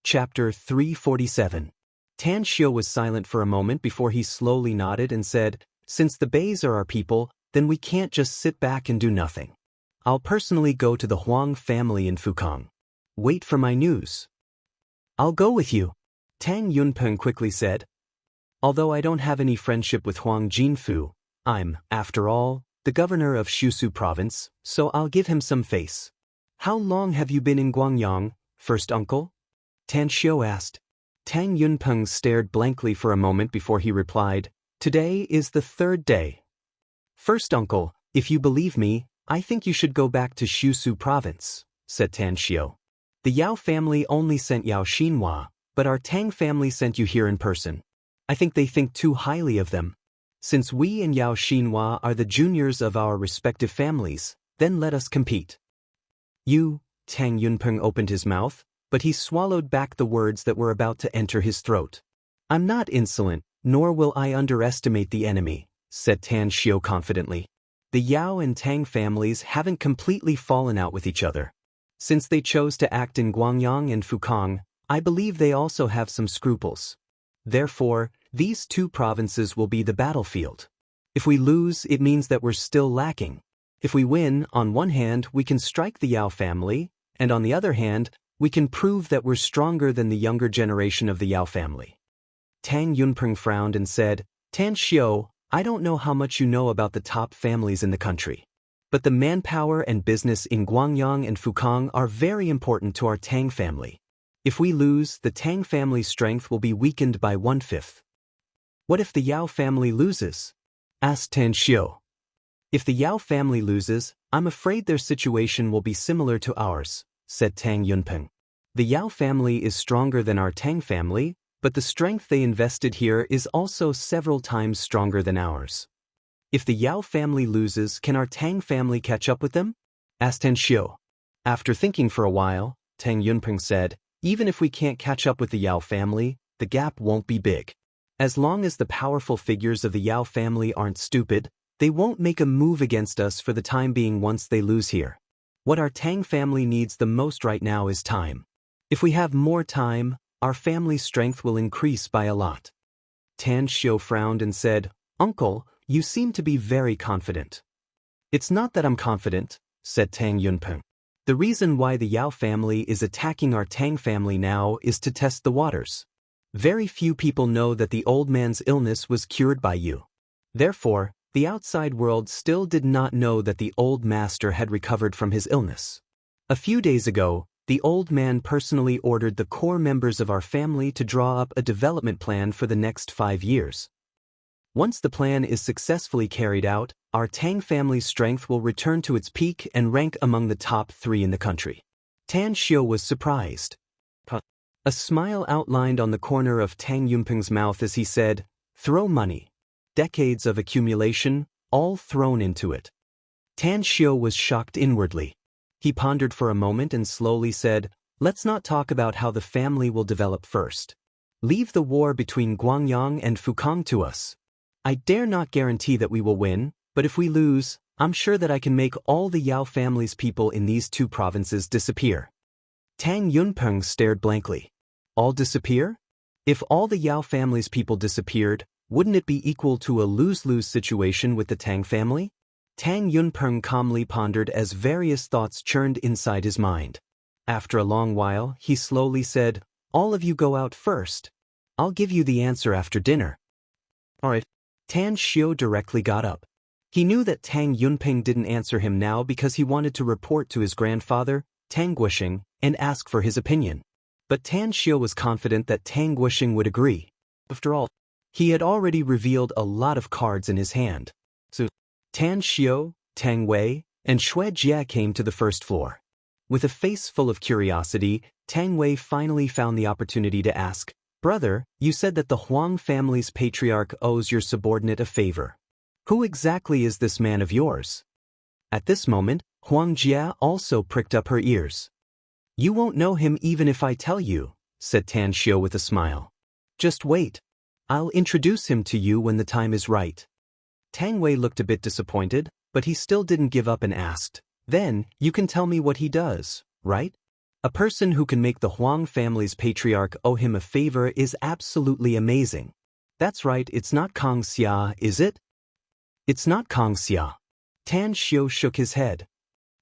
Chapter 347. Tan Xiu was silent for a moment before he slowly nodded and said, "Since the Beis are our people, then we can't just sit back and do nothing. I'll personally go to the Huang family in Fukang. Wait for my news." "I'll go with you," Tang Yunpeng quickly said. "Although I don't have any friendship with Huang Jinfu, I'm, after all, the governor of Shusu province, so I'll give him some face." "How long have you been in Guangyang, first uncle?" Tan Xiu asked. Tang Yunpeng stared blankly for a moment before he replied, "Today is the 3rd day. First uncle, if you believe me, I think you should go back to Shusu province," said Tan Xiu. "The Yao family only sent Yao Xinhua, but our Tang family sent you here in person. I think they think too highly of them. Since we and Yao Xinhua are the juniors of our respective families, then let us compete." "You," Tang Yunpeng opened his mouth, but he swallowed back the words that were about to enter his throat. "I'm not insolent, nor will I underestimate the enemy," said Tan Xiu confidently. "The Yao and Tang families haven't completely fallen out with each other. Since they chose to act in Guangyang and Fukang, I believe they also have some scruples. Therefore, these two provinces will be the battlefield. If we lose, it means that we're still lacking. If we win, on one hand, we can strike the Yao family, and on the other hand, we can prove that we're stronger than the younger generation of the Yao family." Tang Yunpeng frowned and said, "Tan Xiu, I don't know how much you know about the top families in the country, but the manpower and business in Guangyang and Fukang are very important to our Tang family. If we lose, the Tang family's strength will be weakened by 1/5. "What if the Yao family loses?" asked Tan Xiu. "If the Yao family loses, I'm afraid their situation will be similar to ours," said Tang Yunpeng. "The Yao family is stronger than our Tang family, but the strength they invested here is also several times stronger than ours. If the Yao family loses, can our Tang family catch up with them?" asked Tan Xiu. After thinking for a while, Tang Yunpeng said, "Even if we can't catch up with the Yao family, the gap won't be big. As long as the powerful figures of the Yao family aren't stupid, they won't make a move against us for the time being once they lose here. What our Tang family needs the most right now is time. If we have more time, our family's strength will increase by a lot." Tan Xiu frowned and said, "Uncle, you seem to be very confident." "It's not that I'm confident," said Tang Yunpeng. "The reason why the Yao family is attacking our Tang family now is to test the waters. Very few people know that the old man's illness was cured by you. Therefore, the outside world still did not know that the old master had recovered from his illness. A few days ago, the old man personally ordered the core members of our family to draw up a development plan for the next 5 years. Once the plan is successfully carried out, our Tang family's strength will return to its peak and rank among the top 3 in the country." Tan Xiu was surprised. A smile outlined on the corner of Tang Yunpeng's mouth as he said, "Throw money. Decades of accumulation, all thrown into it." Tan Xiu was shocked inwardly. He pondered for a moment and slowly said, "Let's not talk about how the family will develop first. Leave the war between Guangyang and Fukang to us. I dare not guarantee that we will win, but if we lose, I'm sure that I can make all the Yao family's people in these 2 provinces disappear." Tang Yunpeng stared blankly. "All disappear? If all the Yao family's people disappeared, wouldn't it be equal to a lose-lose situation with the Tang family?" Tang Yunpeng calmly pondered as various thoughts churned inside his mind. After a long while, he slowly said, "All of you go out first. I'll give you the answer after dinner." "All right." Tan Xiu directly got up. He knew that Tang Yunpeng didn't answer him now because he wanted to report to his grandfather, Tang Guisheng, and ask for his opinion. But Tan Xiu was confident that Tang Guisheng would agree. After all, he had already revealed a lot of cards in his hand. So, Tan Xiu, Tang Wei, and Xue Jie came to the first floor. With a face full of curiosity, Tang Wei finally found the opportunity to ask, "Brother, you said that the Huang family's patriarch owes your subordinate a favor. Who exactly is this man of yours?" At this moment, Huang Jie also pricked up her ears. "You won't know him even if I tell you," said Tan Xiu with a smile. "Just wait. I'll introduce him to you when the time is right." Tang Wei looked a bit disappointed, but he still didn't give up and asked, "Then, you can tell me what he does, right?" A person who can make the Huang family's patriarch owe him a favor is absolutely amazing. That's right, it's not Kang Xia, is it? It's not Kang Xia. Tan Xiu shook his head.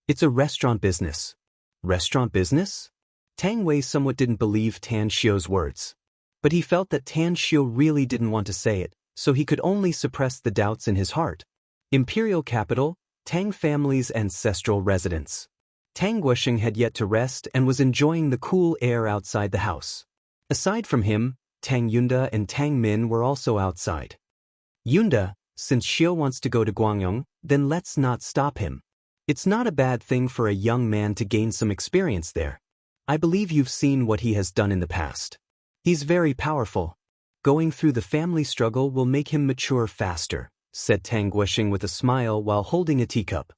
It's a restaurant business. Restaurant business? Tang Wei somewhat didn't believe Tan Xiu's words. But he felt that Tan Xiu really didn't want to say it, so he could only suppress the doubts in his heart. Imperial capital, Tang family's ancestral residence. Tang Guosheng had yet to rest and was enjoying the cool air outside the house. Aside from him, Tang Yunda and Tang Min were also outside. Yunda, since Xiu wants to go to Guangyong, then let's not stop him. It's not a bad thing for a young man to gain some experience there. I believe you've seen what he has done in the past. He's very powerful. Going through the family struggle will make him mature faster, said Tang Guosheng with a smile while holding a teacup.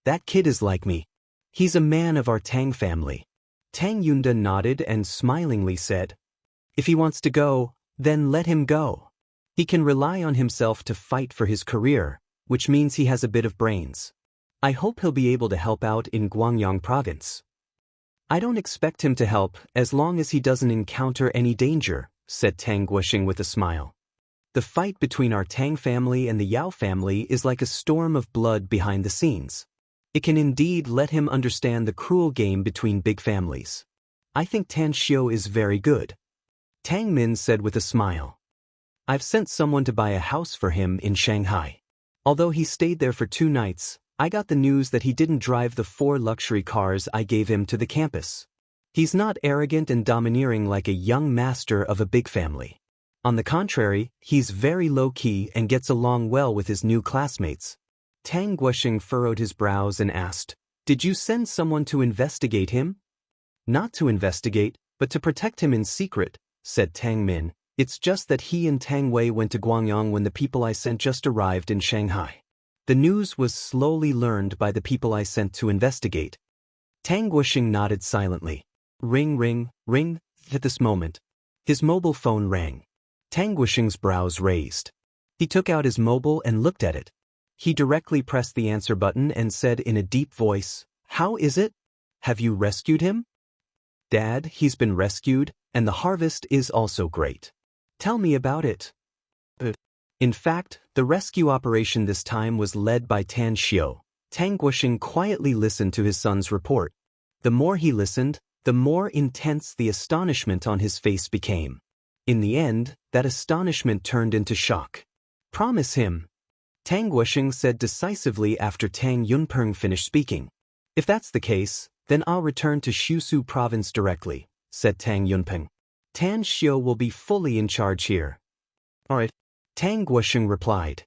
That kid is like me. He's a man of our Tang family. Tang Yunda nodded and smilingly said, if he wants to go, then let him go. He can rely on himself to fight for his career, which means he has a bit of brains. I hope he'll be able to help out in Guangyang province. I don't expect him to help as long as he doesn't encounter any danger, said Tang Guosheng with a smile. The fight between our Tang family and the Yao family is like a storm of blood behind the scenes. It can indeed let him understand the cruel game between big families. I think Tan Xiu is very good. Tang Min said with a smile. I've sent someone to buy a house for him in Shanghai. Although he stayed there for 2 nights, I got the news that he didn't drive the 4 luxury cars I gave him to the campus. He's not arrogant and domineering like a young master of a big family. On the contrary, he's very low-key and gets along well with his new classmates. Tang Guosheng furrowed his brows and asked, did you send someone to investigate him? Not to investigate, but to protect him in secret, said Tang Min. It's just that he and Tang Wei went to Guangyang when the people I sent just arrived in Shanghai. The news was slowly learned by the people I sent to investigate. Tang Guosheng nodded silently. Ring, ring, ring. At this moment, his mobile phone rang. Tang Guosheng's brows raised. He took out his mobile and looked at it. He directly pressed the answer button and said in a deep voice, how is it? Have you rescued him? Dad, he's been rescued, and the harvest is also great. Tell me about it. In fact, the rescue operation this time was led by Tan Xiu. Tang Guosheng quietly listened to his son's report. The more he listened, the more intense the astonishment on his face became. In the end, that astonishment turned into shock. Promise him. Tang Guosheng said decisively after Tang Yunpeng finished speaking. If that's the case, then I'll return to Shusu province directly, said Tang Yunpeng. Tan Xiu will be fully in charge here. Alright, Tang Guosheng replied.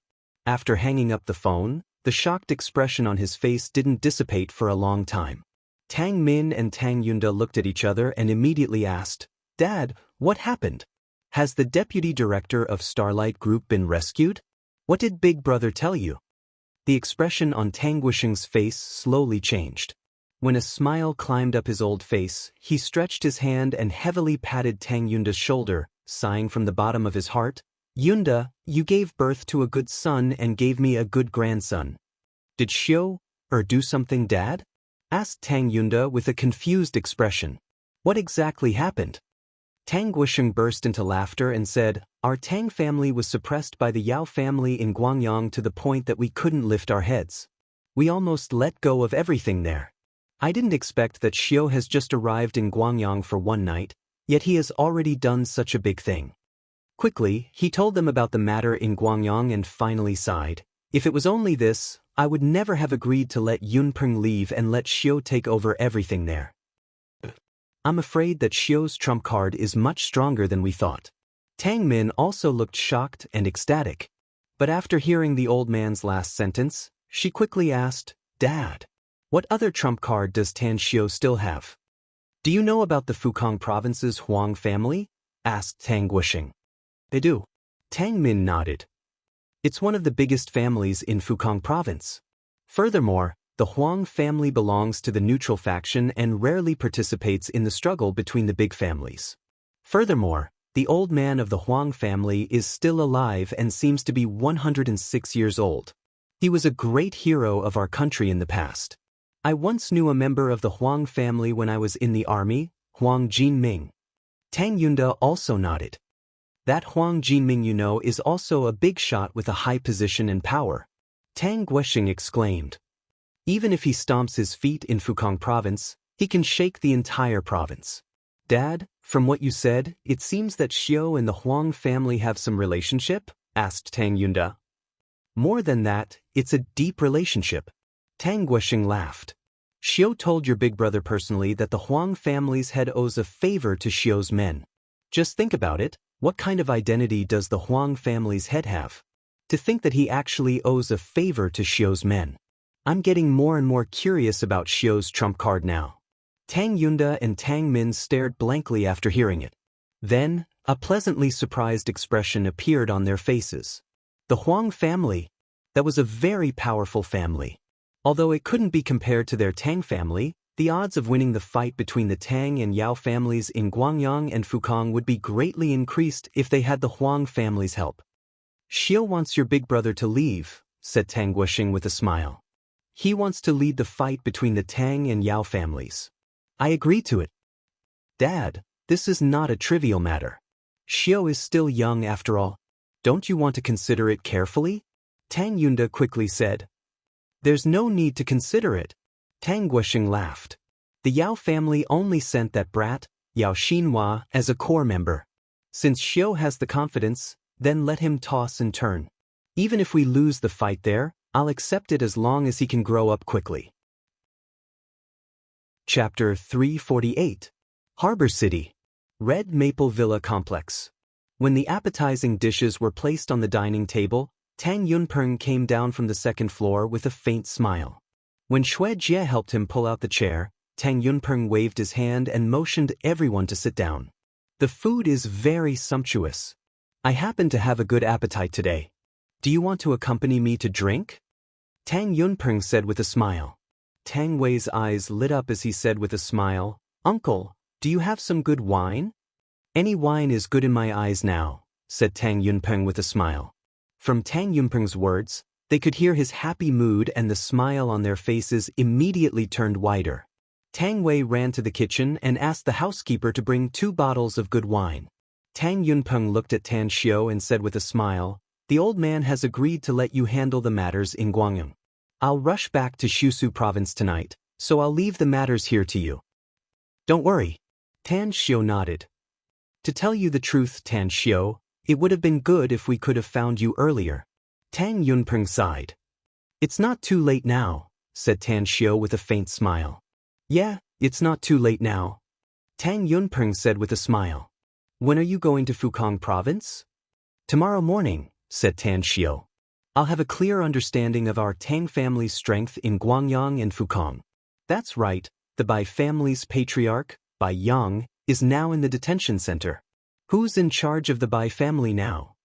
After hanging up the phone, the shocked expression on his face didn't dissipate for a long time. Tang Min and Tang Yunda looked at each other and immediately asked, Dad, what happened? Has the deputy director of Starlight Group been rescued? What did Big Brother tell you? The expression on Tang Guosheng's face slowly changed. When a smile climbed up his old face, he stretched his hand and heavily patted Tang Yunda's shoulder, sighing from the bottom of his heart, Yunda, you gave birth to a good son and gave me a good grandson. Did Xiu do something, Dad? Asked Tang Yunda with a confused expression. What exactly happened? Tang Guosheng burst into laughter and said, our Tang family was suppressed by the Yao family in Guangyang to the point that we couldn't lift our heads. We almost let go of everything there. I didn't expect that Xiu has just arrived in Guangyang for 1 night, yet he has already done such a big thing. Quickly, he told them about the matter in Guangyang and finally sighed. If it was only this, I would never have agreed to let Yunpeng leave and let Xiu take over everything there. I'm afraid that Xiu's trump card is much stronger than we thought. Tang Min also looked shocked and ecstatic. But after hearing the old man's last sentence, she quickly asked, Dad, what other trump card does Tan Xiu still have? Do you know about the Fukang province's Huang family? Asked Tang Guosheng. They do. Tang Min nodded. It's one of the biggest families in Fukang province. Furthermore, the Huang family belongs to the neutral faction and rarely participates in the struggle between the big families. Furthermore, the old man of the Huang family is still alive and seems to be 106 years old. He was a great hero of our country in the past. I once knew a member of the Huang family when I was in the army, Huang Jinming. Tang Yunda also nodded. That Huang Jinming you know is also a big shot with a high position and power. Tang Guoxing exclaimed. Even if he stomps his feet in Fukang province, he can shake the entire province. Dad, from what you said, it seems that Xiao and the Huang family have some relationship? Asked Tang Yunda. More than that, it's a deep relationship. Tang Guoxing laughed. Xiao told your big brother personally that the Huang family's head owes a favor to Xiao's men. Just think about it, what kind of identity does the Huang family's head have? To think that he actually owes a favor to Xiao's men. I'm getting more and more curious about Xiao's trump card now. Tang Yunda and Tang Min stared blankly after hearing it. Then, a pleasantly surprised expression appeared on their faces. The Huang family. That was a very powerful family. Although it couldn't be compared to their Tang family, the odds of winning the fight between the Tang and Yao families in Guangyang and Fukang would be greatly increased if they had the Huang family's help. Xiao wants your big brother to leave, said Tang Guoxing with a smile. He wants to lead the fight between the Tang and Yao families. I agree to it. Dad, this is not a trivial matter. Xiao is still young after all. Don't you want to consider it carefully? Tang Yunda quickly said. There's no need to consider it. Tang Guoxing laughed. The Yao family only sent that brat, Yao Xinhua, as a core member. Since Xiao has the confidence, then let him toss and turn. Even if we lose the fight there, I'll accept it as long as he can grow up quickly. Chapter 348. Harbor City. Red Maple Villa Complex. When the appetizing dishes were placed on the dining table, Tang Yunpeng came down from the second floor with a faint smile. When Xue Jie helped him pull out the chair, Tang Yunpeng waved his hand and motioned everyone to sit down. The food is very sumptuous. I happen to have a good appetite today. Do you want to accompany me to drink? Tang Yunpeng said with a smile. Tang Wei's eyes lit up as he said with a smile, Uncle, do you have some good wine? Any wine is good in my eyes now, said Tang Yunpeng with a smile. From Tang Yunpeng's words, they could hear his happy mood and the smile on their faces immediately turned wider. Tang Wei ran to the kitchen and asked the housekeeper to bring 2 bottles of good wine. Tang Yunpeng looked at Tan Xiao and said with a smile, the old man has agreed to let you handle the matters in Guangyang. I'll rush back to Shushu province tonight, so I'll leave the matters here to you. Don't worry. Tan Xiao nodded. To tell you the truth, Tan Xiao, it would have been good if we could have found you earlier. Tang Yunpeng sighed. It's not too late now, said Tan Xiao with a faint smile. Yeah, it's not too late now. Tang Yunpeng said with a smile. When are you going to Fukang province? Tomorrow morning, said Tan Xiao. I'll have a clear understanding of our Tang family's strength in Guangyang and Fukang. That's right, the Bai family's patriarch, Bai Yang, is now in the detention center. Who's in charge of the Bai family now?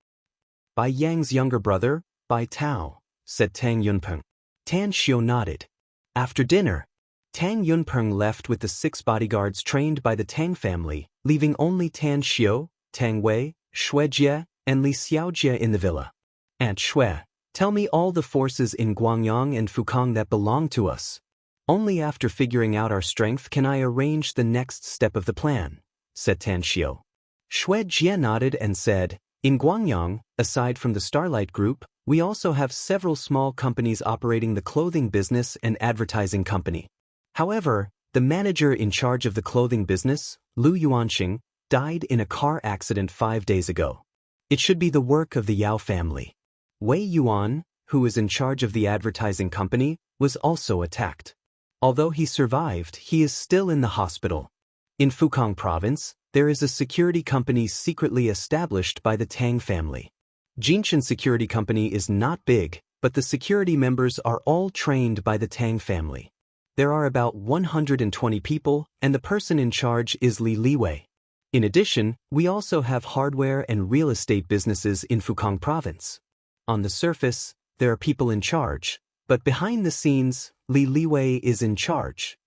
Bai Yang's younger brother, Bai Tao, said Tang Yunpeng. Tan Xiao nodded. After dinner, Tang Yunpeng left with the 6 bodyguards trained by the Tang family, leaving only Tan Xiao, Tang Wei, Xue Jie, and Li Xiaojie in the villa. Aunt Xue, tell me all the forces in Guangyang and Fukang that belong to us. Only after figuring out our strength can I arrange the next step of the plan, said Tan Xiao. Xue Jie nodded and said, in Guangyang, aside from the Starlight Group, we also have several small companies operating the clothing business and advertising company. However, the manager in charge of the clothing business, Lu Yuanxing, died in a car accident 5 days ago. It should be the work of the Yao family. Wei Yuan, who is in charge of the advertising company, was also attacked. Although he survived, he is still in the hospital. In Fukang province, there is a security company secretly established by the Tang family. Jinshan Security Company is not big, but the security members are all trained by the Tang family. There are about 120 people, and the person in charge is Li Liwei. In addition, we also have hardware and real estate businesses in Fukang province. On the surface, there are people in charge, but behind the scenes, Li Liwei is in charge.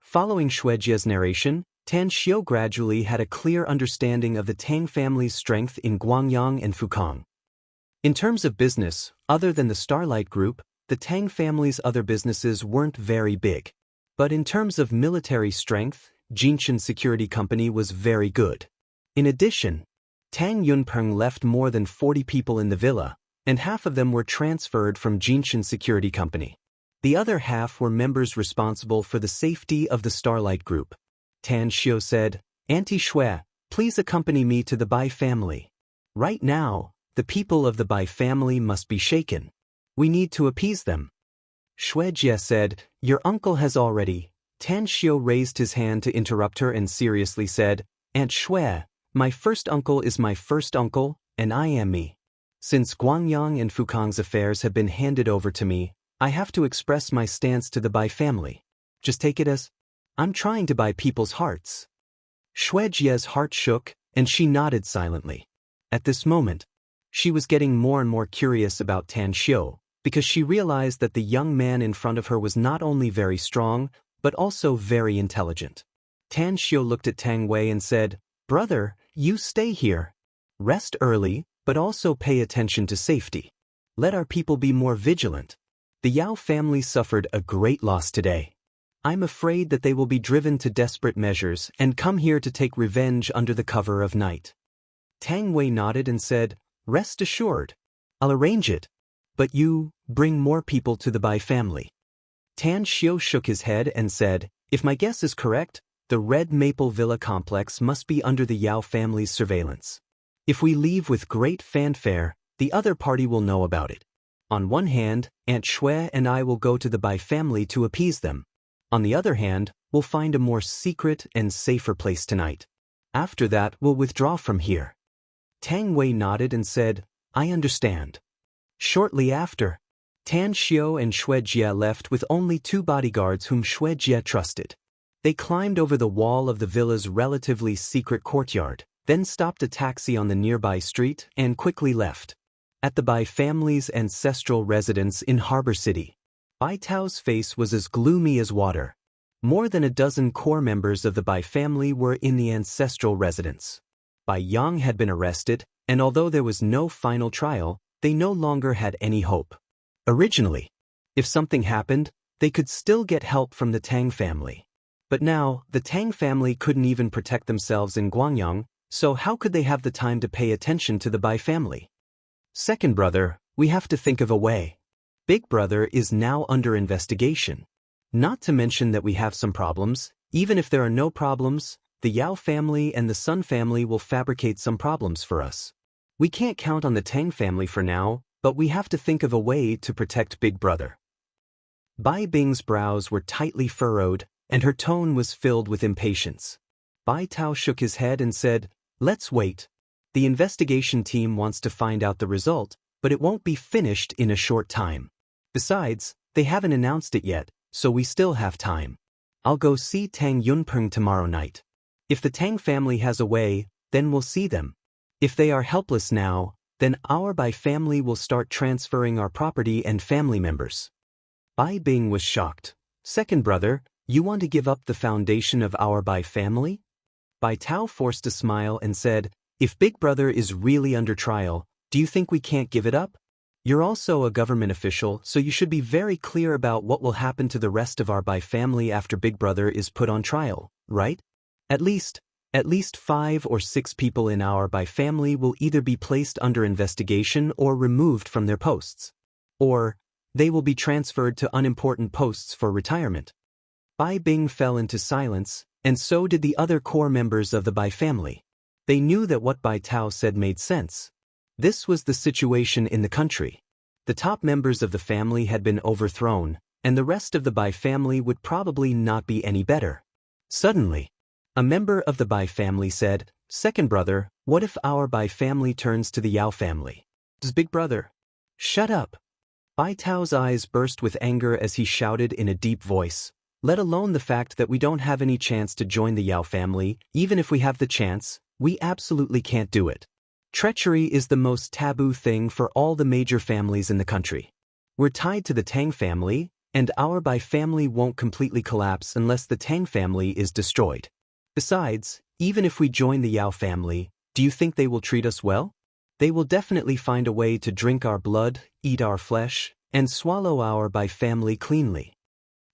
Following Xue Jie's narration, Tan Xiao gradually had a clear understanding of the Tang family's strength in Guangyang and Fukang. In terms of business, other than the Starlight Group, the Tang family's other businesses weren't very big. But in terms of military strength, Jinshan Security Company was very good. In addition, Tang Yunpeng left more than 40 people in the villa, and half of them were transferred from Jinshan Security Company. The other half were members responsible for the safety of the Starlight Group. Tan Xiu said, "Auntie Shui, please accompany me to the Bai family. Right now, the people of the Bai family must be shaken. We need to appease them." Shui Jie said, "Your uncle has already." Tan Xiu raised his hand to interrupt her and seriously said, "Aunt Shui, my first uncle is my first uncle, and I am me. Since Guangyang and Fukang's affairs have been handed over to me, I have to express my stance to the Bai family. Just take it as, I'm trying to buy people's hearts." Shui Jie's heart shook, and she nodded silently. At this moment, she was getting more and more curious about Tan Xiu, because she realized that the young man in front of her was not only very strong, but also very intelligent. Tan Xiu looked at Tang Wei and said, "Brother, you stay here. Rest early, but also pay attention to safety. Let our people be more vigilant. The Yao family suffered a great loss today. I'm afraid that they will be driven to desperate measures and come here to take revenge under the cover of night." Tang Wei nodded and said, "Rest assured. I'll arrange it. But you, bring more people to the Bai family." Tan Xiu shook his head and said, "If my guess is correct, the Red Maple Villa complex must be under the Yao family's surveillance. If we leave with great fanfare, the other party will know about it. On one hand, Aunt Shui and I will go to the Bai family to appease them. On the other hand, we'll find a more secret and safer place tonight. After that, we'll withdraw from here." Tang Wei nodded and said, "I understand." Shortly after, Tan Xiu and Shui Jie left with only 2 bodyguards whom Shui Jie trusted. They climbed over the wall of the villa's relatively secret courtyard, then stopped a taxi on the nearby street and quickly left. At the Bai family's ancestral residence in Harbor City, Bai Tao's face was as gloomy as water. More than a dozen core members of the Bai family were in the ancestral residence. Bai Yang had been arrested, and although there was no final trial, they no longer had any hope. Originally, if something happened, they could still get help from the Tang family. But now, the Tang family couldn't even protect themselves in Guangyang, so how could they have the time to pay attention to the Bai family? "Second brother, we have to think of a way. Big brother is now under investigation. Not to mention that we have some problems. Even if there are no problems, the Yao family and the Sun family will fabricate some problems for us. We can't count on the Tang family for now, but we have to think of a way to protect Big brother." Bai Bing's brows were tightly furrowed, and her tone was filled with impatience. Bai Tao shook his head and said, "Let's wait. The investigation team wants to find out the result, but it won't be finished in a short time. Besides, they haven't announced it yet, so we still have time. I'll go see Tang Yunpeng tomorrow night. If the Tang family has a way, then we'll see them. If they are helpless now, then our Bai family will start transferring our property and family members." Bai Bing was shocked. "Second brother, you want to give up the foundation of our Bai family?" Bai Tao forced a smile and said, "If Big brother is really under trial, do you think we can't give it up? You're also a government official, so you should be very clear about what will happen to the rest of our Bai family after Big brother is put on trial, right? At least 5 or 6 people in our Bai family will either be placed under investigation or removed from their posts. Or, they will be transferred to unimportant posts for retirement." Bai Bing fell into silence, and so did the other core members of the Bai family. They knew that what Bai Tao said made sense. This was the situation in the country. The top members of the family had been overthrown, and the rest of the Bai family would probably not be any better. Suddenly, a member of the Bai family said, "Second brother, what if our Bai family turns to the Yao family? Does Big brother?" "Shut up." Bai Tao's eyes burst with anger as he shouted in a deep voice, "Let alone the fact that we don't have any chance to join the Yao family, even if we have the chance, we absolutely can't do it. Treachery is the most taboo thing for all the major families in the country. We're tied to the Tang family, and our Bai family won't completely collapse unless the Tang family is destroyed. Besides, even if we join the Yao family, do you think they will treat us well? They will definitely find a way to drink our blood, eat our flesh, and swallow our Bai family cleanly."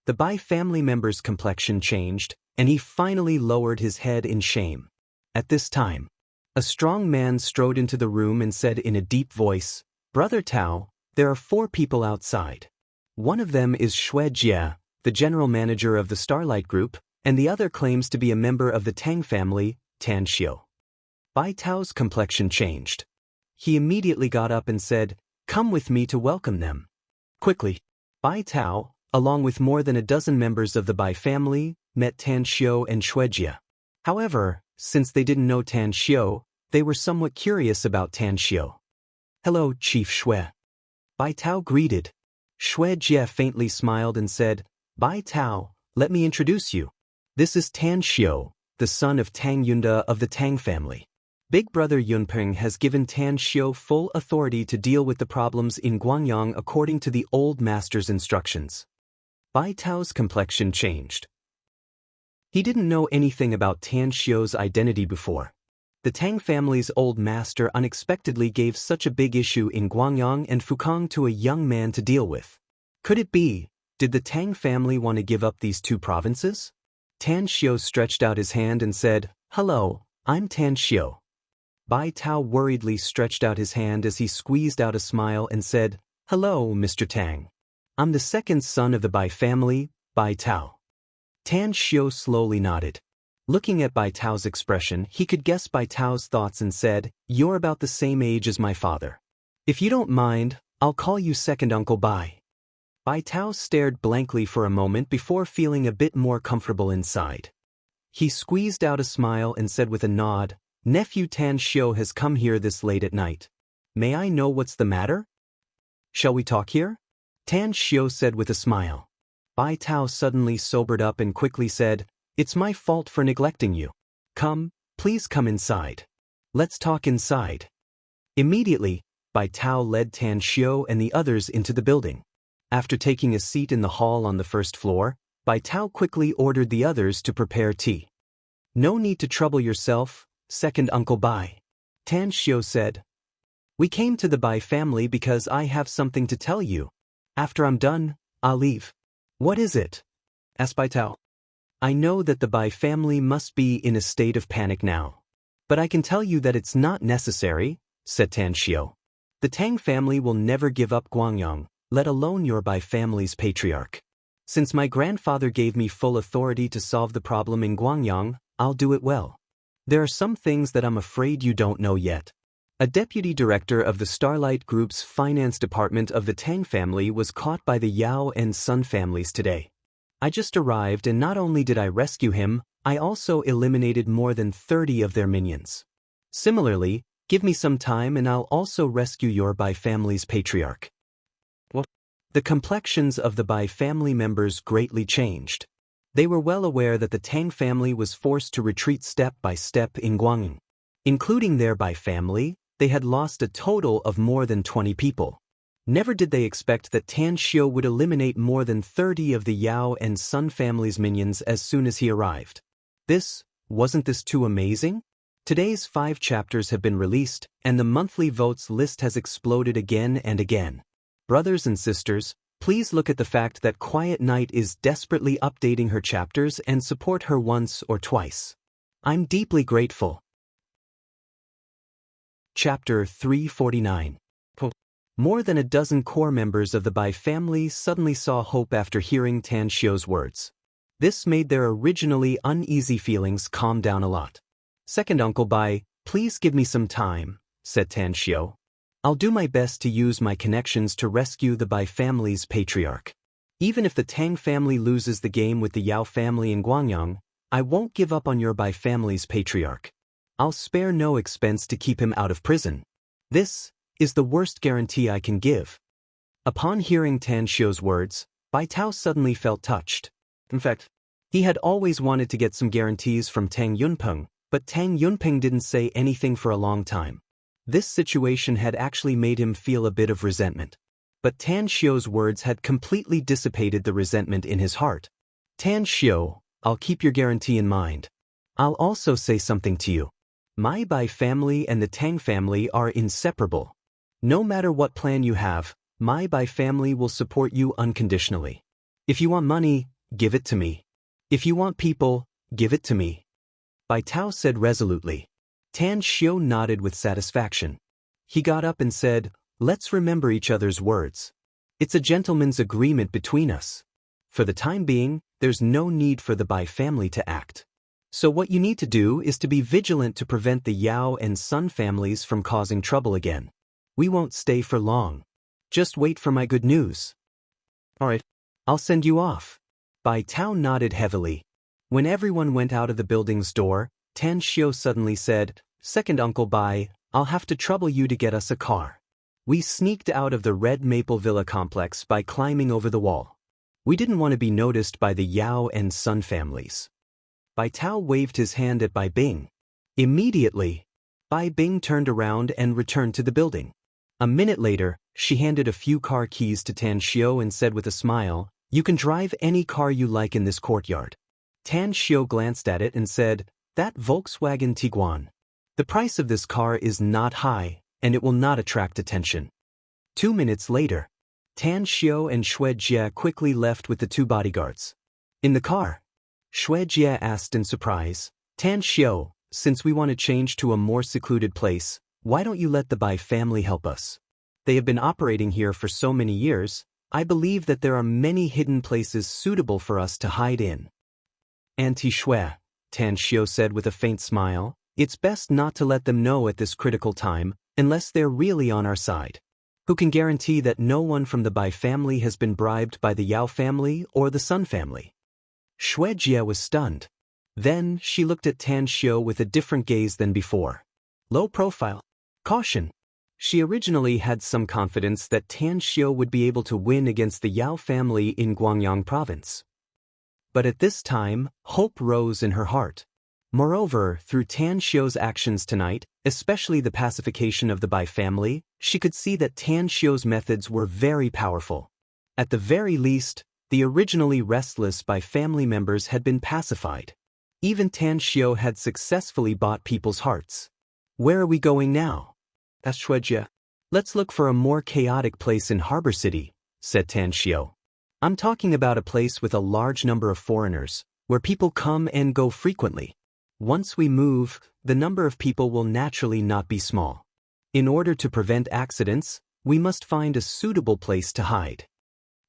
The Bai family member's complexion changed, and he finally lowered his head in shame. At this time, a strong man strode into the room and said in a deep voice, "Brother Tao, there are 4 people outside. One of them is Xue Jie, the general manager of the Starlight Group, and the other claims to be a member of the Tang family, Tan Xiu." Bai Tao's complexion changed. He immediately got up and said, "Come with me to welcome them." Quickly, Bai Tao, along with more than a dozen members of the Bai family, met Tan Xiu and Xue Jie. However, since they didn't know Tan Xiu, they were somewhat curious about Tan Xiu. "Hello, Chief Xue." Bai Tao greeted. Xue Jie faintly smiled and said, "Bai Tao, let me introduce you. This is Tan Xiu, the son of Tang Yunda of the Tang family. Big brother Yunpeng has given Tan Xiu full authority to deal with the problems in Guangyang according to the old master's instructions." Bai Tao's complexion changed. He didn't know anything about Tan Xiu's identity before. The Tang family's old master unexpectedly gave such a big issue in Guangyang and Fukang to a young man to deal with. Could it be, did the Tang family want to give up these 2 provinces? Tan Xiu stretched out his hand and said, "Hello, I'm Tan Xiu." Bai Tao worriedly stretched out his hand as he squeezed out a smile and said, "Hello, Mr. Tang. I'm the 2nd son of the Bai family, Bai Tao." Tan Xiu slowly nodded. Looking at Bai Tao's expression, he could guess Bai Tao's thoughts and said, "You're about the same age as my father. If you don't mind, I'll call you second Uncle Bai." Bai Tao stared blankly for a moment before feeling a bit more comfortable inside. He squeezed out a smile and said with a nod, "Nephew Tan Xiu has come here this late at night. May I know what's the matter? Shall we talk here?" Tan Xiu said with a smile. Bai Tao suddenly sobered up and quickly said, "It's my fault for neglecting you. Come, please come inside. Let's talk inside." Immediately, Bai Tao led Tan Xiu and the others into the building. After taking a seat in the hall on the 1st floor, Bai Tao quickly ordered the others to prepare tea. "No need to trouble yourself, second Uncle Bai," Tan Xiu said. "We came to the Bai family because I have something to tell you. After I'm done, I'll leave." "What is it?" asked Bai Tao. "I know that the Bai family must be in a state of panic now. But I can tell you that it's not necessary," said Tan Xiu. "The Tang family will never give up Guangyang, let alone your Bai family's patriarch. Since my grandfather gave me full authority to solve the problem in Guangyang, I'll do it well. There are some things that I'm afraid you don't know yet. A deputy director of the Starlight Group's finance department of the Tang family was caught by the Yao and Sun families today. I just arrived and not only did I rescue him, I also eliminated more than 30 of their minions. Similarly, give me some time and I'll also rescue your Bai family's patriarch." What? The complexions of the Bai family members greatly changed. They were well aware that the Tang family was forced to retreat step by step in Guangyang. Including their Bai family, they had lost a total of more than 20 people. Never did they expect that Tan Xiu would eliminate more than 30 of the Yao and Sun family's minions as soon as he arrived. Wasn't this too amazing? Today's 5 chapters have been released, and the monthly votes list has exploded again and again. Brothers and sisters, please look at the fact that Quiet Night is desperately updating her chapters and support her once or twice. I'm deeply grateful. Chapter 349. More than a dozen core members of the Bai family suddenly saw hope after hearing Tan Xiu's words. This made their originally uneasy feelings calm down a lot. "Second Uncle Bai, please give me some time," said Tan Xiu. "I'll do my best to use my connections to rescue the Bai family's patriarch. Even if the Tang family loses the game with the Yao family in Guangyang, I won't give up on your Bai family's patriarch. I'll spare no expense to keep him out of prison. This is the worst guarantee I can give." Upon hearing Tan Xiu's words, Bai Tao suddenly felt touched. In fact, he had always wanted to get some guarantees from Tang Yunpeng, but Tang Yunpeng didn't say anything for a long time. This situation had actually made him feel a bit of resentment. But Tan Xiu's words had completely dissipated the resentment in his heart. "Tan Xiu, I'll keep your guarantee in mind. I'll also say something to you. My Bai family and the Tang family are inseparable. No matter what plan you have, my Bai family will support you unconditionally. If you want money, give it to me. If you want people, give it to me. Bai Tao said resolutely. Tan Xiu nodded with satisfaction. He got up and said, let's remember each other's words. It's a gentleman's agreement between us. For the time being, there's no need for the Bai family to act. So what you need to do is to be vigilant to prevent the Yao and Sun families from causing trouble again. We won't stay for long. Just wait for my good news. Alright, I'll send you off. Bai Tao nodded heavily. When everyone went out of the building's door, Tan Xiu suddenly said, Second Uncle Bai, I'll have to trouble you to get us a car. We sneaked out of the Red Maple Villa complex by climbing over the wall. We didn't want to be noticed by the Yao and Sun families. Bai Tao waved his hand at Bai Bing. Immediately, Bai Bing turned around and returned to the building. A minute later, she handed a few car keys to Tan Xiu and said with a smile, You can drive any car you like in this courtyard. Tan Xiu glanced at it and said, That Volkswagen Tiguan. The price of this car is not high, and it will not attract attention. 2 minutes later, Tan Xiu and Xue Jie quickly left with the 2 bodyguards. In the car, Xue Jie asked in surprise, Tan Xiu, since we want to change to a more secluded place, why don't you let the Bai family help us? They have been operating here for so many years, I believe that there are many hidden places suitable for us to hide in. Auntie Xue, Tan Xiu said with a faint smile, it's best not to let them know at this critical time, unless they're really on our side. Who can guarantee that no one from the Bai family has been bribed by the Yao family or the Sun family? Xue Jie was stunned. Then she looked at Tan Xiu with a different gaze than before. Low profile. Caution. She originally had some confidence that Tan Xiu would be able to win against the Yao family in Guangyang province. But at this time, hope rose in her heart. Moreover, through Tan Xiu's actions tonight, especially the pacification of the Bai family, she could see that Tan Xiu's methods were very powerful. At the very least, the originally restless Bai family members had been pacified. Even Tan Xiu had successfully bought people's hearts. Where are we going now? Asked Xue Jie. Let's look for a more chaotic place in Harbor City, said Tan Xiu. I'm talking about a place with a large number of foreigners, where people come and go frequently. Once we move, the number of people will naturally not be small. In order to prevent accidents, we must find a suitable place to hide.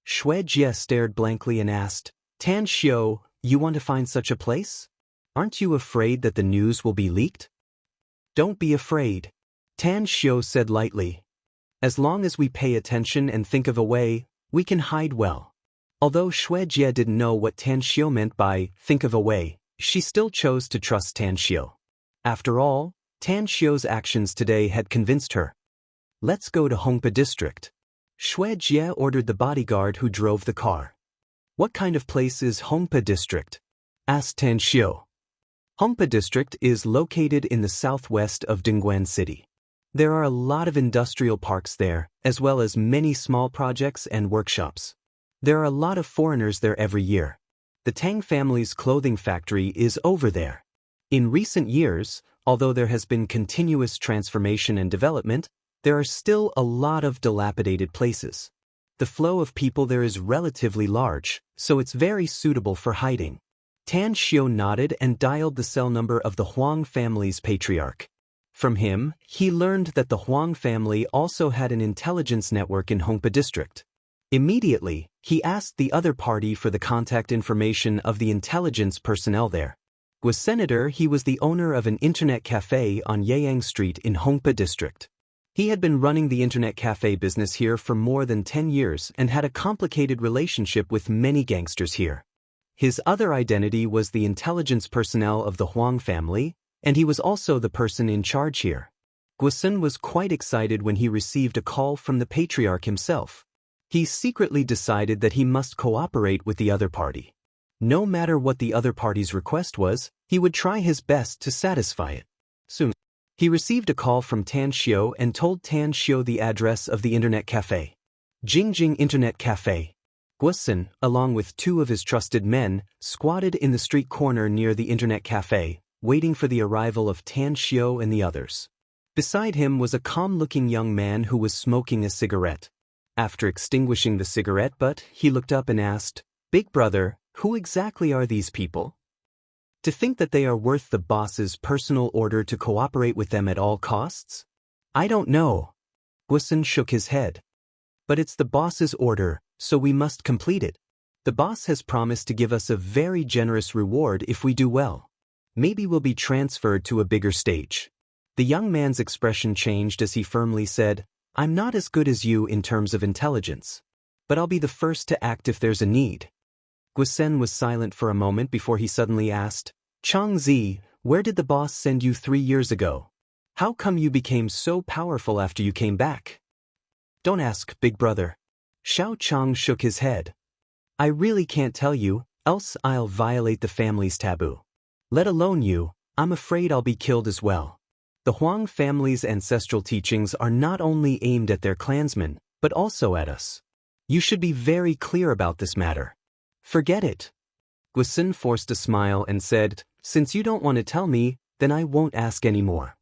Xue Jie stared blankly and asked, Tan Xiu, you want to find such a place? Aren't you afraid that the news will be leaked? Don't be afraid, Tan Xiu said lightly. As long as we pay attention and think of a way, we can hide well. Although Xue Jie didn't know what Tan Xiu meant by think of a way, she still chose to trust Tan Xiu. After all, Tan Xiu's actions today had convinced her. Let's go to Hongpa District. Xue Jie ordered the bodyguard who drove the car. What kind of place is Hongpa District? Asked Tan Xiu. Hongpa District is located in the southwest of Dingguan City. There are a lot of industrial parks there, as well as many small projects and workshops. There are a lot of foreigners there every year. The Tang family's clothing factory is over there. In recent years, although there has been continuous transformation and development, there are still a lot of dilapidated places. The flow of people there is relatively large, so it's very suitable for hiding. Tan Xiu nodded and dialed the cell number of the Huang family's patriarch. From him, he learned that the Huang family also had an intelligence network in Hongpa District. Immediately, he asked the other party for the contact information of the intelligence personnel there. Was senator, he was the owner of an internet cafe on Yeyang Street in Hongpa District. He had been running the internet cafe business here for more than 10 years and had a complicated relationship with many gangsters here. His other identity was the intelligence personnel of the Huang family, and he was also the person in charge here. Guosun was quite excited when he received a call from the patriarch himself. He secretly decided that he must cooperate with the other party. No matter what the other party's request was, he would try his best to satisfy it. Soon, he received a call from Tan Xiu and told Tan Xiu the address of the internet cafe. Jingjing Internet Cafe. Guosun, along with 2 of his trusted men, squatted in the street corner near the internet cafe, waiting for the arrival of Tan Xiu and the others. Beside him was a calm-looking young man who was smoking a cigarette. After extinguishing the cigarette butt, he looked up and asked, Big brother, Who exactly are these people? To think that they are worth the boss's personal order to cooperate with them at all costs? I don't know. Guisan shook his head. But it's the boss's order, so we must complete it. The boss has promised to give us a very generous reward if we do well. Maybe we'll be transferred to a bigger stage. The young man's expression changed as he firmly said, I'm not as good as you in terms of intelligence. But I'll be the first to act if there's a need. Guisan was silent for a moment before he suddenly asked, Changzi, where did the boss send you 3 years ago? How come you became so powerful after you came back? Don't ask, big brother. Xiao Chang shook his head. I really can't tell you, else I'll violate the family's taboo. Let alone you, I'm afraid I'll be killed as well. The Huang family's ancestral teachings are not only aimed at their clansmen, but also at us. You should be very clear about this matter. Forget it. Guisan forced a smile and said, Since you don't want to tell me, then I won't ask any more.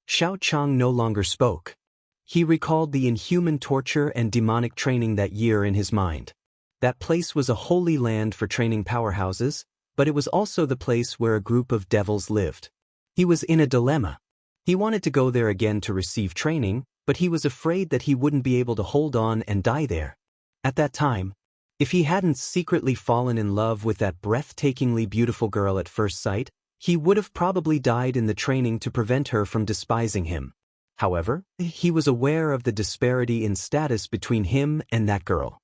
Xiao Chang no longer spoke. He recalled the inhuman torture and demonic training that year in his mind. That place was a holy land for training powerhouses, but it was also the place where a group of devils lived. He was in a dilemma. He wanted to go there again to receive training, but he was afraid that he wouldn't be able to hold on and die there. At that time, if he hadn't secretly fallen in love with that breathtakingly beautiful girl at first sight, he would have probably died in the training to prevent her from despising him. However, he was aware of the disparity in status between him and that girl.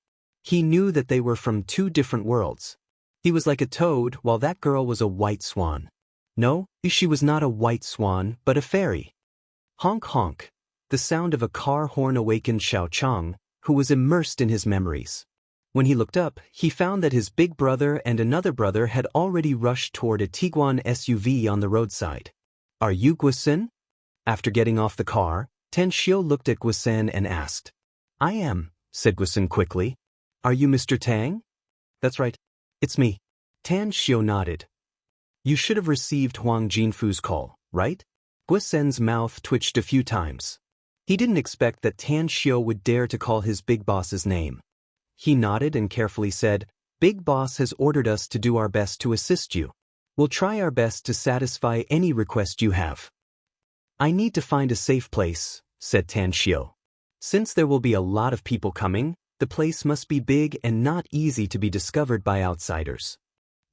He knew that they were from 2 different worlds. He was like a toad while that girl was a white swan. No, she was not a white swan, but a fairy. Honk honk. The sound of a car horn awakened Xiao Chang, who was immersed in his memories. When he looked up, he found that his big brother and another brother had already rushed toward a Tiguan SUV on the roadside. Are you Guisan? After getting off the car, Tan Xiu looked at Guisan and asked. I am, said Guisan quickly. Are you Mr. Tang? That's right. It's me. Tan Xiu nodded. You should have received Huang Jinfu's call, right? Guisan's mouth twitched a few times. He didn't expect that Tan Xiu would dare to call his big boss's name. He nodded and carefully said, Big boss has ordered us to do our best to assist you. We'll try our best to satisfy any request you have. I need to find a safe place, said Tan Xiu. Since there will be a lot of people coming, the place must be big and not easy to be discovered by outsiders.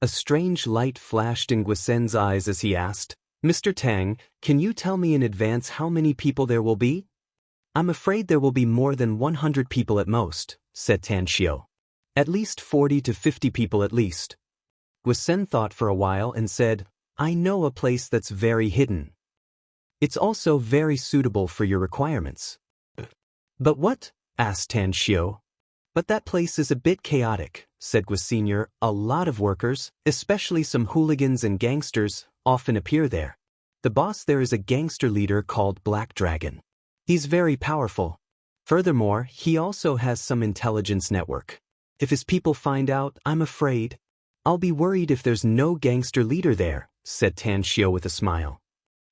A strange light flashed in Guisan's eyes as he asked, Mr. Tang, can you tell me in advance how many people there will be? I'm afraid there will be more than 100 people at most, said Tan Xiu. At least 40 to 50 people at least. Guisan thought for a while and said, I know a place that's very hidden. It's also very suitable for your requirements. But what? Asked Tan Xiu. But that place is a bit chaotic, said Guisan. A lot of workers, especially some hooligans and gangsters, often appear there. The boss there is a gangster leader called Black Dragon. He's very powerful. Furthermore, he also has some intelligence network. If his people find out, I'm afraid. I'll be worried if there's no gangster leader there, said Tan Xiu with a smile.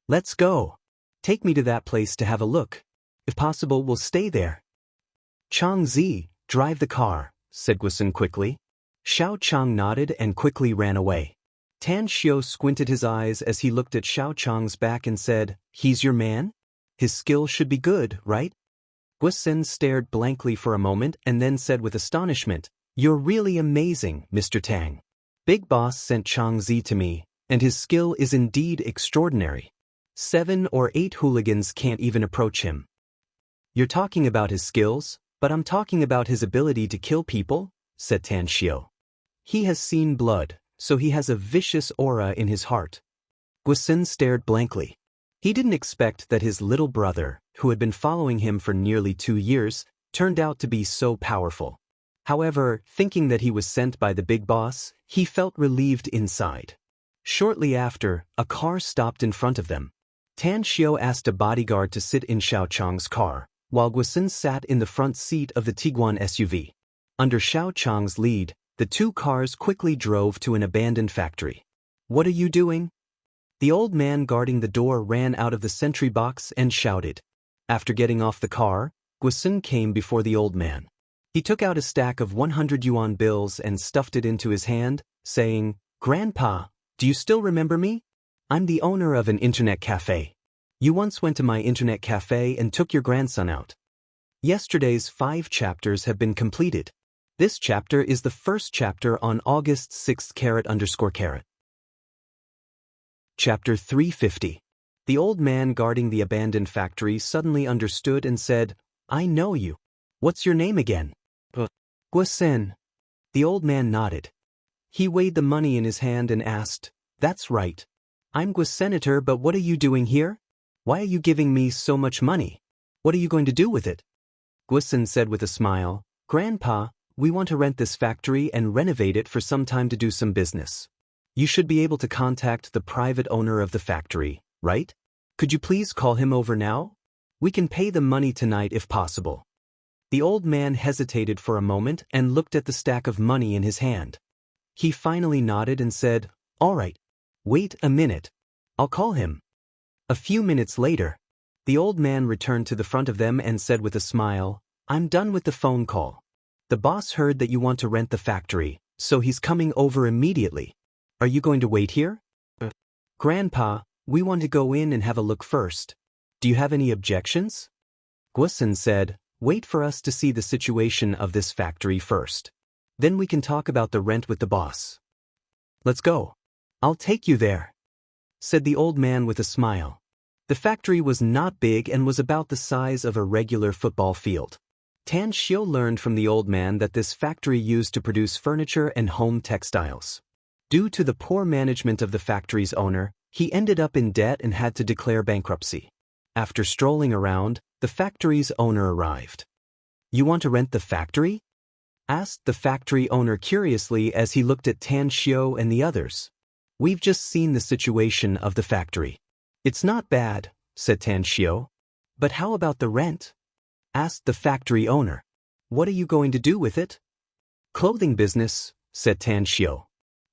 Let's go. Take me to that place to have a look. If possible, we'll stay there. Changzi, drive the car, said Guisan quickly. Xiao Chang nodded and quickly ran away. Tan Xiu squinted his eyes as he looked at Xiao Chang's back and said, He's your man? His skill should be good, right? Guisan stared blankly for a moment and then said with astonishment, You're really amazing, Mr. Tang. Big Boss sent Changzi to me, and his skill is indeed extraordinary. 7 or 8 hooligans can't even approach him. You're talking about his skills, but I'm talking about his ability to kill people, said Tan Xiu. He has seen blood, so he has a vicious aura in his heart. Guisan stared blankly. He didn't expect that his little brother, who had been following him for nearly 2 years, turned out to be so powerful. However, thinking that he was sent by the big boss, he felt relieved inside. Shortly after, a car stopped in front of them. Tan Xiu asked a bodyguard to sit in Xiao Chang's car, while Guisan sat in the front seat of the Tiguan SUV. Under Xiao Chang's lead, the 2 cars quickly drove to an abandoned factory. What are you doing? The old man guarding the door ran out of the sentry box and shouted. After getting off the car, Guisan came before the old man. He took out a stack of 100 yuan bills and stuffed it into his hand, saying, "Grandpa, do you still remember me? I'm the owner of an internet cafe. You once went to my internet cafe and took your grandson out. Yesterday's 5 chapters have been completed. This chapter is the first chapter on August 6th _. Chapter 350. The old man guarding the abandoned factory suddenly understood and said, "I know you. What's your name again?" "Guasen." The old man nodded. He weighed the money in his hand and asked, "That's right. I'm Guasenator, but what are you doing here? Why are you giving me so much money? What are you going to do with it?" Guasen said with a smile, "Grandpa, we want to rent this factory and renovate it for some time to do some business. You should be able to contact the private owner of the factory, right? Could you please call him over now? We can pay the money tonight if possible." The old man hesitated for a moment and looked at the stack of money in his hand. He finally nodded and said, "All right. Wait a minute. I'll call him." A few minutes later, the old man returned to the front of them and said with a smile, "I'm done with the phone call. The boss heard that you want to rent the factory, so he's coming over immediately. Are you going to wait here?" "Grandpa, we want to go in and have a look first. Do you have any objections?" Guasen said, "Wait for us to see the situation of this factory first. Then we can talk about the rent with the boss." "Let's go. I'll take you there," said the old man with a smile. The factory was not big and was about the size of a regular football field. Tan Xiu learned from the old man that this factory used to produce furniture and home textiles. Due to the poor management of the factory's owner, he ended up in debt and had to declare bankruptcy. After strolling around, the factory's owner arrived. "You want to rent the factory?" asked the factory owner curiously as he looked at Tan Xiu and the others. "We've just seen the situation of the factory. It's not bad," said Tan Xiu. "But how about the rent?" asked the factory owner. "What are you going to do with it?" "Clothing business," said Tan Xiu.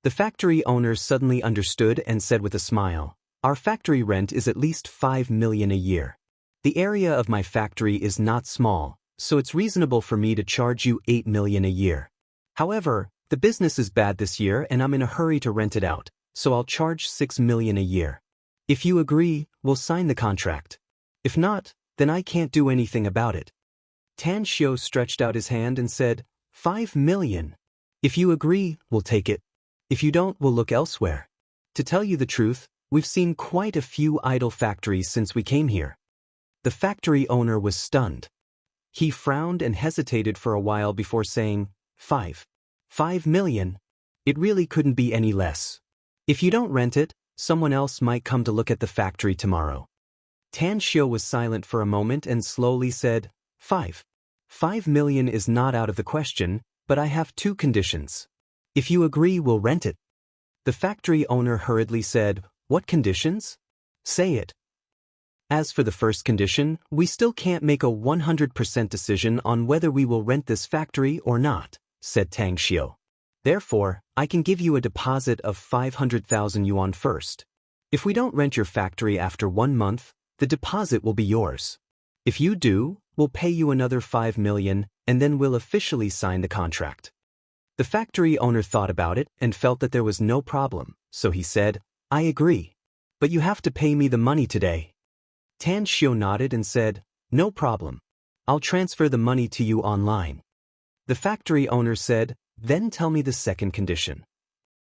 The factory owner suddenly understood and said with a smile, "Our factory rent is at least 5 million a year. The area of my factory is not small, so it's reasonable for me to charge you 8 million a year. However, the business is bad this year and I'm in a hurry to rent it out, so I'll charge 6 million a year. If you agree, we'll sign the contract. If not, then I can't do anything about it." Tan Xiu stretched out his hand and said, "5 million. If you agree, we'll take it. If you don't, we'll look elsewhere. To tell you the truth, we've seen quite a few idle factories since we came here." The factory owner was stunned. He frowned and hesitated for a while before saying, "5 million? It really couldn't be any less. If you don't rent it, someone else might come to look at the factory tomorrow." Tan Xiu was silent for a moment and slowly said, "5 million is not out of the question, but I have 2 conditions. If you agree, we'll rent it." The factory owner hurriedly said, "What conditions? Say it." "As for the first condition, we still can't make a 100% decision on whether we will rent this factory or not," said Tang Xiu. "Therefore, I can give you a deposit of 500,000 yuan first. If we don't rent your factory after 1 month, the deposit will be yours. If you do, we'll pay you another 5 million, and then we'll officially sign the contract." The factory owner thought about it and felt that there was no problem, so he said, "I agree. But you have to pay me the money today." Tan Xiu nodded and said, "No problem. I'll transfer the money to you online." The factory owner said, "Then tell me the second condition."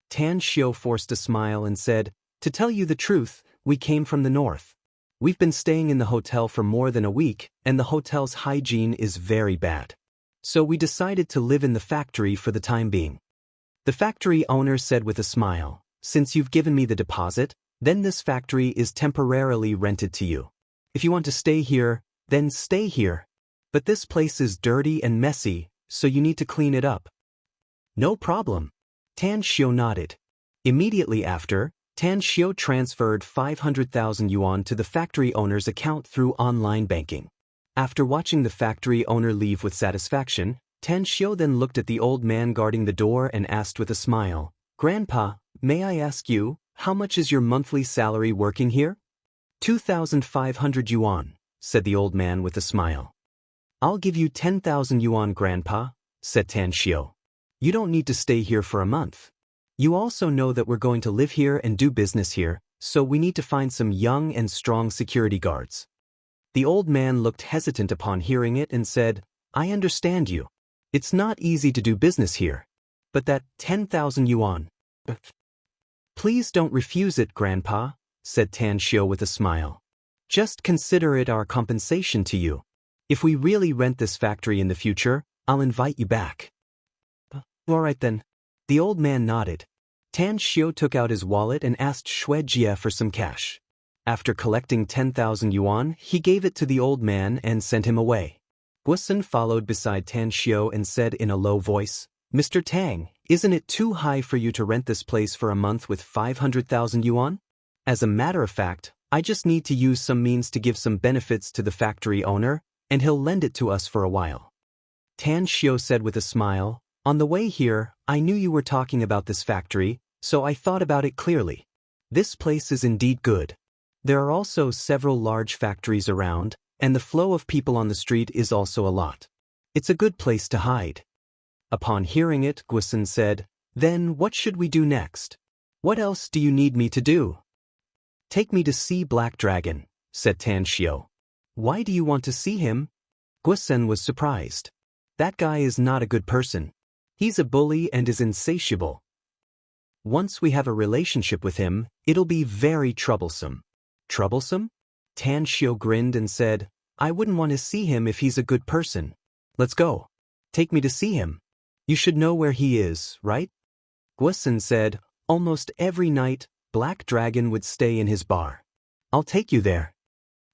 Tan Xiu forced a smile and said, "To tell you the truth, we came from the north. We've been staying in the hotel for more than a week, and the hotel's hygiene is very bad. So we decided to live in the factory for the time being." The factory owner said with a smile, "Since you've given me the deposit, then this factory is temporarily rented to you. If you want to stay here, then stay here. But this place is dirty and messy, so you need to clean it up." "No problem." Tan Xiu nodded. Immediately after, Tan Xiu transferred 500,000 yuan to the factory owner's account through online banking. After watching the factory owner leave with satisfaction, Tan Xiu then looked at the old man guarding the door and asked with a smile, "Grandpa, may I ask you, how much is your monthly salary working here?" 2,500 yuan, said the old man with a smile. "I'll give you 10,000 yuan, Grandpa, said Tan Shio. You don't need to stay here for a month. You also know that we're going to live here and do business here, so we need to find some young and strong security guards. The old man looked hesitant upon hearing it and said, I understand you. It's not easy to do business here. But that 10,000 yuan. Please don't refuse it, Grandpa, said Tan Shio with a smile. Just consider it our compensation to you. If we really rent this factory in the future, I'll invite you back. All right then. The old man nodded. Tan Shio took out his wallet and asked Xue Jie for some cash. After collecting 10,000 yuan, he gave it to the old man and sent him away. Guosen followed beside Tan Shio and said in a low voice, Mr. Tang, isn't it too high for you to rent this place for a month with 500,000 yuan? As a matter of fact, I just need to use some means to give some benefits to the factory owner, and he'll lend it to us for a while. Tan Shio said with a smile, On the way here, I knew you were talking about this factory, so I thought about it clearly. This place is indeed good. There are also several large factories around, and the flow of people on the street is also a lot. It's a good place to hide. Upon hearing it, Guosen said, Then what should we do next? What else do you need me to do? Take me to see Black Dragon, said Tan Shio. Why do you want to see him? Guosen was surprised. That guy is not a good person. He's a bully and is insatiable. Once we have a relationship with him, it'll be very troublesome. Troublesome? Tan Shio grinned and said, I wouldn't want to see him if he's a good person. Let's go. Take me to see him. You should know where he is, right? Guosen said, Almost every night, Black Dragon would stay in his bar. I'll take you there.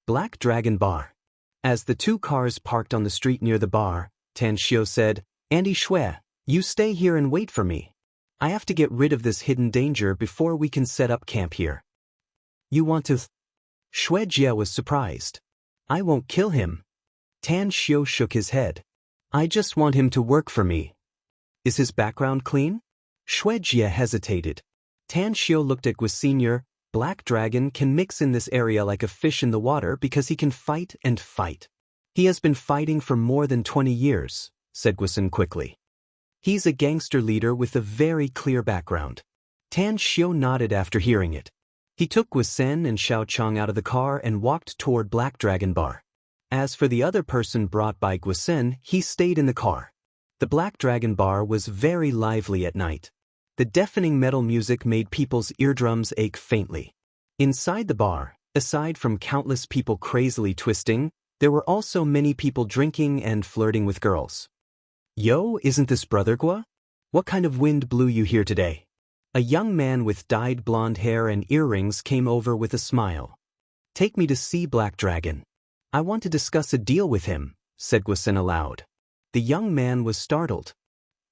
Black Dragon Bar. As the two cars parked on the street near the bar, Tan Shio said, Andy Xue, you stay here and wait for me. I have to get rid of this hidden danger before we can set up camp here. You want to? Xue Jie was surprised. I won't kill him. Tan Shio shook his head. I just want him to work for me. Is his background clean? Xue Jie hesitated. Tan Shio looked at Guosen. Black Dragon can mix in this area like a fish in the water because he can fight and fight. He has been fighting for more than 20 years, said Guosen quickly. He's a gangster leader with a very clear background. Tan Shio nodded after hearing it. He took Guosen and Xiao Chang out of the car and walked toward Black Dragon Bar. As for the other person brought by Guosen, he stayed in the car. The Black Dragon Bar was very lively at night. The deafening metal music made people's eardrums ache faintly. Inside the bar, aside from countless people crazily twisting, there were also many people drinking and flirting with girls. Yo, isn't this Brother Gua? What kind of wind blew you here today? A young man with dyed blonde hair and earrings came over with a smile. Take me to see Black Dragon. I want to discuss a deal with him, said Guosen aloud. The young man was startled.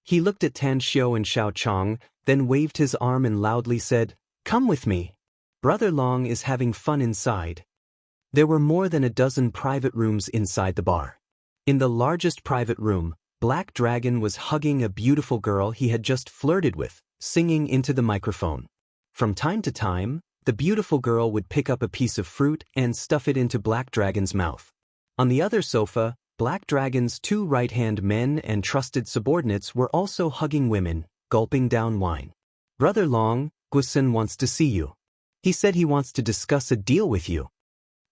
He looked at Tan Shio and Xiao Chang, then waved his arm and loudly said, Come with me. Brother Long is having fun inside. There were more than a dozen private rooms inside the bar. In the largest private room, Black Dragon was hugging a beautiful girl he had just flirted with, singing into the microphone. From time to time, the beautiful girl would pick up a piece of fruit and stuff it into Black Dragon's mouth. On the other sofa, Black Dragon's two right-hand men and trusted subordinates were also hugging women, gulping down wine. Brother Long, Guosen wants to see you. He said he wants to discuss a deal with you.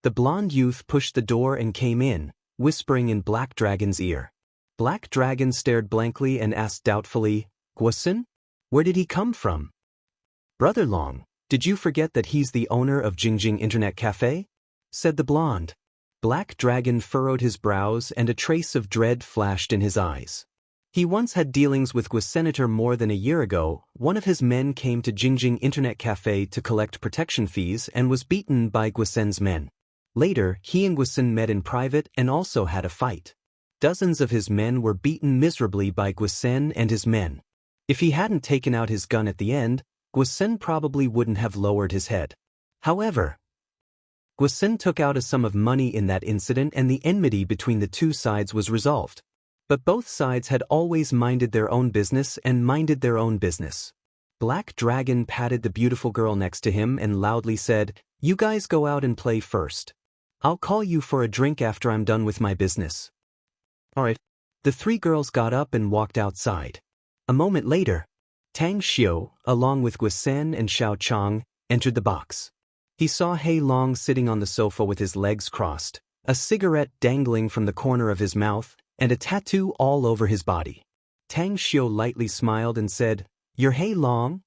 The blonde youth pushed the door and came in, whispering in Black Dragon's ear. Black Dragon stared blankly and asked doubtfully, Guosen? Where did he come from? Brother Long, did you forget that he's the owner of Jingjing Internet Cafe? Said the blonde. Black Dragon furrowed his brows and a trace of dread flashed in his eyes. He once had dealings with Guosenator more than a year ago. One of his men came to Jingjing Internet Cafe to collect protection fees and was beaten by Guosen's men. Later, he and Guosen met in private and also had a fight. Dozens of his men were beaten miserably by Guosen and his men. If he hadn't taken out his gun at the end, Guosen probably wouldn't have lowered his head. However, Guosen took out a sum of money in that incident and the enmity between the two sides was resolved. But both sides had always minded their own business and minded their own business. Black Dragon patted the beautiful girl next to him and loudly said, You guys go out and play first. I'll call you for a drink after I'm done with my business. Alright. The three girls got up and walked outside. A moment later, Tang Xiu, along with Guisen and Xiao Chang, entered the box. He saw Hei Long sitting on the sofa with his legs crossed, a cigarette dangling from the corner of his mouth, and a tattoo all over his body. Tang Xiu lightly smiled and said, "You're Hei Long?"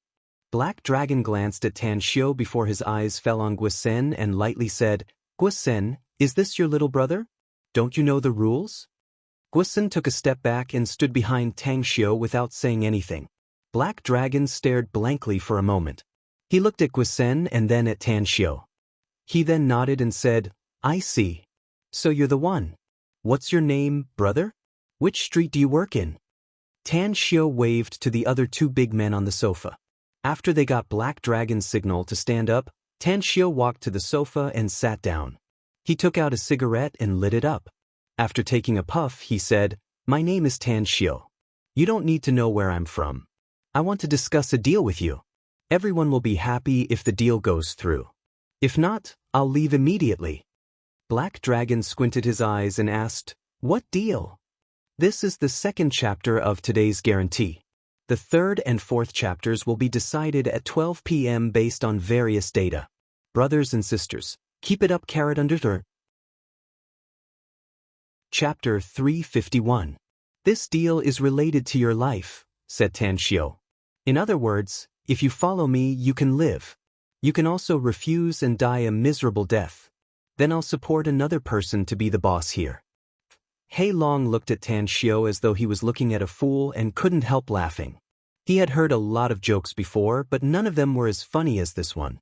Black Dragon glanced at Tang Xiu before his eyes fell on Guisen and lightly said, "Guisen, is this your little brother? Don't you know the rules?" Guisen took a step back and stood behind Tang Xiu without saying anything. Black Dragon stared blankly for a moment. He looked at Guisen and then at Tang Xiu. He then nodded and said, "I see. So you're the one. What's your name, brother? Which street do you work in?" Tang Xiu waved to the other two big men on the sofa. After they got Black Dragon's signal to stand up, Tang Xiu walked to the sofa and sat down. He took out a cigarette and lit it up. After taking a puff, he said, "My name is Tang Xiu. You don't need to know where I'm from. I want to discuss a deal with you. Everyone will be happy if the deal goes through. If not, I'll leave immediately." Black Dragon squinted his eyes and asked, "What deal?" This is the second chapter of today's guarantee. The third and fourth chapters will be decided at 12 p.m. based on various data. Brothers and sisters, keep it up *. Chapter 351. "This deal is related to your life," said Tang Xiu. "In other words, if you follow me, you can live. You can also refuse and die a miserable death. Then I'll support another person to be the boss here." Hei Long looked at Tang Xiu as though he was looking at a fool and couldn't help laughing. He had heard a lot of jokes before, but none of them were as funny as this one.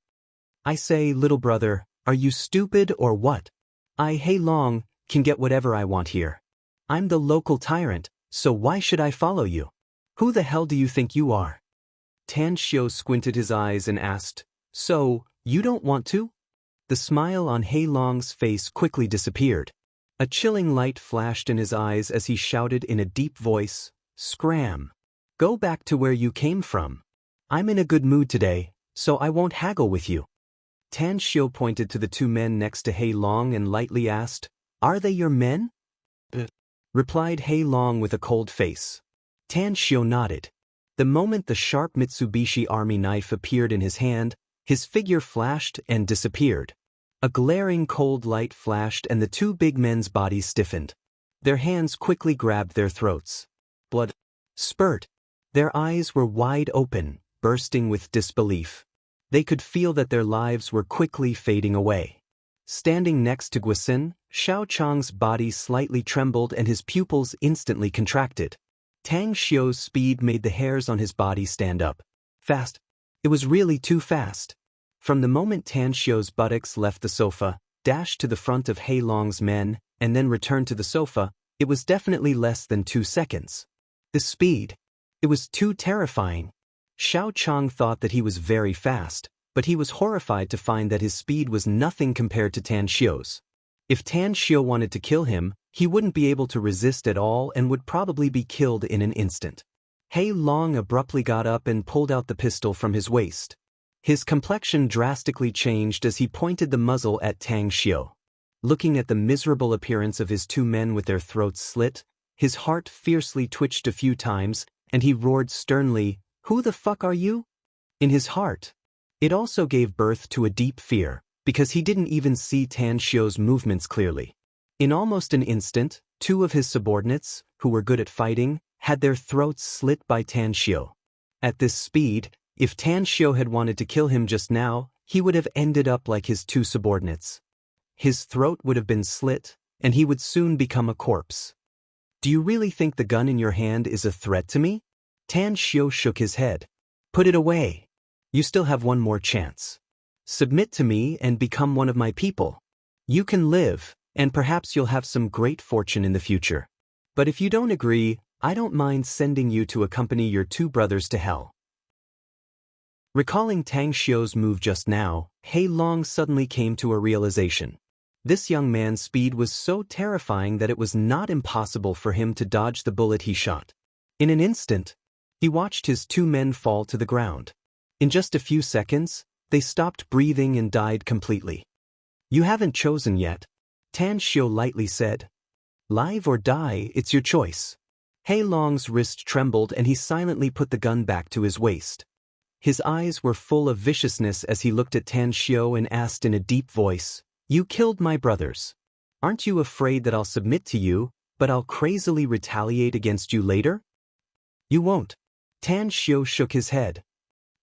"I say, little brother, are you stupid or what? I, Hei Long, can get whatever I want here. I'm the local tyrant, so why should I follow you? Who the hell do you think you are?" Tang Xiu squinted his eyes and asked, "So, you don't want to?" The smile on Hei Long's face quickly disappeared. A chilling light flashed in his eyes as he shouted in a deep voice, "Scram! Go back to where you came from. I'm in a good mood today, so I won't haggle with you." Tang Xiu pointed to the two men next to Hei Long and lightly asked, "Are they your men?" Replied Hei Long with a cold face. Tang Xiu nodded. The moment the sharp Mitsubishi Army knife appeared in his hand, his figure flashed and disappeared. A glaring cold light flashed and the two big men's bodies stiffened. Their hands quickly grabbed their throats. Blood spurt. Their eyes were wide open, bursting with disbelief. They could feel that their lives were quickly fading away. Standing next to Guisen, Xiao Chang's body slightly trembled and his pupils instantly contracted. Tang Xiu's speed made the hairs on his body stand up. Fast. It was really too fast. From the moment Tang Xiu's buttocks left the sofa, dashed to the front of Hei Long's men, and then returned to the sofa, it was definitely less than 2 seconds. The speed. It was too terrifying. Xiao Chang thought that he was very fast, but he was horrified to find that his speed was nothing compared to Tang Xiu's. If Tang Xiu wanted to kill him, he wouldn't be able to resist at all and would probably be killed in an instant. Hei Long abruptly got up and pulled out the pistol from his waist. His complexion drastically changed as he pointed the muzzle at Tang Xiu. Looking at the miserable appearance of his two men with their throats slit, his heart fiercely twitched a few times, and he roared sternly, "Who the fuck are you?" In his heart. It also gave birth to a deep fear, because he didn't even see Tang Xiu's movements clearly. In almost an instant, two of his subordinates, who were good at fighting, had their throats slit by Tang Xiu. At this speed, if Tang Xiu had wanted to kill him just now, he would have ended up like his two subordinates. His throat would have been slit, and he would soon become a corpse. "Do you really think the gun in your hand is a threat to me?" Tang Xiu shook his head. "Put it away. You still have one more chance. Submit to me and become one of my people. You can live, and perhaps you'll have some great fortune in the future. But if you don't agree, I don't mind sending you to accompany your two brothers to hell." Recalling Tang Xiu's move just now, Hei Long suddenly came to a realization. This young man's speed was so terrifying that it was not impossible for him to dodge the bullet he shot. In an instant, he watched his two men fall to the ground. In just a few seconds, they stopped breathing and died completely. "You haven't chosen yet," Tang Xiu lightly said. "Live or die, it's your choice. Hei Long's wrist trembled and he silently put the gun back to his waist. His eyes were full of viciousness as he looked at Tan Xiu and asked in a deep voice, "You killed my brothers. Aren't you afraid that I'll submit to you, but I'll crazily retaliate against you later?" "You won't." Tan Xiu shook his head.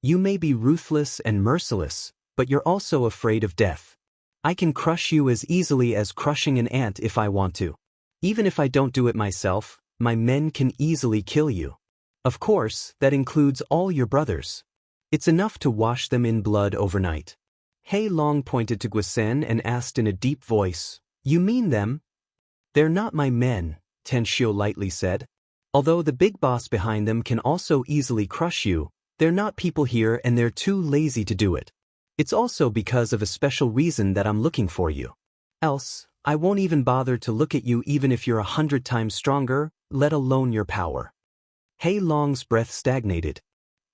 "You may be ruthless and merciless, but you're also afraid of death. I can crush you as easily as crushing an ant if I want to. Even if I don't do it myself, my men can easily kill you. Of course, that includes all your brothers. It's enough to wash them in blood overnight." Hei Long pointed to Guisen and asked in a deep voice, "You mean them?" "They're not my men," Tan Xiu lightly said. "Although the big boss behind them can also easily crush you, they're not people here and they're too lazy to do it. It's also because of a special reason that I'm looking for you. Else, I won't even bother to look at you even if you're 100 times stronger, let alone your power." Hei Long's breath stagnated.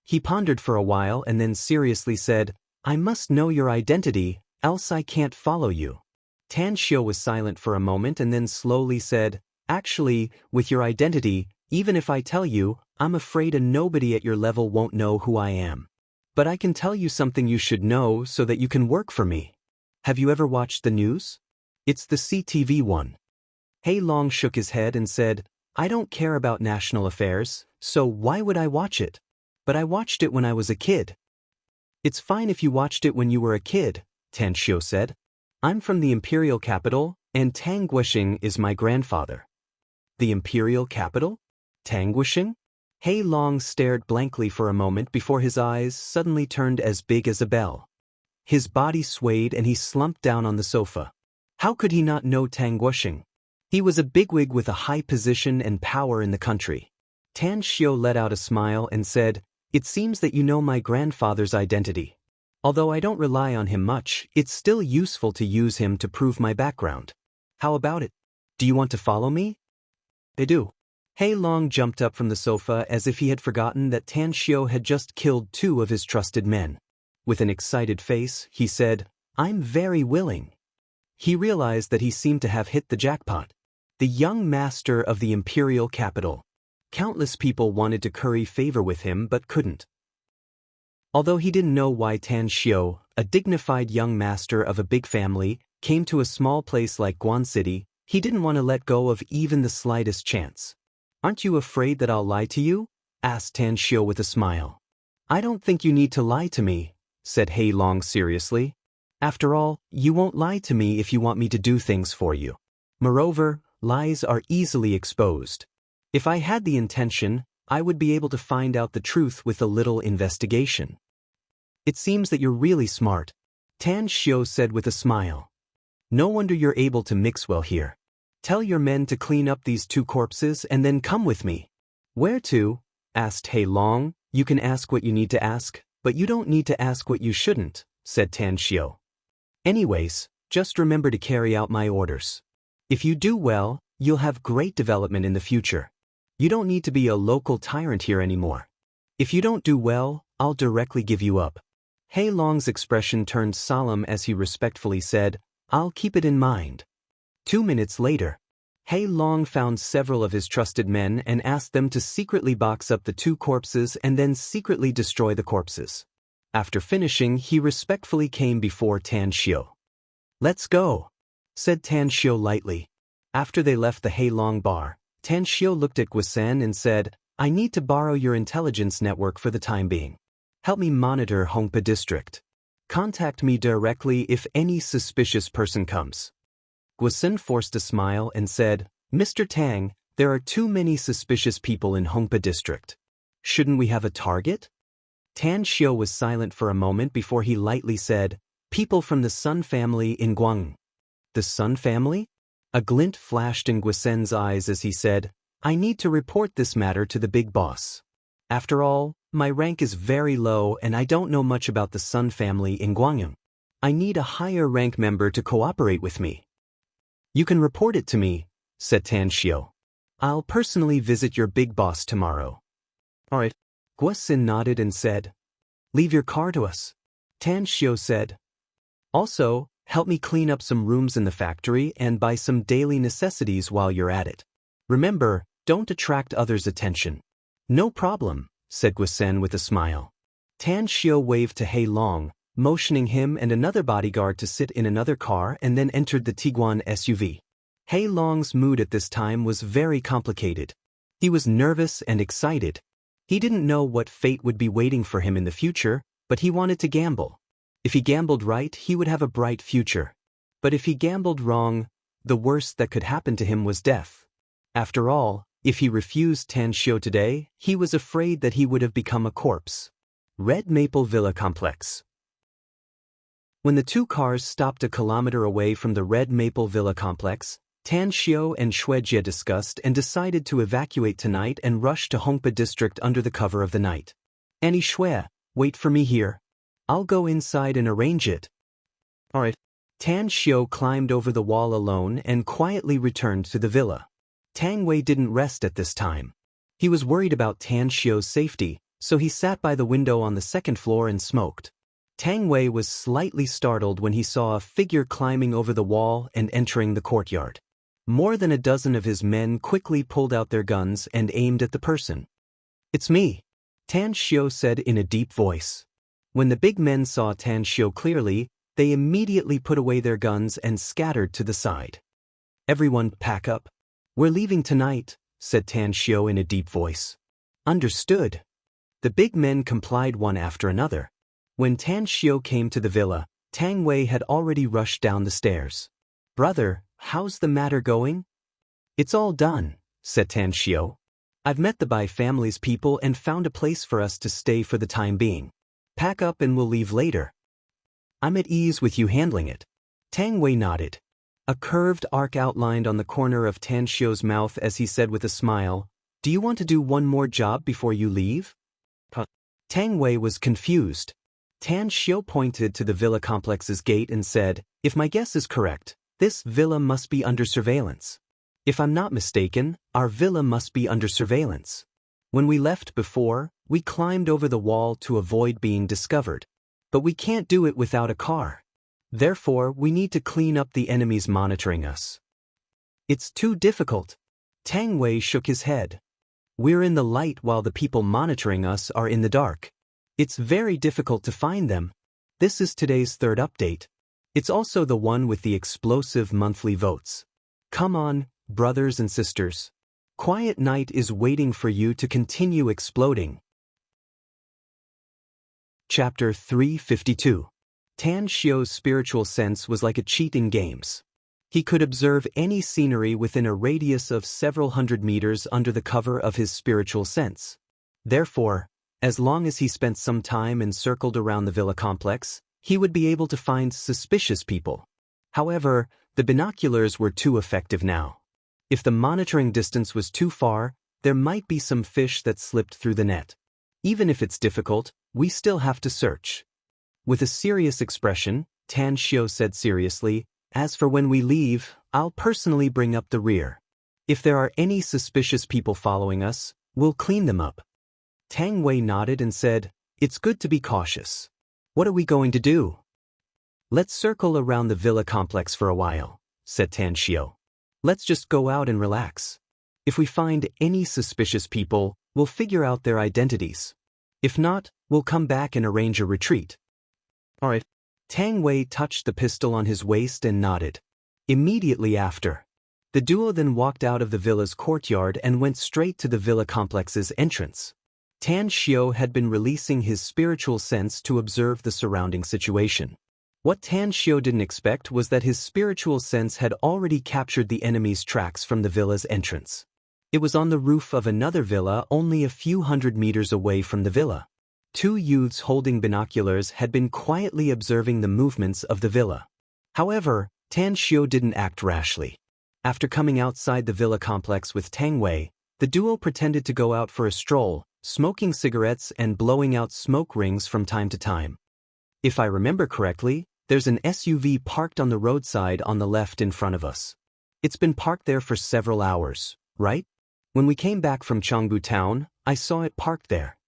He pondered for a while and then seriously said, "I must know your identity, else I can't follow you." Tan Xiu was silent for a moment and then slowly said, "Actually, with your identity, even if I tell you, I'm afraid a nobody at your level won't know who I am. But I can tell you something you should know so that you can work for me. Have you ever watched the news? It's the CTV one." Hei Long shook his head and said, "I don't care about national affairs, so why would I watch it? But I watched it when I was a kid." "It's fine if you watched it when you were a kid," Tan Xiu said. "I'm from the imperial capital, and Tang Guisheng is my grandfather." "The imperial capital? Tang Guisheng?" Hei Long stared blankly for a moment before his eyes suddenly turned as big as a bell. His body swayed and he slumped down on the sofa. How could he not know Tang Guisheng? He was a bigwig with a high position and power in the country. Tan Xiu let out a smile and said, "It seems that you know my grandfather's identity. Although I don't rely on him much, it's still useful to use him to prove my background. How about it? Do you want to follow me?" "I do." Hei Long jumped up from the sofa as if he had forgotten that Tan Xiu had just killed 2 of his trusted men. With an excited face, he said, "I'm very willing." He realized that he seemed to have hit the jackpot. The young master of the imperial capital. Countless people wanted to curry favor with him but couldn't. Although he didn't know why Tan Xiu, a dignified young master of a big family, came to a small place like Guan City, he didn't want to let go of even the slightest chance. "Aren't you afraid that I'll lie to you?" asked Tan Xiu with a smile. "I don't think you need to lie to me," said Hei Long seriously. "After all, you won't lie to me if you want me to do things for you. Moreover, lies are easily exposed. If I had the intention, I would be able to find out the truth with a little investigation." "It seems that you're really smart," Tan Xiu said with a smile. "No wonder you're able to mix well here. Tell your men to clean up these 2 corpses and then come with me." "Where to?" asked Hei Long. "You can ask what you need to ask, but you don't need to ask what you shouldn't," said Tan Xiu. "Anyways, just remember to carry out my orders. If you do well, you'll have great development in the future. You don't need to be a local tyrant here anymore. If you don't do well, I'll directly give you up." Hei Long's expression turned solemn as he respectfully said, "I'll keep it in mind." 2 minutes later, Hei Long found several of his trusted men and asked them to secretly box up the 2 corpses and then secretly destroy the corpses. After finishing, he respectfully came before Tan Xiu. "Let's go," said Tan Xiu lightly. After they left the Hei Long bar, Tan Xiu looked at Guisen and said, "I need to borrow your intelligence network for the time being. Help me monitor Hongpa district. Contact me directly if any suspicious person comes." Guisen forced a smile and said, "Mr. Tang, there are too many suspicious people in Hongpa district. Shouldn't we have a target?" Tan Xiu was silent for a moment before he lightly said, "People from the Sun family in Guang." "The Sun family?" A glint flashed in Guisen's eyes as he said, "I need to report this matter to the big boss. After all, my rank is very low and I don't know much about the Sun family in Guangyang. I need a higher rank member to cooperate with me." "You can report it to me," said Tan Xiu. "I'll personally visit your big boss tomorrow." "All right." Guisen nodded and said, "Leave your car to us." Tan Xiu said, "Also, help me clean up some rooms in the factory and buy some daily necessities while you're at it. Remember, Don't attract others' attention. No problem, said Guisen with a smile. Tan Xiu waved to Hei Long, motioning him and another bodyguard to sit in another car, and then entered the Tiguan SUV. Hei Long's mood at this time was very complicated. He was nervous and excited. He didn't know what fate would be waiting for him in the future, but he wanted to gamble. If he gambled right, he would have a bright future. But if he gambled wrong, the worst that could happen to him was death. After all, if he refused Tan Xiu today, he was afraid that he would have become a corpse. Red Maple Villa Complex. When the two cars stopped a kilometer away from the Red Maple Villa Complex, Tan Xiu and Xuejie discussed and decided to evacuate tonight and rush to Hongpa District under the cover of the night. Annie Xue, wait for me here. I'll go inside and arrange it. Alright. Tan Xiu climbed over the wall alone and quietly returned to the villa. Tang Wei didn't rest at this time. He was worried about Tan Xiu's safety, so he sat by the window on the second floor and smoked. Tang Wei was slightly startled when he saw a figure climbing over the wall and entering the courtyard. More than a dozen of his men quickly pulled out their guns and aimed at the person. It's me, Tan Xiu said in a deep voice. When the big men saw Tan Xiu clearly, they immediately put away their guns and scattered to the side. Everyone pack up. We're leaving tonight, said Tan Xiu in a deep voice. Understood. The big men complied one after another. When Tan Xiu came to the villa, Tang Wei had already rushed down the stairs. Brother, how's the matter going? It's all done, said Tan Xiu. I've met the Bai family's people and found a place for us to stay for the time being. Pack up and we'll leave later. I'm at ease with you handling it. Tang Wei nodded. A curved arc outlined on the corner of Tan Xiu's mouth as he said with a smile, Do you want to do one more job before you leave? Tang Wei was confused. Tan Xiu pointed to the villa complex's gate and said, If my guess is correct, this villa must be under surveillance. If I'm not mistaken, our villa must be under surveillance. When we left before, we climbed over the wall to avoid being discovered. But we can't do it without a car. Therefore, we need to clean up the enemies monitoring us. It's too difficult. Tang Wei shook his head. We're in the light while the people monitoring us are in the dark. It's very difficult to find them. This is today's third update. It's also the one with the explosive monthly votes. Come on, brothers and sisters. Quiet Night is waiting for you to continue exploding. Chapter 352. Tan Xiu's spiritual sense was like a cheat in games. He could observe any scenery within a radius of several hundred meters under the cover of his spiritual sense. Therefore, as long as he spent some time and circled around the villa complex, he would be able to find suspicious people. However, the binoculars were too effective now. If the monitoring distance was too far, there might be some fish that slipped through the net. Even if it's difficult, we still have to search. With a serious expression, Tan Xiu said seriously, As for when we leave, I'll personally bring up the rear. If there are any suspicious people following us, we'll clean them up. Tang Wei nodded and said, It's good to be cautious. What are we going to do? Let's circle around the villa complex for a while, said Tan Xiu. Let's just go out and relax. If we find any suspicious people, we'll figure out their identities. If not, we'll come back and arrange a retreat. Alright. Tang Wei touched the pistol on his waist and nodded. Immediately after, the duo then walked out of the villa's courtyard and went straight to the villa complex's entrance. Tan Xiu had been releasing his spiritual sense to observe the surrounding situation. What Tan Xiu didn't expect was that his spiritual sense had already captured the enemy's tracks from the villa's entrance. It was on the roof of another villa only a few hundred meters away from the villa. Two youths holding binoculars had been quietly observing the movements of the villa. However, Tan Xiu didn't act rashly. After coming outside the villa complex with Tang Wei, the duo pretended to go out for a stroll, smoking cigarettes and blowing out smoke rings from time to time. If I remember correctly, there's an SUV parked on the roadside on the left in front of us. It's been parked there for several hours, right? When we came back from Changbu town, I saw it parked there.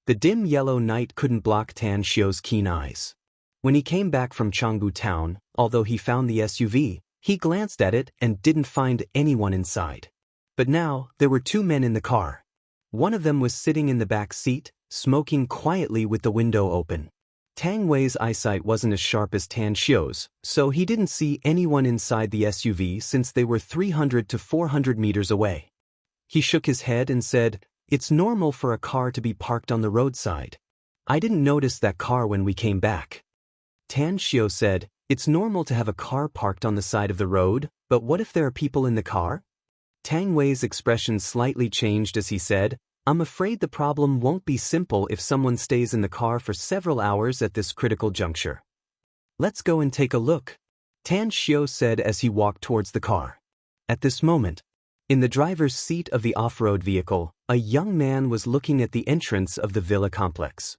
The dim yellow night couldn't block Tan Xiu's keen eyes. When he came back from Changbu town, although he found the SUV, he glanced at it and didn't find anyone inside. But now, there were two men in the car. One of them was sitting in the back seat, smoking quietly with the window open. Tang Wei's eyesight wasn't as sharp as Tan Xiu's, so he didn't see anyone inside the SUV since they were 300 to 400 meters away. He shook his head and said, "It's normal for a car to be parked on the roadside. I didn't notice that car when we came back." Tan Xiu said, "It's normal to have a car parked on the side of the road, but what if there are people in the car?" Tang Wei's expression slightly changed as he said, "I'm afraid the problem won't be simple if someone stays in the car for several hours at this critical juncture. Let's go and take a look," Tan Xiu said as he walked towards the car. At this moment, in the driver's seat of the off-road vehicle, a young man was looking at the entrance of the villa complex.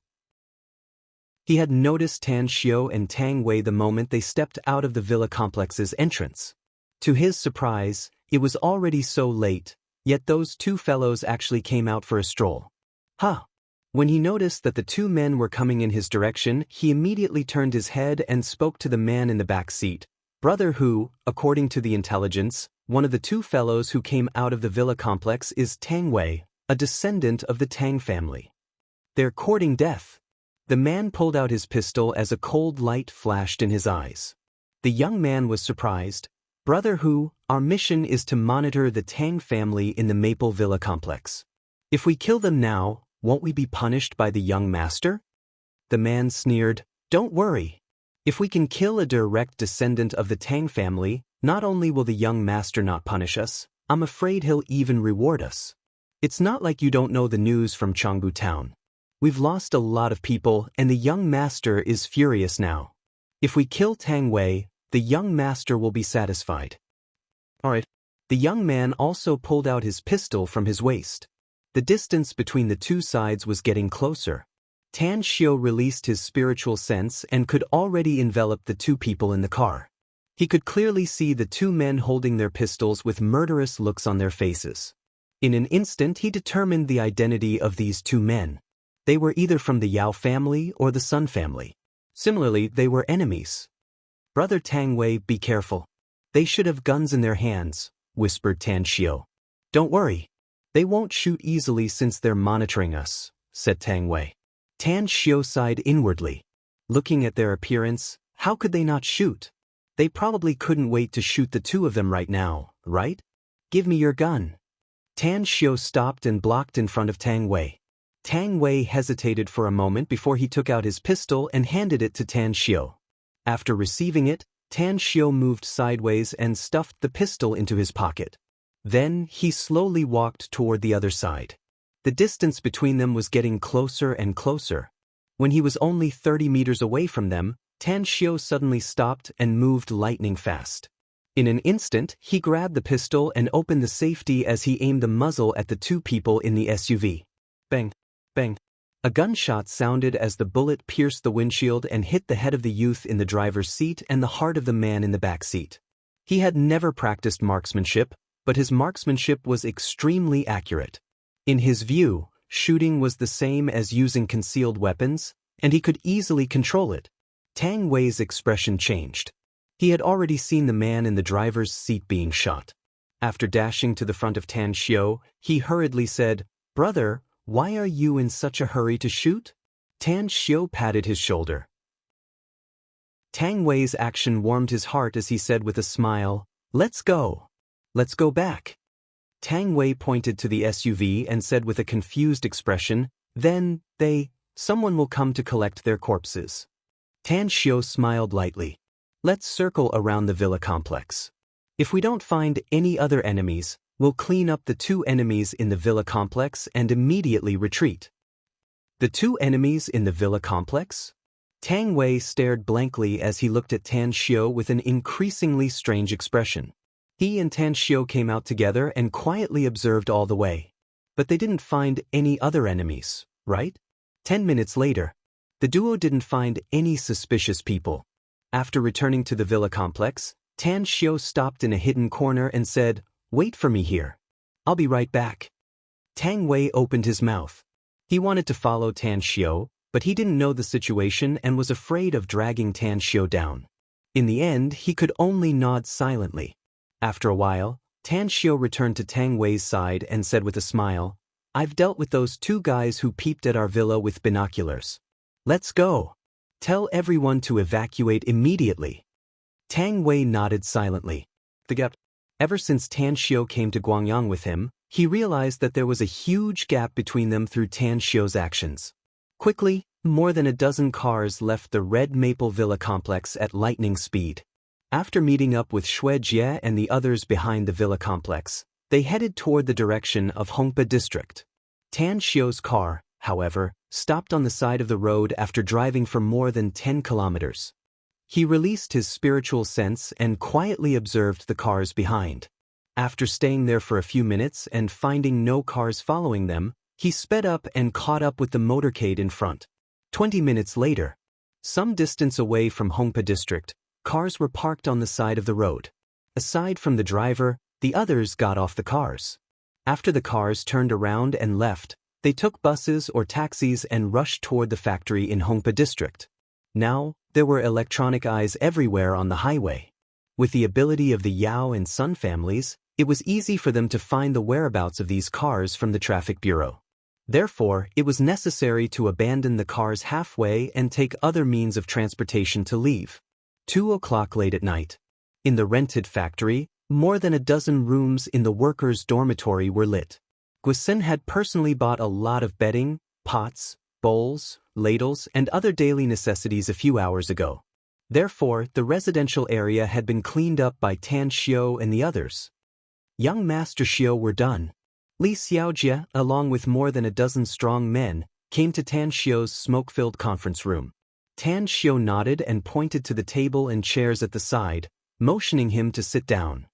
He had noticed Tan Xiu and Tang Wei the moment they stepped out of the villa complex's entrance. To his surprise, it was already so late, yet those two fellows actually came out for a stroll. When he noticed that the two men were coming in his direction, he immediately turned his head and spoke to the man in the back seat, brother who, according to the intelligence, one of the two fellows who came out of the villa complex is Tang Wei, a descendant of the Tang family. They're courting death. The man pulled out his pistol as a cold light flashed in his eyes. The young man was surprised. "Brother Hu, our mission is to monitor the Tang family in the Maple Villa complex. If we kill them now, won't we be punished by the young master?" The man sneered, "Don't worry. If we can kill a direct descendant of the Tang family, not only will the young master not punish us, I'm afraid he'll even reward us. It's not like you don't know the news from Changbu town. We've lost a lot of people and the young master is furious now. If we kill Tang Wei, the young master will be satisfied." Alright. The young man also pulled out his pistol from his waist. The distance between the two sides was getting closer. Tan Xiu released his spiritual sense and could already envelop the two people in the car. He could clearly see the two men holding their pistols with murderous looks on their faces. In an instant he determined the identity of these two men. They were either from the Yao family or the Sun family. Similarly, they were enemies. "Brother Tang Wei, be careful. They should have guns in their hands," whispered Tan Xiu. "Don't worry. They won't shoot easily since they're monitoring us," said Tang Wei. Tan Xiu sighed inwardly. Looking at their appearance, how could they not shoot? They probably couldn't wait to shoot the two of them right now, right? "Give me your gun." Tan Xiu stopped and blocked in front of Tang Wei. Tang Wei hesitated for a moment before he took out his pistol and handed it to Tan Xiu. After receiving it, Tan Xiu moved sideways and stuffed the pistol into his pocket. Then, he slowly walked toward the other side. The distance between them was getting closer and closer. When he was only 30 meters away from them, Tan Xiu suddenly stopped and moved lightning fast. In an instant, he grabbed the pistol and opened the safety as he aimed the muzzle at the two people in the SUV. Bang! Bang! A gunshot sounded as the bullet pierced the windshield and hit the head of the youth in the driver's seat and the heart of the man in the back seat. He had never practiced marksmanship, but his marksmanship was extremely accurate. In his view, shooting was the same as using concealed weapons, and he could easily control it. Tang Wei's expression changed. He had already seen the man in the driver's seat being shot. After dashing to the front of Tan Xiu, he hurriedly said, "Brother, why are you in such a hurry to shoot?" Tan Xiu patted his shoulder. Tang Wei's action warmed his heart as he said with a smile, "Let's go. Let's go back." Tang Wei pointed to the SUV and said with a confused expression, "Then, someone will come to collect their corpses." Tan Xiu smiled lightly. "Let's circle around the villa complex. If we don't find any other enemies, we'll clean up the two enemies in the villa complex and immediately retreat." The two enemies in the villa complex? Tang Wei stared blankly as he looked at Tan Xiu with an increasingly strange expression. He and Tan Xiu came out together and quietly observed all the way. But they didn't find any other enemies, right? 10 minutes later, the duo didn't find any suspicious people. After returning to the villa complex, Tan Xiu stopped in a hidden corner and said, "Wait for me here. I'll be right back." Tang Wei opened his mouth. He wanted to follow Tan Xiu, but he didn't know the situation and was afraid of dragging Tan Xiu down. In the end, he could only nod silently. After a while, Tan Xiu returned to Tang Wei's side and said with a smile, "I've dealt with those two guys who peeped at our villa with binoculars. Let's go. Tell everyone to evacuate immediately." Tang Wei nodded silently. Ever since Tan Xiu came to Guangyang with him, he realized that there was a huge gap between them through Tan Xiu's actions. Quickly, more than a dozen cars left the Red Maple Villa complex at lightning speed. After meeting up with Xue Jie and the others behind the villa complex, they headed toward the direction of Hongpa district. Tan Xiu's car, however, stopped on the side of the road after driving for more than 10 kilometers. He released his spiritual sense and quietly observed the cars behind. After staying there for a few minutes and finding no cars following them, he sped up and caught up with the motorcade in front. 20 minutes later, some distance away from Hongpa district, cars were parked on the side of the road. Aside from the driver, the others got off the cars. After the cars turned around and left, they took buses or taxis and rushed toward the factory in Hongpa district. Now, there were electronic eyes everywhere on the highway. With the ability of the Yao and Sun families, it was easy for them to find the whereabouts of these cars from the traffic bureau. Therefore, it was necessary to abandon the cars halfway and take other means of transportation to leave. 2 o'clock late at night. In the rented factory, more than a dozen rooms in the workers' dormitory were lit. Guisen had personally bought a lot of bedding, pots, bowls, ladles, and other daily necessities a few hours ago. Therefore, the residential area had been cleaned up by Tan Xiu and the others. Young Master Xiu were done. Li Xiaojie, along with more than a dozen strong men, came to Tan Xiu's smoke-filled conference room. Tan Xiu nodded and pointed to the table and chairs at the side, motioning him to sit down.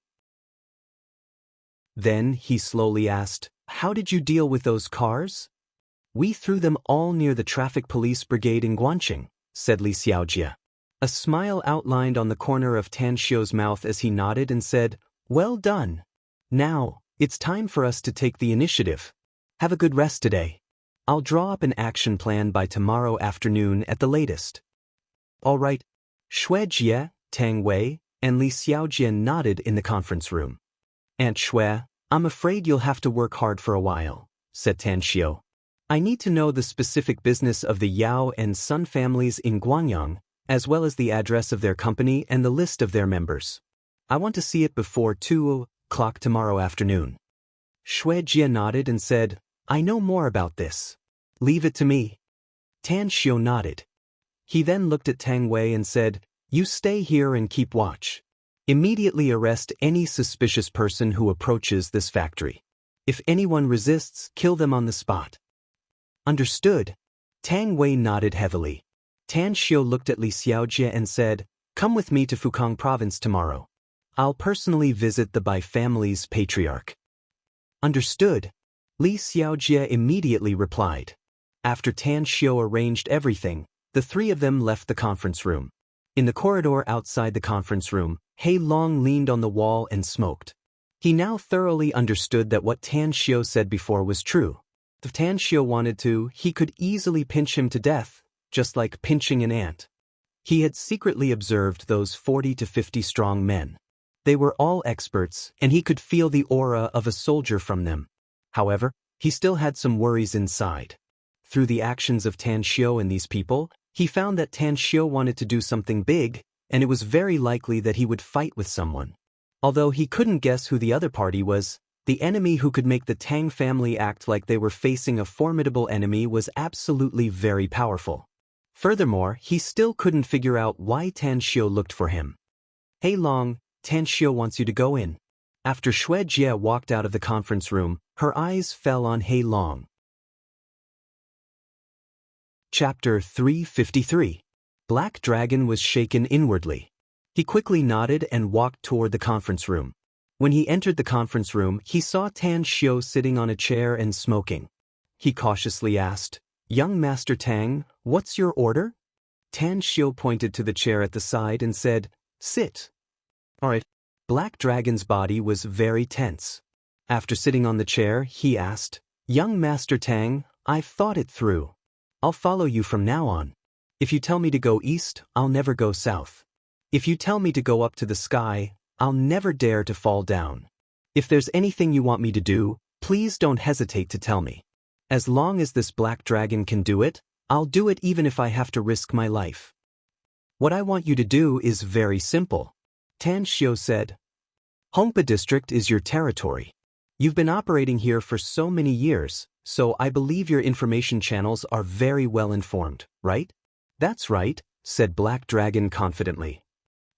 Then, he slowly asked, "How did you deal with those cars?" "We threw them all near the traffic police brigade in Guanqing," said Li Xiaojie. A smile outlined on the corner of Tan Xiu's mouth as he nodded and said, "Well done. Now, it's time for us to take the initiative. Have a good rest today. I'll draw up an action plan by tomorrow afternoon at the latest." "All right." Xue Jie, Tang Wei, and Li Xiaojie nodded in the conference room. "Aunt Xue, I'm afraid you'll have to work hard for a while," said Tan Xiu. "I need to know the specific business of the Yao and Sun families in Guangyang, as well as the address of their company and the list of their members. I want to see it before 2 o'clock tomorrow afternoon." Xue Jie nodded and said, "I know more about this. Leave it to me." Tan Xiu nodded. He then looked at Tang Wei and said, "You stay here and keep watch. Immediately arrest any suspicious person who approaches this factory. If anyone resists, kill them on the spot." "Understood." Tang Wei nodded heavily. Tan Xiu looked at Li Xiaojie and said, "Come with me to Fukang province tomorrow. I'll personally visit the Bai family's patriarch." "Understood." Li Xiaojie immediately replied. After Tan Xiu arranged everything, the three of them left the conference room. In the corridor outside the conference room, He Long leaned on the wall and smoked. He now thoroughly understood that what Tan Xiu said before was true. If Tan Xiu wanted to, he could easily pinch him to death, just like pinching an ant. He had secretly observed those 40 to 50 strong men. They were all experts, and he could feel the aura of a soldier from them. However, he still had some worries inside. Through the actions of Tan Xiu and these people, he found that Tan Xiu wanted to do something big, and it was very likely that he would fight with someone. Although he couldn't guess who the other party was, the enemy who could make the Tang family act like they were facing a formidable enemy was absolutely very powerful. Furthermore, he still couldn't figure out why Tan Xiu looked for him. "Hey Long, Tan Xiu wants you to go in." After Xue Jie walked out of the conference room, her eyes fell on He Long. Chapter 353. Black Dragon was shaken inwardly. He quickly nodded and walked toward the conference room. When he entered the conference room, he saw Tan Xiu sitting on a chair and smoking. He cautiously asked, "Young Master Tang, what's your order?" Tan Xiu pointed to the chair at the side and said, "Sit." "All right." Black Dragon's body was very tense. After sitting on the chair, he asked, "Young Master Tang, I've thought it through. I'll follow you from now on. If you tell me to go east, I'll never go south. If you tell me to go up to the sky, I'll never dare to fall down. If there's anything you want me to do, please don't hesitate to tell me. As long as this black dragon can do it, I'll do it even if I have to risk my life. What I want you to do is very simple. Tan Xiu said. Hongpa district is your territory. You've been operating here for so many years, so I believe your information channels are very well informed, right? That's right, said Black Dragon confidently.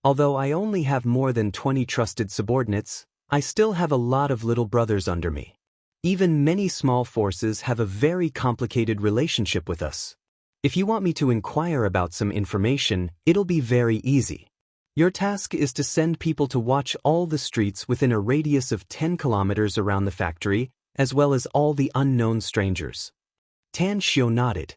Although I only have more than 20 trusted subordinates, I still have a lot of little brothers under me. Even many small forces have a very complicated relationship with us. If you want me to inquire about some information, it'll be very easy. Your task is to send people to watch all the streets within a radius of 10 kilometers around the factory, as well as all the unknown strangers. Tan Xiu nodded.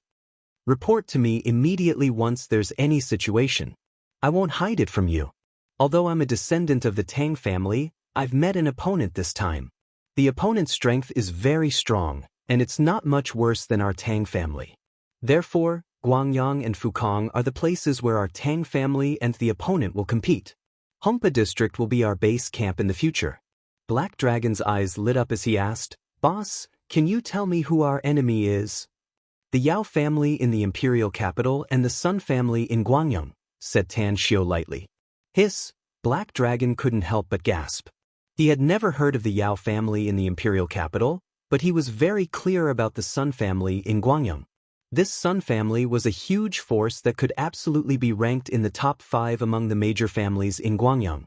Report to me immediately once there's any situation. I won't hide it from you. Although I'm a descendant of the Tang family, I've met an opponent this time. The opponent's strength is very strong, and it's not much worse than our Tang family. Therefore, Guangyang and Fukang are the places where our Tang family and the opponent will compete. Hongpa district will be our base camp in the future. Black Dragon's eyes lit up as he asked, Boss, can you tell me who our enemy is? The Yao family in the imperial capital and the Sun family in Guangyang, said Tan Xiu lightly. Hiss, Black Dragon couldn't help but gasp. He had never heard of the Yao family in the imperial capital, but he was very clear about the Sun family in Guangyang. This Sun family was a huge force that could absolutely be ranked in the top 5 among the major families in Guangyang.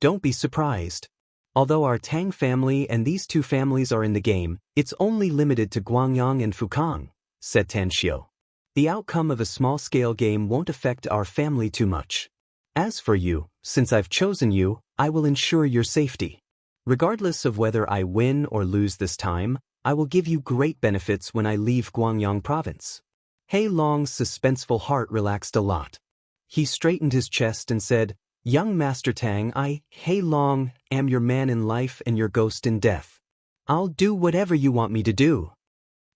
Don't be surprised. Although our Tang family and these two families are in the game, it's only limited to Guangyang and Fukang, said Tan Xiu. The outcome of a small-scale game won't affect our family too much. As for you, since I've chosen you, I will ensure your safety. Regardless of whether I win or lose this time, I will give you great benefits when I leave Guangyang province. Hei Long's suspenseful heart relaxed a lot. He straightened his chest and said, Young Master Tang, I, Hei Long, am your man in life and your ghost in death. I'll do whatever you want me to do.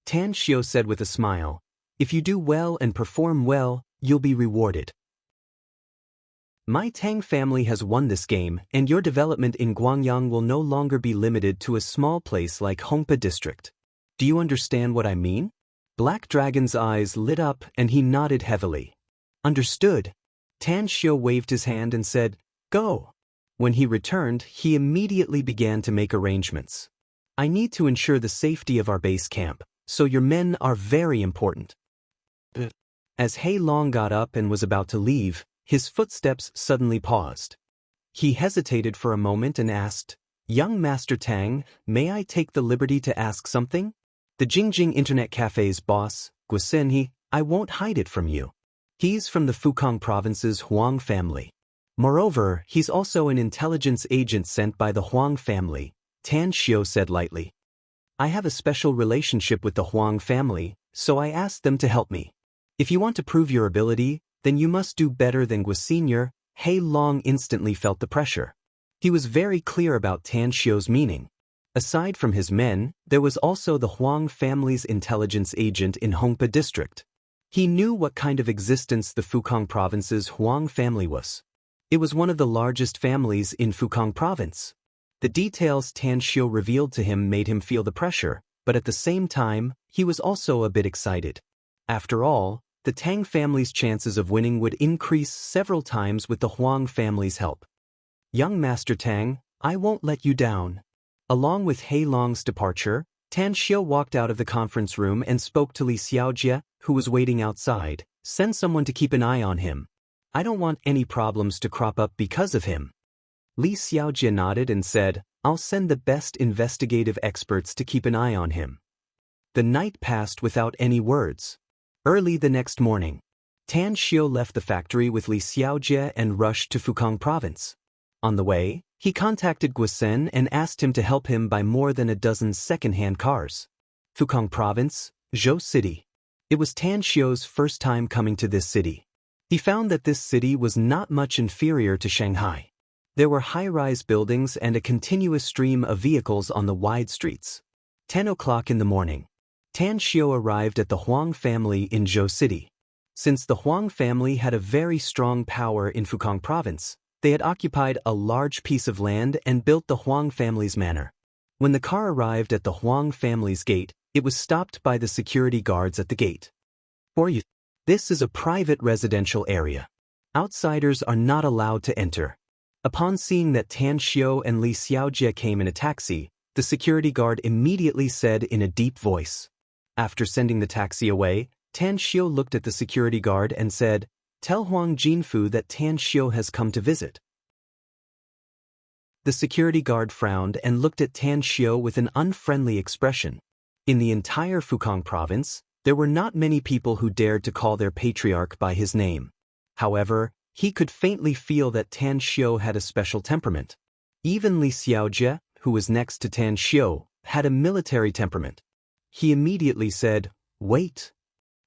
Tan Xiu said with a smile, If you do well and perform well, you'll be rewarded. My Tang family has won this game, and your development in Guangyang will no longer be limited to a small place like Hongpa district. Do you understand what I mean? Black Dragon's eyes lit up and he nodded heavily. Understood. Tan Xiu waved his hand and said, Go. When he returned, he immediately began to make arrangements. I need to ensure the safety of our base camp, so your men are very important. As Hei Long got up and was about to leave, his footsteps suddenly paused. He hesitated for a moment and asked, Young Master Tang, may I take the liberty to ask something? The Jingjing Internet Cafe's boss, Guosen, I won't hide it from you. He's from the Fukang province's Huang family. Moreover, he's also an intelligence agent sent by the Huang family, Tan Xiu said lightly. I have a special relationship with the Huang family, so I asked them to help me. If you want to prove your ability, then you must do better than Guo. Hei Long instantly felt the pressure. He was very clear about Tan Xiu's meaning. Aside from his men, there was also the Huang family's intelligence agent in Hongpa district. He knew what kind of existence the Fukang province's Huang family was. It was one of the largest families in Fukang province. The details Tan Xiu revealed to him made him feel the pressure, but at the same time, he was also a bit excited. After all, the Tang family's chances of winning would increase several times with the Huang family's help. Young Master Tang, I won't let you down. Along with Hei Long's departure, Tan Xiu walked out of the conference room and spoke to Li Xiaojie, who was waiting outside. Send someone to keep an eye on him. I don't want any problems to crop up because of him. Li Xiaojie nodded and said, I'll send the best investigative experts to keep an eye on him. The night passed without any words. Early the next morning, Tan Xiu left the factory with Li Xiaojie and rushed to Fukang province. On the way, he contacted Guosen and asked him to help him buy more than a dozen second-hand cars. Fukang province, Zhou City. It was Tan Xiu's first time coming to this city. He found that this city was not much inferior to Shanghai. There were high-rise buildings and a continuous stream of vehicles on the wide streets. 10 o'clock in the morning. Tan Xiu arrived at the Huang family in Zhou City. Since the Huang family had a very strong power in Fukang province, they had occupied a large piece of land and built the Huang family's manor. When the car arrived at the Huang family's gate, it was stopped by the security guards at the gate. For you, this is a private residential area. Outsiders are not allowed to enter. Upon seeing that Tan Xiu and Li Xiaojie came in a taxi, the security guard immediately said in a deep voice. After sending the taxi away, Tan Xiu looked at the security guard and said, "Tell Huang Jinfu that Tan Xiu has come to visit." The security guard frowned and looked at Tan Xiu with an unfriendly expression. In the entire Fukang province, there were not many people who dared to call their patriarch by his name. However, he could faintly feel that Tan Xiu had a special temperament. Even Li Xiaojie, who was next to Tan Xiu, had a military temperament. He immediately said, "Wait."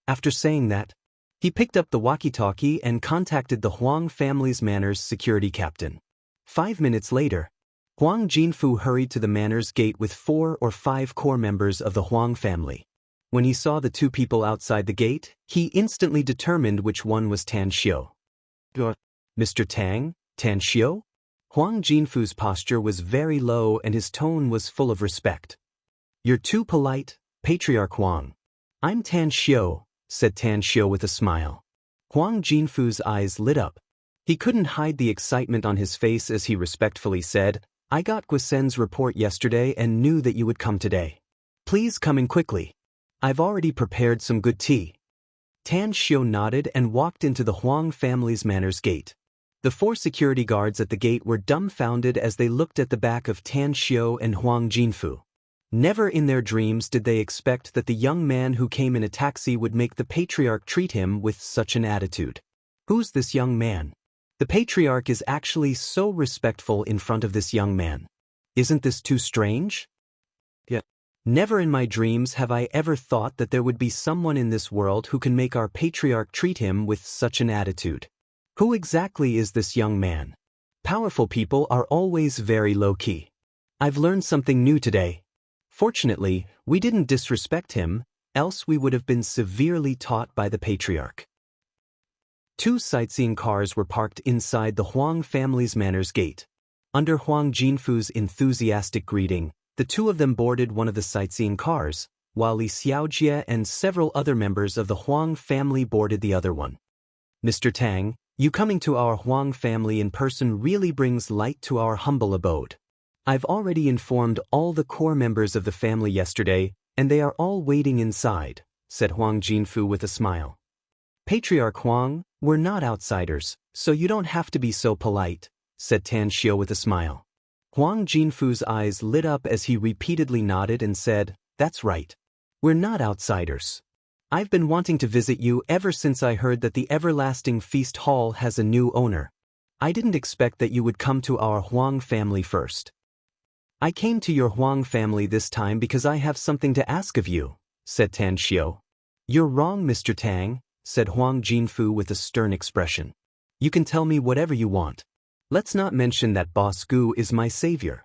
After saying that, he picked up the walkie-talkie and contacted the Huang family's Manors security captain. 5 minutes later, Huang Jinfu hurried to the Manors gate with 4 or 5 core members of the Huang family. When he saw the 2 people outside the gate, he instantly determined which one was Tan Xiu. "Mr. Tang, Tan Xiu?" Huang Jinfu's posture was very low and his tone was full of respect. "You're too polite, Patriarch Huang." "I'm Tan Xiu," said Tan Xiu with a smile. Huang Jinfu's eyes lit up. He couldn't hide the excitement on his face as he respectfully said, "I got Guisen's report yesterday and knew that you would come today. Please come in quickly. I've already prepared some good tea." Tan Xiu nodded and walked into the Huang family's Manors gate. The 4 security guards at the gate were dumbfounded as they looked at the back of Tan Xiu and Huang Jinfu. Never in their dreams did they expect that the young man who came in a taxi would make the patriarch treat him with such an attitude. Who's this young man? The patriarch is actually so respectful in front of this young man. Isn't this too strange? Yeah. Never in my dreams have I ever thought that there would be someone in this world who can make our patriarch treat him with such an attitude. Who exactly is this young man? Powerful people are always very low-key. I've learned something new today. Fortunately, we didn't disrespect him, else we would have been severely taught by the patriarch. 2 sightseeing cars were parked inside the Huang family's Manors gate. Under Huang Jinfu's enthusiastic greeting, the 2 of them boarded one of the sightseeing cars, while Li Xiaojie and several other members of the Huang family boarded the other one. "Mr. Tang, you coming to our Huang family in person really brings light to our humble abode. I've already informed all the core members of the family yesterday, and they are all waiting inside," said Huang Jinfu with a smile. "Patriarch Huang, we're not outsiders, so you don't have to be so polite," said Tan Xiu with a smile. Huang Jinfu's eyes lit up as he repeatedly nodded and said, "That's right. We're not outsiders. I've been wanting to visit you ever since I heard that the Everlasting Feast Hall has a new owner. I didn't expect that you would come to our Huang family first. I came to your Huang family this time because I have something to ask of you," said Tan Xiu. "You're wrong, Mr. Tang," said Huang Jinfu with a stern expression. "You can tell me whatever you want. Let's not mention that Boss Gu is my savior.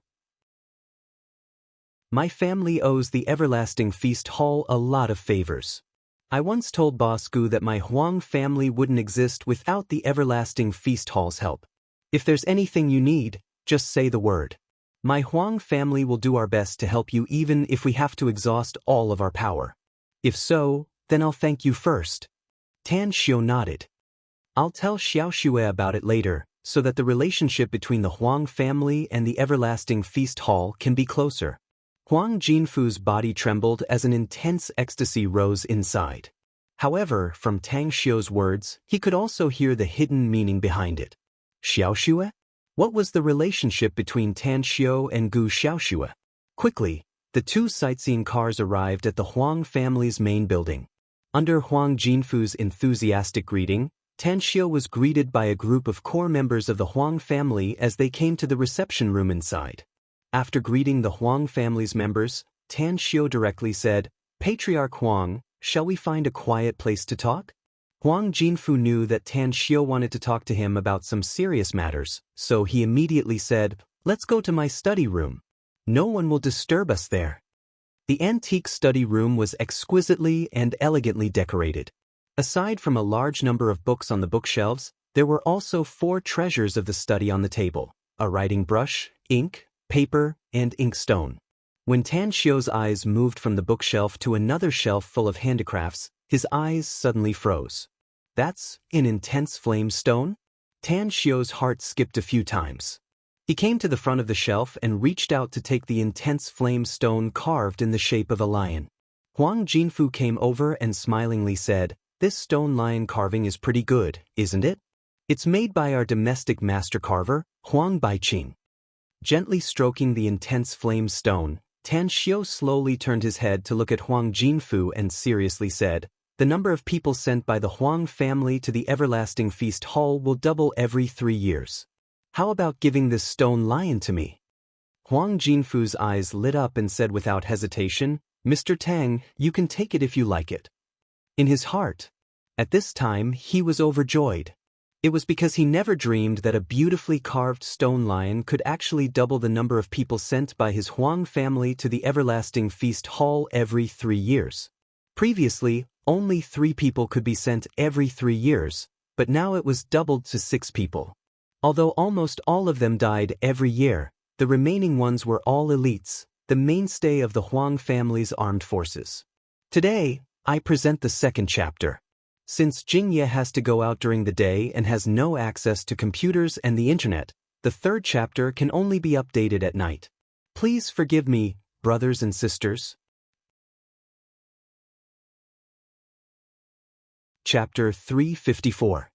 My family owes the Everlasting Feast Hall a lot of favors. I once told Boss Gu that my Huang family wouldn't exist without the Everlasting Feast Hall's help. If there's anything you need, just say the word. My Huang family will do our best to help you even if we have to exhaust all of our power. If so, then I'll thank you first." Tan Xiu nodded. "I'll tell Xiao Xue about it later, so that the relationship between the Huang family and the Everlasting Feast Hall can be closer." Huang Jinfu's body trembled as an intense ecstasy rose inside. However, from Tang Xiu's words, he could also hear the hidden meaning behind it. Xiao Xue? What was the relationship between Tan Xiu and Gu Xiaoxue? Quickly, the 2 sightseeing cars arrived at the Huang family's main building. Under Huang Jinfu's enthusiastic greeting, Tan Xiu was greeted by a group of core members of the Huang family as they came to the reception room inside. After greeting the Huang family's members, Tan Xiu directly said, "Patriarch Huang, shall we find a quiet place to talk?" Huang Jinfu knew that Tan Xiu wanted to talk to him about some serious matters, so he immediately said, "Let's go to my study room. No one will disturb us there." The antique study room was exquisitely and elegantly decorated. Aside from a large number of books on the bookshelves, there were also 4 treasures of the study on the table: a writing brush, ink, paper, and inkstone. When Tan Xiu's eyes moved from the bookshelf to another shelf full of handicrafts, his eyes suddenly froze. That's an intense flame stone? Tan Xiu's heart skipped a few times. He came to the front of the shelf and reached out to take the intense flame stone carved in the shape of a lion. Huang Jinfu came over and smilingly said, "This stone lion carving is pretty good, isn't it? It's made by our domestic master carver, Huang Baiqing." Gently stroking the intense flame stone, Tan Xiu slowly turned his head to look at Huang Jinfu and seriously said, "The number of people sent by the Huang family to the Everlasting Feast Hall will double every 3 years. How about giving this stone lion to me?" Huang Jinfu's eyes lit up and said without hesitation, "Mr. Tang, you can take it if you like it." In his heart, at this time, he was overjoyed. It was because he never dreamed that a beautifully carved stone lion could actually double the number of people sent by his Huang family to the Everlasting Feast Hall every 3 years. Previously, only 3 people could be sent every 3 years, but now it was doubled to 6 people. Although almost all of them died every year, the remaining ones were all elites, the mainstay of the Huang family's armed forces. Today, I present the second chapter. Since Jingye has to go out during the day and has no access to computers and the internet, the third chapter can only be updated at night. Please forgive me, brothers and sisters. Chapter 354.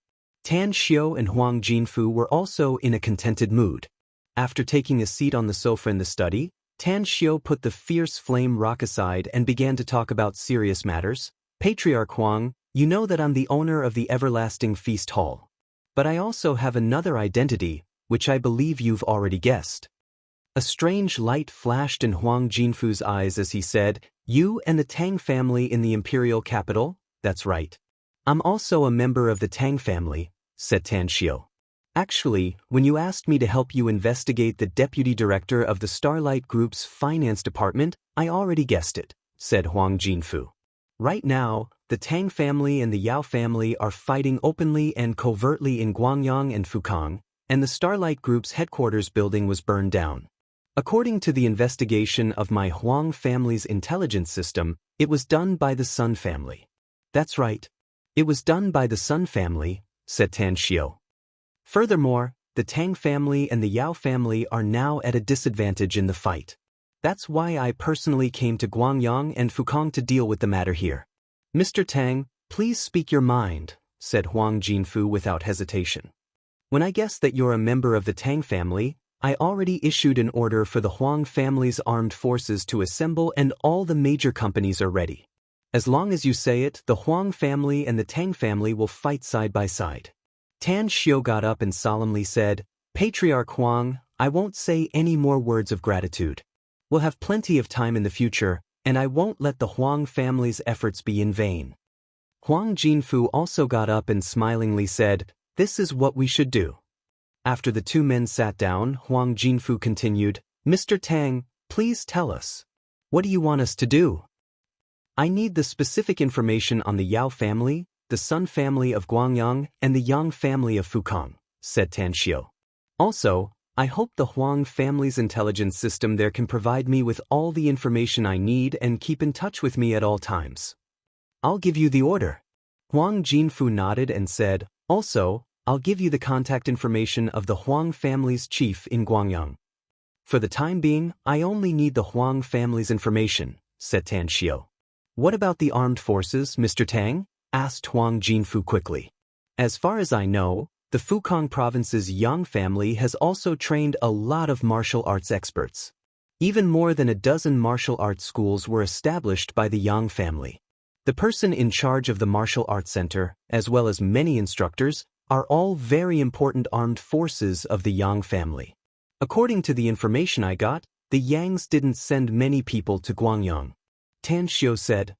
Tan Xiu and Huang Jinfu were also in a contented mood. After taking a seat on the sofa in the study, Tan Xiu put the fierce flame rock aside and began to talk about serious matters. "Patriarch Huang, you know that I'm the owner of the Everlasting Feast Hall. But I also have another identity, which I believe you've already guessed." A strange light flashed in Huang Jinfu's eyes as he said, "You and the Tang family in the imperial capital? That's right. I'm also a member of the Tang family," said Tan Xiu. "Actually, when you asked me to help you investigate the deputy director of the Starlight Group's finance department, I already guessed it," said Huang Jinfu. "Right now, the Tang family and the Yao family are fighting openly and covertly in Guangyang and Fukang, and the Starlight Group's headquarters building was burned down. According to the investigation of my Huang family's intelligence system, it was done by the Sun family." "That's right. It was done by the Sun family," said Tan Xiu. "Furthermore, the Tang family and the Yao family are now at a disadvantage in the fight. That's why I personally came to Guangyang and Fukang to deal with the matter here." "Mr. Tang, please speak your mind," said Huang Jinfu without hesitation. "When I guessed that you're a member of the Tang family, I already issued an order for the Huang family's armed forces to assemble and all the major companies are ready. As long as you say it, the Huang family and the Tang family will fight side by side." Tan Xiu got up and solemnly said, "Patriarch Huang, I won't say any more words of gratitude. We'll have plenty of time in the future, and I won't let the Huang family's efforts be in vain." Huang Jinfu also got up and smilingly said, "This is what we should do." After the two men sat down, Huang Jinfu continued, "Mr. Tang, please tell us. What do you want us to do?" "I need the specific information on the Yao family, the Sun family of Guangyang, and the Yang family of Fukang," said Tan Xiu. "Also, I hope the Huang family's intelligence system there can provide me with all the information I need and keep in touch with me at all times." "I'll give you the order." Huang Jinfu nodded and said, "Also, I'll give you the contact information of the Huang family's chief in Guangyang." "For the time being, I only need the Huang family's information," said Tan Xiu. "What about the armed forces, Mr. Tang?" asked Huang Jinfu quickly. "As far as I know, the Fukang province's Yang family has also trained a lot of martial arts experts. Even more than a dozen martial arts schools were established by the Yang family. The person in charge of the martial arts center, as well as many instructors, are all very important armed forces of the Yang family. According to the information I got, the Yangs didn't send many people to Guangyang." Tan Xiu said,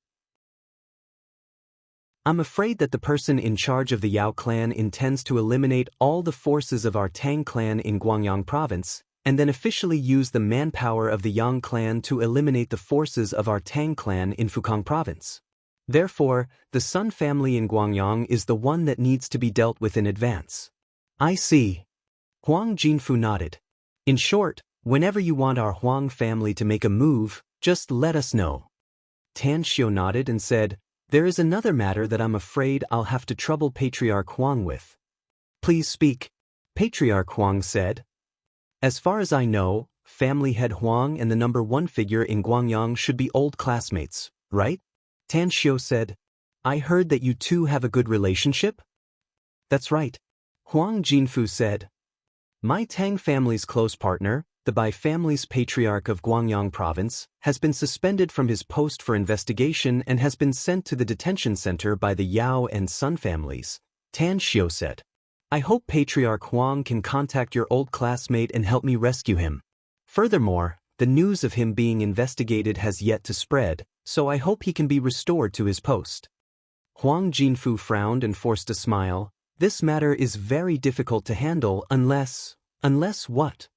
"I'm afraid that the person in charge of the Yao clan intends to eliminate all the forces of our Tang clan in Guangyang province, and then officially use the manpower of the Yang clan to eliminate the forces of our Tang clan in Fukang province. Therefore, the Sun family in Guangyang is the one that needs to be dealt with in advance." "I see." Huang Jinfu nodded. "In short, Whenever you want our Huang family to make a move, just let us know. Tan Xiu nodded and said, there is another matter that I'm afraid I'll have to trouble Patriarch Huang with. Please speak, Patriarch Huang said. As far as I know, family head Huang and the number one figure in Guangyang should be old classmates, right? Tan Xiu said. I heard that you two have a good relationship? That's right. Huang Jinfu said. My Tang family's close partner, the Bai family's patriarch of Guangyang province, has been suspended from his post for investigation and has been sent to the detention center by the Yao and Sun families, Tan Xiu said. I hope Patriarch Huang can contact your old classmate and help me rescue him. Furthermore, the news of him being investigated has yet to spread, so I hope he can be restored to his post. Huang Jinfu frowned and forced a smile. This matter is very difficult to handle unless what?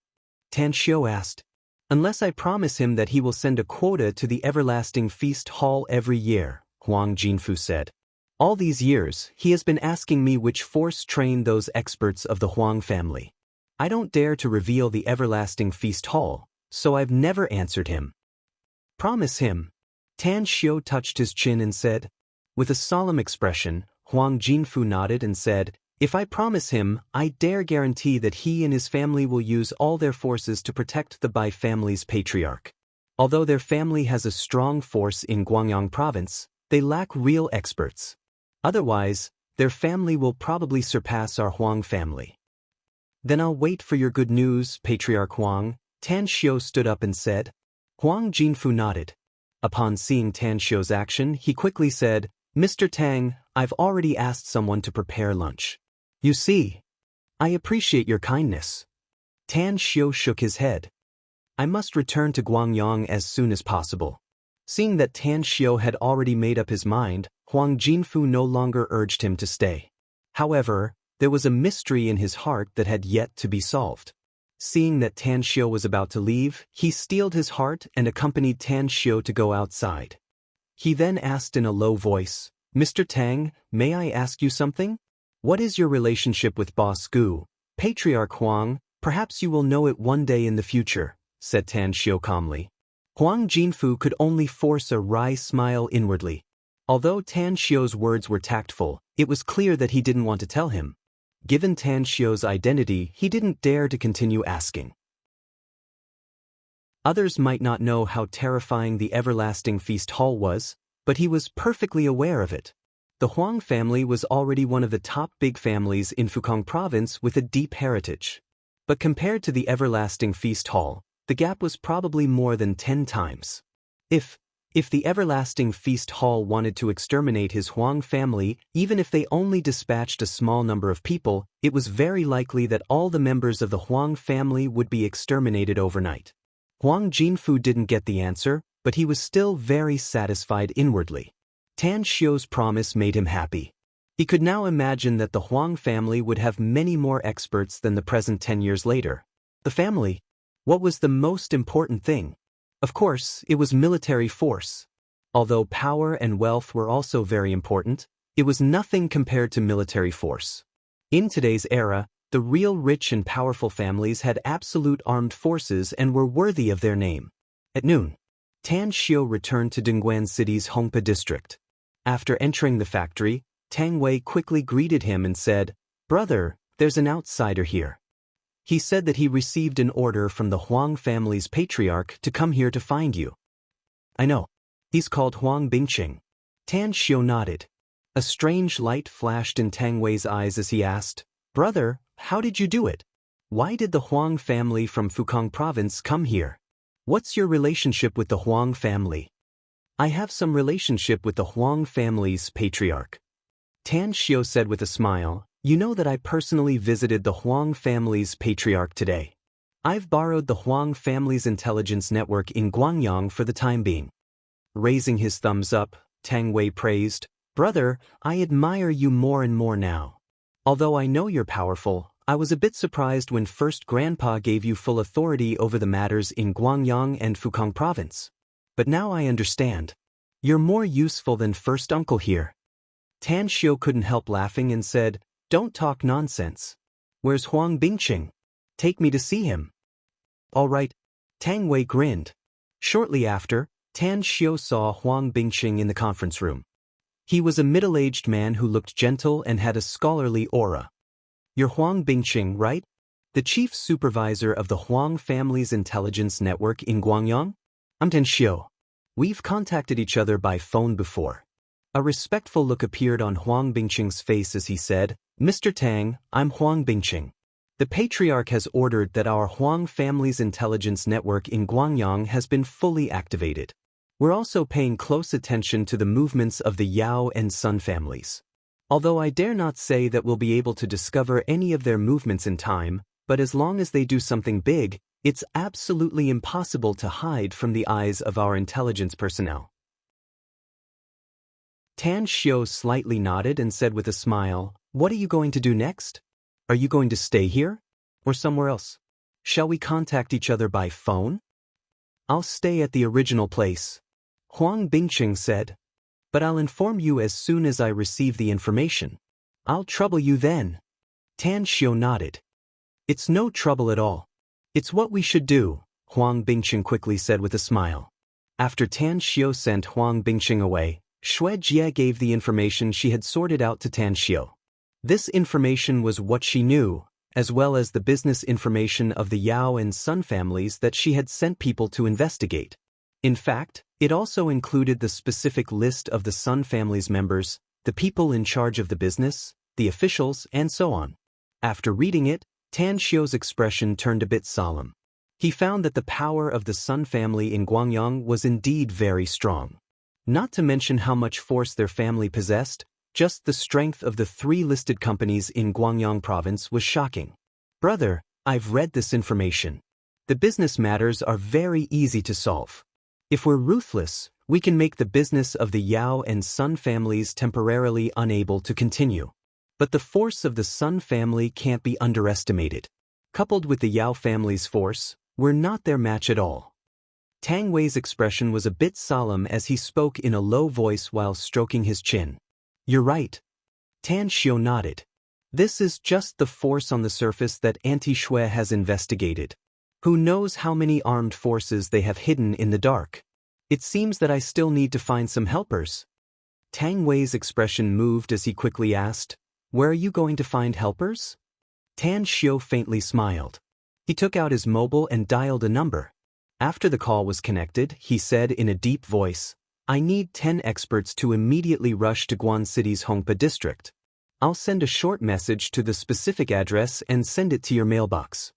Tan Xiu asked. Unless I promise him that he will send a quota to the Everlasting Feast Hall every year, Huang Jinfu said. All these years, he has been asking me which force trained those experts of the Huang family. I don't dare to reveal the Everlasting Feast Hall, so I've never answered him. Promise him. Tan Xiu touched his chin and said. With a solemn expression, Huang Jinfu nodded and said, if I promise him, I dare guarantee that he and his family will use all their forces to protect the Bai family's patriarch. Although their family has a strong force in Guangyang province, they lack real experts. Otherwise, their family will probably surpass our Huang family. Then I'll wait for your good news, Patriarch Huang, Tan Xiu stood up and said. Huang Jinfu nodded. Upon seeing Tan Xiu's action, he quickly said, Mr. Tang, I've already asked someone to prepare lunch. You see, I appreciate your kindness. Tan Xiu shook his head. I must return to Guangyang as soon as possible. Seeing that Tan Xiu had already made up his mind, Huang Jinfu no longer urged him to stay. However, there was a mystery in his heart that had yet to be solved. Seeing that Tan Xiu was about to leave, he steeled his heart and accompanied Tan Xiu to go outside. He then asked in a low voice, Mr. Tang, may I ask you something? What is your relationship with Boss Gu? Patriarch Huang, perhaps you will know it one day in the future, said Tan Xiu calmly. Huang Jinfu could only force a wry smile inwardly. Although Tan Xiu's words were tactful, it was clear that he didn't want to tell him. Given Tan Xiu's identity, he didn't dare to continue asking. Others might not know how terrifying the Everlasting Feast Hall was, but he was perfectly aware of it. The Huang family was already one of the top big families in Fukang province with a deep heritage. But compared to the Everlasting Feast Hall, the gap was probably more than 10 times. If the Everlasting Feast Hall wanted to exterminate his Huang family, even if they only dispatched a small number of people, it was very likely that all the members of the Huang family would be exterminated overnight. Huang Jinfu didn't get the answer, but he was still very satisfied inwardly. Tan Xiu's promise made him happy. He could now imagine that the Huang family would have many more experts than the present 10 years later. The family. What was the most important thing? Of course, it was military force. Although power and wealth were also very important, it was nothing compared to military force. In today's era, the real rich and powerful families had absolute armed forces and were worthy of their name. At noon, Tan Xiu returned to Dongguan City's Hongpa district. After entering the factory, Tang Wei quickly greeted him and said, Brother, there's an outsider here. He said that he received an order from the Huang family's patriarch to come here to find you. I know. He's called Huang Bingqing. Tan Xiu nodded. A strange light flashed in Tang Wei's eyes as he asked, Brother, how did you do it? Why did the Huang family from Fukang province come here? What's your relationship with the Huang family? I have some relationship with the Huang family's patriarch. Tan Xiu said with a smile, You know that I personally visited the Huang family's patriarch today. I've borrowed the Huang family's intelligence network in Guangyang for the time being. Raising his thumbs up, Tang Wei praised, Brother, I admire you more and more now. Although I know you're powerful, I was a bit surprised when first Grandpa gave you full authority over the matters in Guangyang and Fukang province. But now I understand. You're more useful than first uncle here. Tan Xiu couldn't help laughing and said, Don't talk nonsense. Where's Huang Bingqing? Take me to see him. All right. Tang Wei grinned. Shortly after, Tan Xiu saw Huang Bingqing in the conference room. He was a middle-aged man who looked gentle and had a scholarly aura. You're Huang Bingqing, right? The chief supervisor of the Huang family's intelligence network in Guangyang? I'm Tan Xiu. We've contacted each other by phone before. A respectful look appeared on Huang Bingqing's face as he said, Mr. Tang, I'm Huang Bingqing. The patriarch has ordered that our Huang family's intelligence network in Guangyang has been fully activated. We're also paying close attention to the movements of the Yao and Sun families. Although I dare not say that we'll be able to discover any of their movements in time, but as long as they do something big, it's absolutely impossible to hide from the eyes of our intelligence personnel. Tan Xiu slightly nodded and said with a smile, What are you going to do next? Are you going to stay here? Or somewhere else? Shall we contact each other by phone? I'll stay at the original place, Huang Bingqing said. But I'll inform you as soon as I receive the information. I'll trouble you then. Tan Xiu nodded. It's no trouble at all. It's what we should do, Huang Bingqing quickly said with a smile. After Tan Xiu sent Huang Bingqing away, Xue Jie gave the information she had sorted out to Tan Xiu. This information was what she knew, as well as the business information of the Yao and Sun families that she had sent people to investigate. In fact, it also included the specific list of the Sun family's members, the people in charge of the business, the officials, and so on. After reading it, Tan Xiu's expression turned a bit solemn. He found that the power of the Sun family in Guangyang was indeed very strong. Not to mention how much force their family possessed, just the strength of the 3 listed companies in Guangyang province was shocking. Brother, I've read this information. The business matters are very easy to solve. If we're ruthless, we can make the business of the Yao and Sun families temporarily unable to continue. But the force of the Sun family can't be underestimated. Coupled with the Yao family's force, we're not their match at all. Tang Wei's expression was a bit solemn as he spoke in a low voice while stroking his chin. You're right. Tan Xiu nodded. This is just the force on the surface that Anti-Xue has investigated. Who knows how many armed forces they have hidden in the dark? It seems that I still need to find some helpers. Tang Wei's expression moved as he quickly asked, Where are you going to find helpers? Tan Xiu faintly smiled. He took out his mobile and dialed a number. After the call was connected, he said in a deep voice, I need 10 experts to immediately rush to Guan City's Hongpa district. I'll send a short message to the specific address and send it to your mailbox.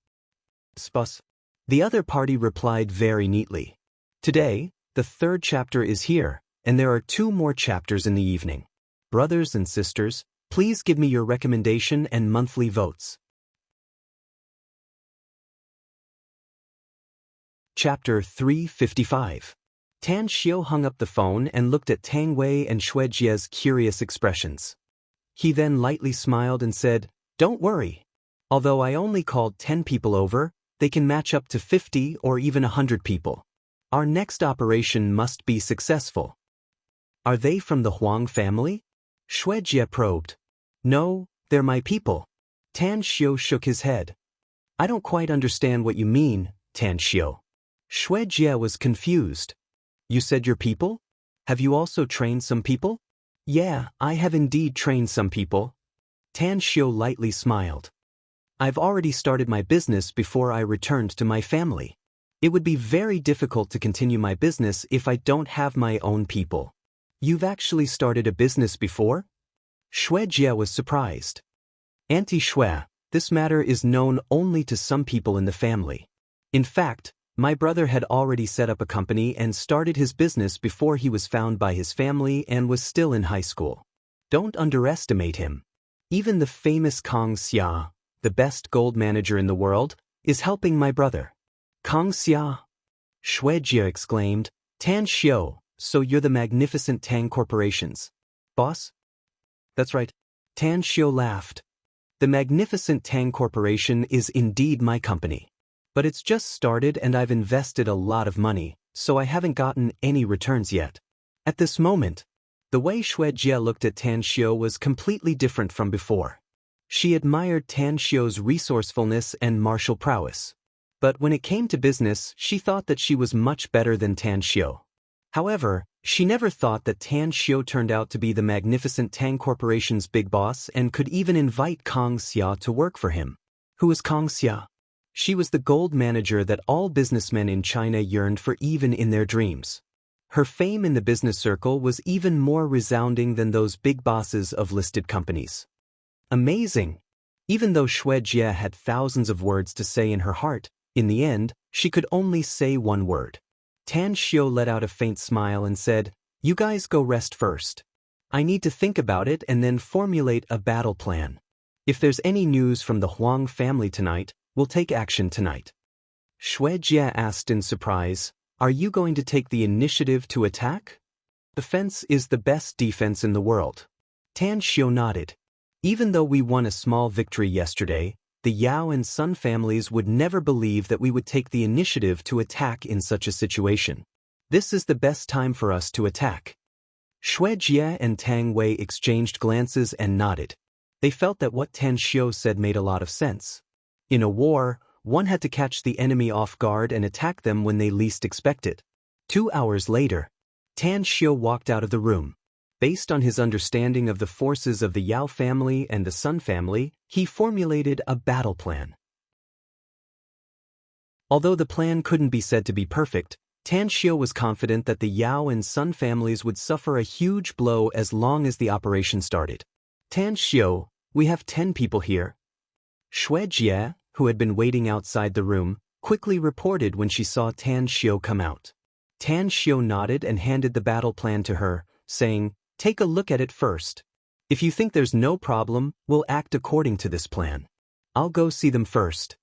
Spus. The other party replied very neatly. Today, the 3rd chapter is here, and there are 2 more chapters in the evening. Brothers and sisters, please give me your recommendation and monthly votes. Chapter 355. Tan Xiu hung up the phone and looked at Tang Wei and Xue Jie's curious expressions. He then lightly smiled and said, Don't worry. Although I only called 10 people over, they can match up to 50 or even 100 people. Our next operation must be successful. Are they from the Huang family? Xue Jie probed. No, they're my people. Tan Xiu shook his head. I don't quite understand what you mean, Tan Xiu. Xue Jie was confused. You said your people? Have you also trained some people? Yeah, I have indeed trained some people. Tan Xiu lightly smiled. I've already started my business before I returned to my family. It would be very difficult to continue my business if I don't have my own people. You've actually started a business before? Xue Jie was surprised. Anti-Xue, this matter is known only to some people in the family. In fact, my brother had already set up a company and started his business before he was found by his family and was still in high school. Don't underestimate him. Even the famous Kang Xia, the best gold manager in the world, is helping my brother. Kang Xia? Xue Jie exclaimed. Tan Xiu, so you're the magnificent Tang Corporation's boss? That's right. Tan Xiu laughed. The magnificent Tang Corporation is indeed my company. But it's just started and I've invested a lot of money, so I haven't gotten any returns yet. At this moment, the way Xue Jie looked at Tan Xiu was completely different from before. She admired Tan Xiu's resourcefulness and martial prowess. But when it came to business, she thought that she was much better than Tan Xiu. However, she never thought that Tan Xiu turned out to be the magnificent Tang Corporation's big boss and could even invite Kang Xia to work for him. Who was Kang Xia? She was the gold manager that all businessmen in China yearned for even in their dreams. Her fame in the business circle was even more resounding than those big bosses of listed companies. Amazing! Even though Xue Jie had thousands of words to say in her heart, in the end, she could only say one word. Tan Xiu let out a faint smile and said, "You guys go rest first. I need to think about it and then formulate a battle plan. If there's any news from the Huang family tonight, we'll take action tonight." Xue Jie asked in surprise, "Are you going to take the initiative to attack?" "Defense is the best defense in the world." Tan Xiu nodded. "Even though we won a small victory yesterday, the Yao and Sun families would never believe that we would take the initiative to attack in such a situation. This is the best time for us to attack." Xue Jie and Tang Wei exchanged glances and nodded. They felt that what Tan Xiu said made a lot of sense. In a war, one had to catch the enemy off guard and attack them when they least expect it. 2 hours later, Tan Xiu walked out of the room. Based on his understanding of the forces of the Yao family and the Sun family, he formulated a battle plan. Although the plan couldn't be said to be perfect, Tan Xiu was confident that the Yao and Sun families would suffer a huge blow as long as the operation started. "Tan Xiu, we have 10 people here." Xue Jie, who had been waiting outside the room, quickly reported when she saw Tan Xiu come out. Tan Xiu nodded and handed the battle plan to her, saying, "Take a look at it first. If you think there's no problem, we'll act according to this plan. I'll go see them first."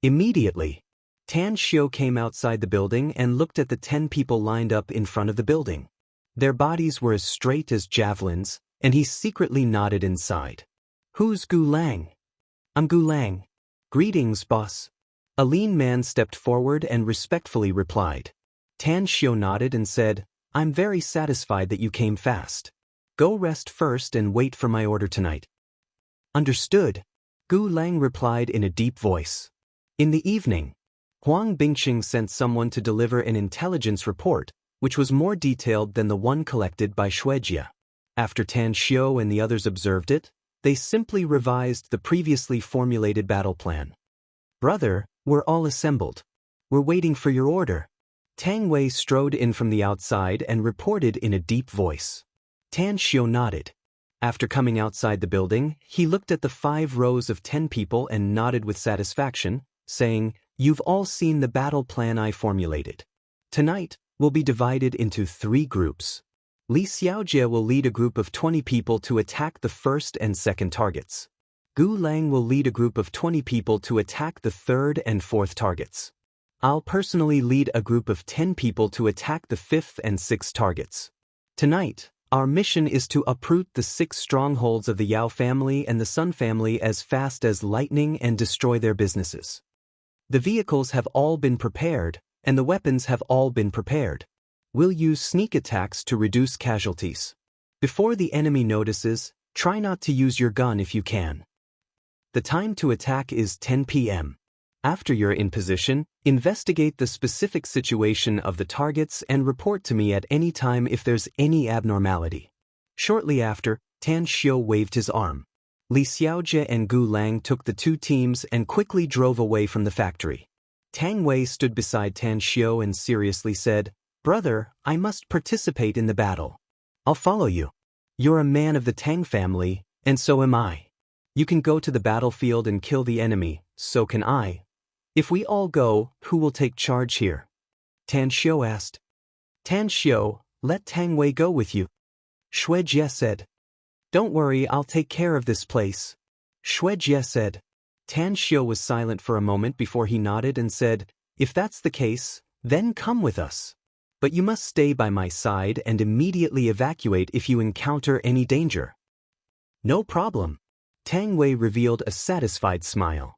Immediately, Tan Xiu came outside the building and looked at the 10 people lined up in front of the building. Their bodies were as straight as javelins, and he secretly nodded inside. "Who's Gu Lang?" "I'm Gu Lang." "Greetings, boss." A lean man stepped forward and respectfully replied. Tan Xiu nodded and said, "I'm very satisfied that you came fast. Go rest first and wait for my order tonight." "Understood," Gu Lang replied in a deep voice. In the evening, Huang Bingqing sent someone to deliver an intelligence report, which was more detailed than the one collected by Xue Jie. After Tan Xiu and the others observed it, they simply revised the previously formulated battle plan. "Brother, we're all assembled. We're waiting for your order." Tang Wei strode in from the outside and reported in a deep voice. Tan Xiu nodded. After coming outside the building, he looked at the 5 rows of 10 people and nodded with satisfaction, saying, "You've all seen the battle plan I formulated. Tonight, we'll be divided into 3 groups. Li Xiaojie will lead a group of 20 people to attack the first and second targets. Gu Lang will lead a group of 20 people to attack the third and fourth targets. I'll personally lead a group of 10 people to attack the fifth and sixth targets. Tonight, our mission is to uproot the 6 strongholds of the Yao family and the Sun family as fast as lightning and destroy their businesses. The vehicles have all been prepared, and the weapons have all been prepared. We'll use sneak attacks to reduce casualties. Before the enemy notices, try not to use your gun if you can. The time to attack is 10 p.m. After you're in position, investigate the specific situation of the targets and report to me at any time if there's any abnormality." Shortly after, Tan Xiu waved his arm. Li Xiaojie and Gu Lang took the 2 teams and quickly drove away from the factory. Tang Wei stood beside Tan Xiu and seriously said, "Brother, I must participate in the battle. I'll follow you. You're a man of the Tang family, and so am I. You can go to the battlefield and kill the enemy, so can I. If we all go, who will take charge here?" Tan Xiu asked. "Tan Xiu, let Tang Wei go with you." Xue Jie said. "Don't worry, I'll take care of this place." Xue Jie said. Tan Xiu was silent for a moment before he nodded and said, "If that's the case, then come with us. But you must stay by my side and immediately evacuate if you encounter any danger." "No problem." Tang Wei revealed a satisfied smile.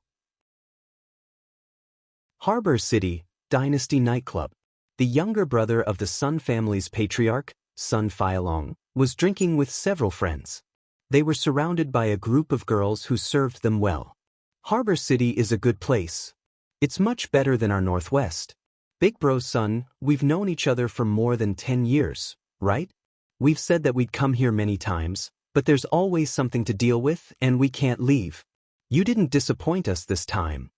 Harbor City, Dynasty Nightclub. The younger brother of the Sun family's patriarch, Sun Feilong, was drinking with several friends. They were surrounded by a group of girls who served them well. Harbor City is a good place. It's much better than our Northwest. Big bro son, we've known each other for more than 10 years, right? We've said that we'd come here many times, but there's always something to deal with and we can't leave. You didn't disappoint us this time.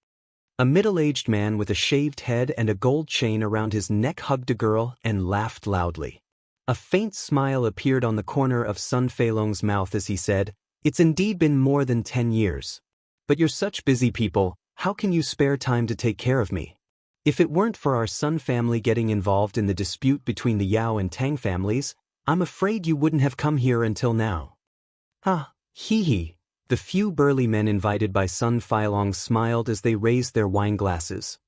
A middle-aged man with a shaved head and a gold chain around his neck hugged a girl and laughed loudly. A faint smile appeared on the corner of Sun Feilong's mouth as he said, "It's indeed been more than 10 years. But you're such busy people, how can you spare time to take care of me? If it weren't for our Sun family getting involved in the dispute between the Yao and Tang families, I'm afraid you wouldn't have come here until now." "Ha, hee hee." The few burly men invited by Sun Feilong smiled as they raised their wine glasses.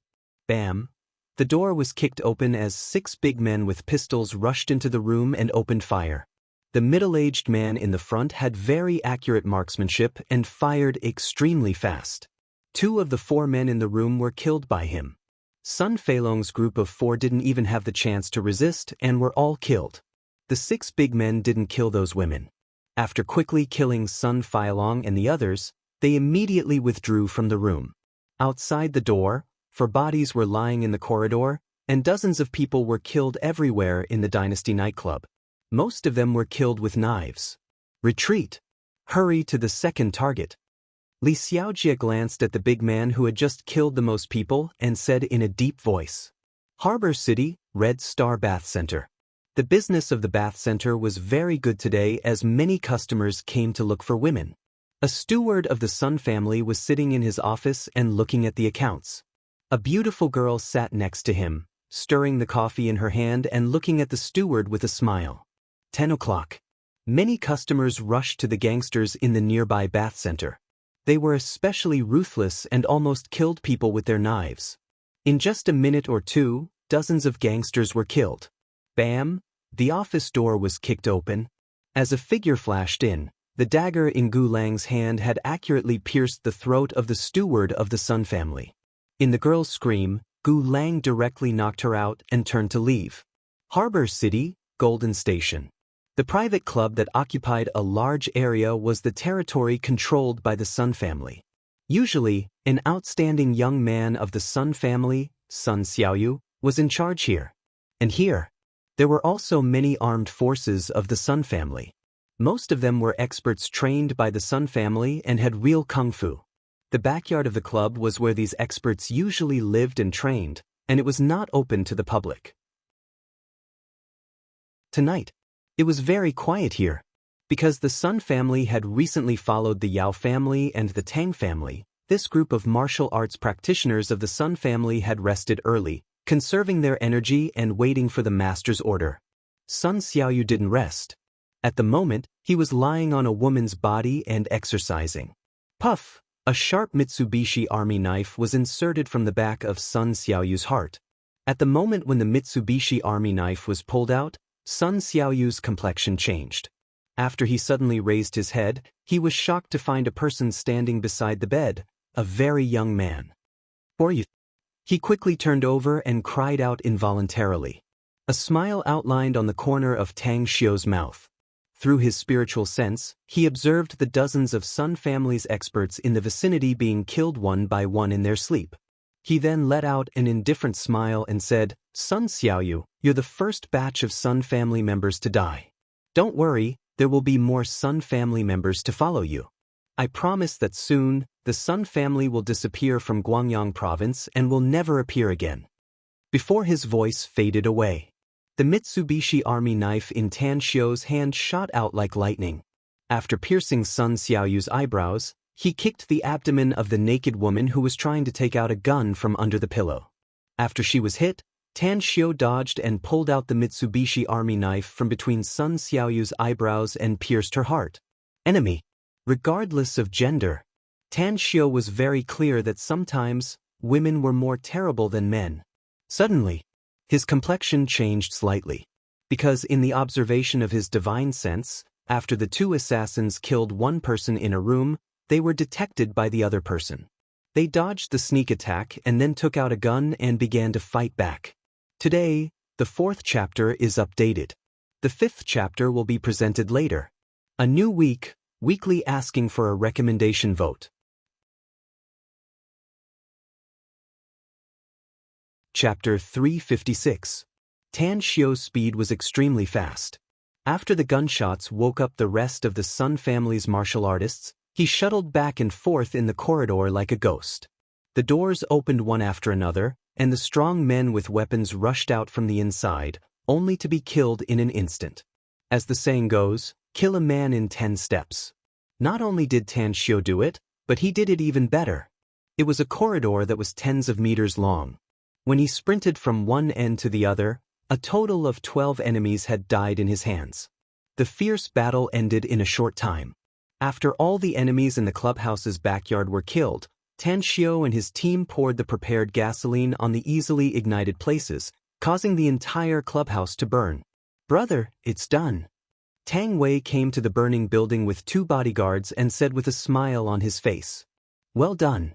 Bam! The door was kicked open as 6 big men with pistols rushed into the room and opened fire. The middle-aged man in the front had very accurate marksmanship and fired extremely fast. 2 of the 4 men in the room were killed by him. Sun Feilong's group of 4 didn't even have the chance to resist and were all killed. The 6 big men didn't kill those women. After quickly killing Sun Feilong and the others, they immediately withdrew from the room. Outside the door, 4 bodies were lying in the corridor, and dozens of people were killed everywhere in the Dynasty nightclub. Most of them were killed with knives. "Retreat! Hurry to the second target." Li Xiaojie glanced at the big man who had just killed the most people and said in a deep voice, "Harbor City, Red Star Bath Center." The business of the bath center was very good today as many customers came to look for women. A steward of the Sun family was sitting in his office and looking at the accounts. A beautiful girl sat next to him, stirring the coffee in her hand and looking at the steward with a smile. 10 o'clock. Many customers rushed to the gangsters in the nearby bath center. They were especially ruthless and almost killed people with their knives. In just a minute or two, dozens of gangsters were killed. Bam! The office door was kicked open. As a figure flashed in, the dagger in Gu Lang's hand had accurately pierced the throat of the steward of the Sun family. In the girl's scream, Gu Lang directly knocked her out and turned to leave. Harbor City, Golden Station. The private club that occupied a large area was the territory controlled by the Sun family. Usually, an outstanding young man of the Sun family, Sun Xiaoyu, was in charge here. And here, there were also many armed forces of the Sun family. Most of them were experts trained by the Sun family and had real kung fu. The backyard of the club was where these experts usually lived and trained, and it was not open to the public. Tonight, it was very quiet here. Because the Sun family had recently followed the Yao family and the Tang family, this group of martial arts practitioners of the Sun family had rested early, conserving their energy and waiting for the master's order. Sun Xiaoyu didn't rest. At the moment, he was lying on a woman's body and exercising. Puff! A sharp Mitsubishi Army knife was inserted from the back of Sun Xiaoyu's heart. At the moment when the Mitsubishi Army knife was pulled out, Sun Xiaoyu's complexion changed. After he suddenly raised his head, he was shocked to find a person standing beside the bed, a very young man. "For you." He quickly turned over and cried out involuntarily. A smile outlined on the corner of Tang Xiu's mouth. Through his spiritual sense, he observed the dozens of Sun family's experts in the vicinity being killed one by one in their sleep. He then let out an indifferent smile and said, "Sun Xiaoyu, you're the first batch of Sun family members to die. Don't worry, there will be more Sun family members to follow you. I promise that soon, the Sun family will disappear from Guangyang province and will never appear again." Before his voice faded away, the Mitsubishi Army knife in Tan Xiu's hand shot out like lightning. After piercing Sun Xiaoyu's eyebrows, he kicked the abdomen of the naked woman who was trying to take out a gun from under the pillow. After she was hit, Tan Xiu dodged and pulled out the Mitsubishi Army knife from between Sun Xiaoyu's eyebrows and pierced her heart. Enemy. Regardless of gender, Tan Xiu was very clear that sometimes, women were more terrible than men. Suddenly, his complexion changed slightly. Because in the observation of his divine sense, after the 2 assassins killed one person in a room, they were detected by the other person. They dodged the sneak attack and then took out a gun and began to fight back. Today, the 4th chapter is updated. The 5th chapter will be presented later. A new week, weekly asking for a recommendation vote. Chapter 356. Tan Xiu's speed was extremely fast. After the gunshots woke up the rest of the Sun family's martial artists, he shuttled back and forth in the corridor like a ghost. The doors opened one after another, and the strong men with weapons rushed out from the inside, only to be killed in an instant. As the saying goes, kill a man in 10 steps. Not only did Tan Xiu do it, but he did it even better. It was a corridor that was tens of meters long. When he sprinted from one end to the other, a total of 12 enemies had died in his hands. The fierce battle ended in a short time. After all the enemies in the clubhouse's backyard were killed, Tan Xiu and his team poured the prepared gasoline on the easily ignited places, causing the entire clubhouse to burn. "Brother, it's done." Tang Wei came to the burning building with 2 bodyguards and said with a smile on his face, "Well done."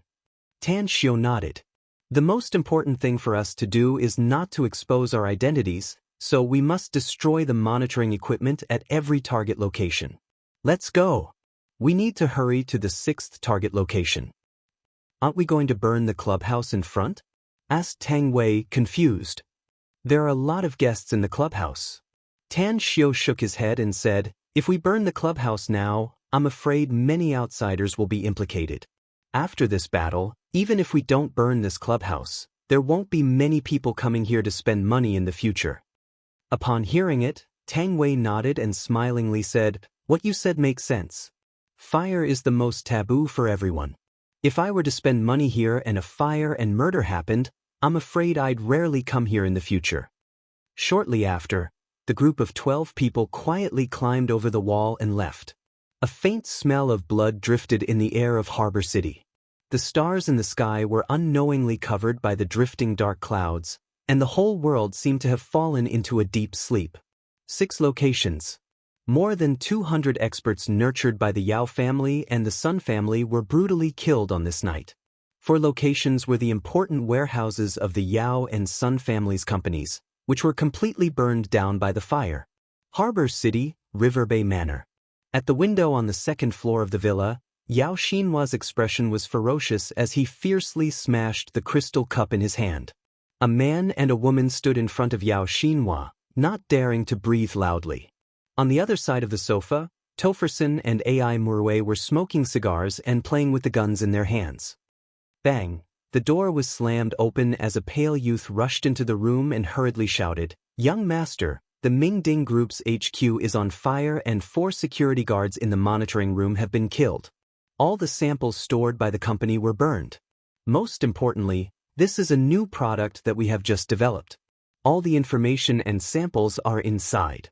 Tan Xiu nodded. "The most important thing for us to do is not to expose our identities, so we must destroy the monitoring equipment at every target location. Let's go. We need to hurry to the 6th target location." "Aren't we going to burn the clubhouse in front?" asked Tang Wei, confused. "There are a lot of guests in the clubhouse." Tan Xiu shook his head and said, "If we burn the clubhouse now, I'm afraid many outsiders will be implicated. After this battle, even if we don't burn this clubhouse, there won't be many people coming here to spend money in the future." Upon hearing it, Tang Wei nodded and smilingly said, "What you said makes sense. Fire is the most taboo for everyone. If I were to spend money here and a fire and murder happened, I'm afraid I'd rarely come here in the future." Shortly after, the group of 12 people quietly climbed over the wall and left. A faint smell of blood drifted in the air of Harbor City. The stars in the sky were unknowingly covered by the drifting dark clouds, and the whole world seemed to have fallen into a deep sleep. 6 locations. More than 200 experts nurtured by the Yao family and the Sun family were brutally killed on this night. 4 locations were the important warehouses of the Yao and Sun families' companies, which were completely burned down by the fire. Harbor City, River Bay Manor. At the window on the 2nd floor of the villa, Yao Xinhua's expression was ferocious as he fiercely smashed the crystal cup in his hand. A man and a woman stood in front of Yao Xinhua, not daring to breathe loudly. On the other side of the sofa, Topherson and Ai Murue were smoking cigars and playing with the guns in their hands. Bang! The door was slammed open as a pale youth rushed into the room and hurriedly shouted, "Young master, the Mingding Group's HQ is on fire and 4 security guards in the monitoring room have been killed. All the samples stored by the company were burned. Most importantly, this is a new product that we have just developed. All the information and samples are inside.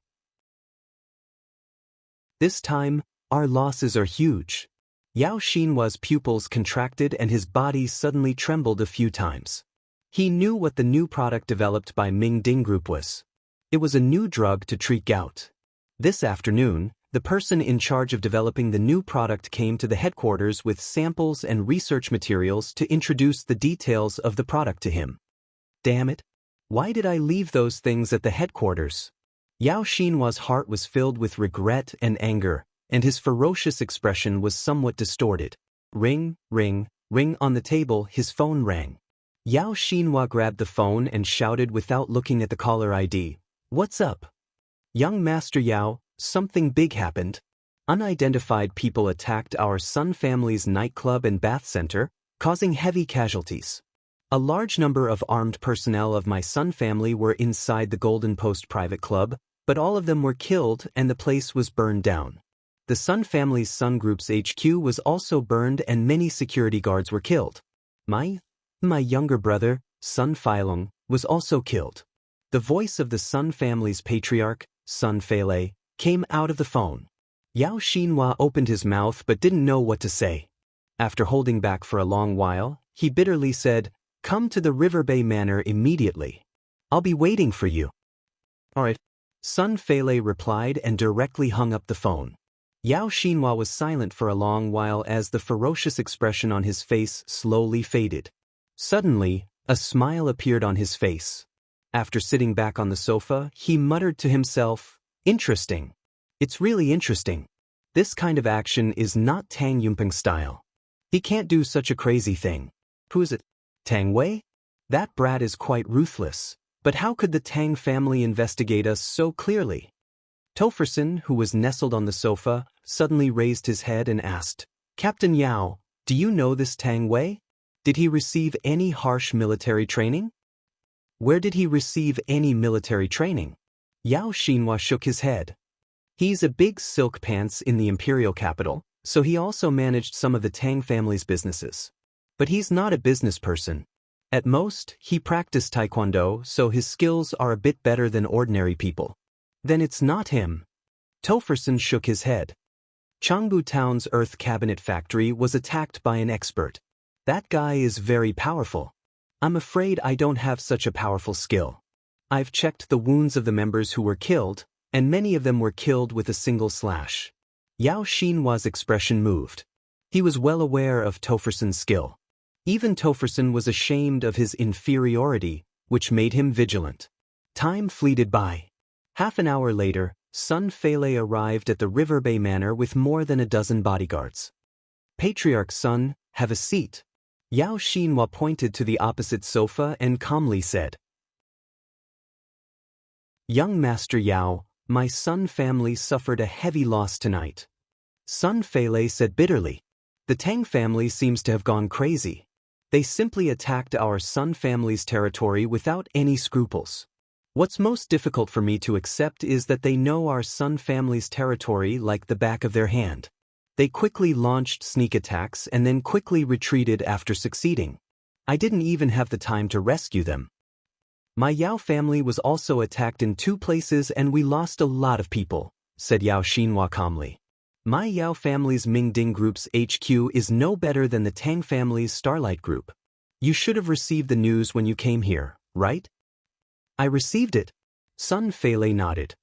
This time, our losses are huge." Yao Xinhua's pupils contracted and his body suddenly trembled a few times. He knew what the new product developed by Mingding Group was. It was a new drug to treat gout. This afternoon, the person in charge of developing the new product came to the headquarters with samples and research materials to introduce the details of the product to him. Damn it! Why did I leave those things at the headquarters? Yao Xinhua's heart was filled with regret and anger, and his ferocious expression was somewhat distorted. Ring, ring, ring on the table, his phone rang. Yao Xinhua grabbed the phone and shouted without looking at the caller ID, "What's up?" "Young Master Yao, something big happened. Unidentified people attacked our Sun family's nightclub and bath center, causing heavy casualties. A large number of armed personnel of my Sun family were inside the Golden Post private club, but all of them were killed and the place was burned down. The Sun family's Sun Group's HQ was also burned and many security guards were killed. My younger brother, Sun Feilong, was also killed." The voice of the Sun family's patriarch, Sun Feilei, came out of the phone. Yao Xinhua opened his mouth but didn't know what to say. After holding back for a long while, he bitterly said, "Come to the River Bay Manor immediately. I'll be waiting for you." "All right," Sun Feilei replied and directly hung up the phone. Yao Xinhua was silent for a long while as the ferocious expression on his face slowly faded. Suddenly, a smile appeared on his face. After sitting back on the sofa, he muttered to himself, "Interesting. It's really interesting. This kind of action is not Tang Yumping style. He can't do such a crazy thing. Who is it? Tang Wei? That brat is quite ruthless, but how could the Tang family investigate us so clearly? Topherson, who was nestled on the sofa, suddenly raised his head and asked, Captain Yao, do you know this Tang Wei? Did he receive any harsh military training? Where did he receive any military training? Yao Xinhua shook his head. He's a big silk pants in the imperial capital, so he also managed some of the Tang family's businesses. But he's not a business person. At most, he practiced taekwondo, so his skills are a bit better than ordinary people. Then it's not him. Topherson shook his head. Changbu Town's earth cabinet factory was attacked by an expert. That guy is very powerful. I'm afraid I don't have such a powerful skill. I've checked the wounds of the members who were killed, and many of them were killed with a single slash. Yao Xinhua's expression moved. He was well aware of Topherson's skill. Even Topherson was ashamed of his inferiority, which made him vigilant. Time fleeted by. Half an hour later, Sun Feilei arrived at the River Bay Manor with more than a dozen bodyguards. Patriarch Sun, have a seat. Yao Xinhua pointed to the opposite sofa and calmly said, Young Master Yao, my Sun family suffered a heavy loss tonight. Sun Feilei said bitterly. The Tang family seems to have gone crazy. They simply attacked our Sun family's territory without any scruples. What's most difficult for me to accept is that they know our Sun family's territory like the back of their hand. They quickly launched sneak attacks and then quickly retreated after succeeding. I didn't even have the time to rescue them. My Yao family was also attacked in 2 places and we lost a lot of people, said Yao Xinhua calmly. My Yao family's Mingding Group's HQ is no better than the Tang family's Starlight Group. You should have received the news when you came here, right? I received it. Sun Feilei nodded.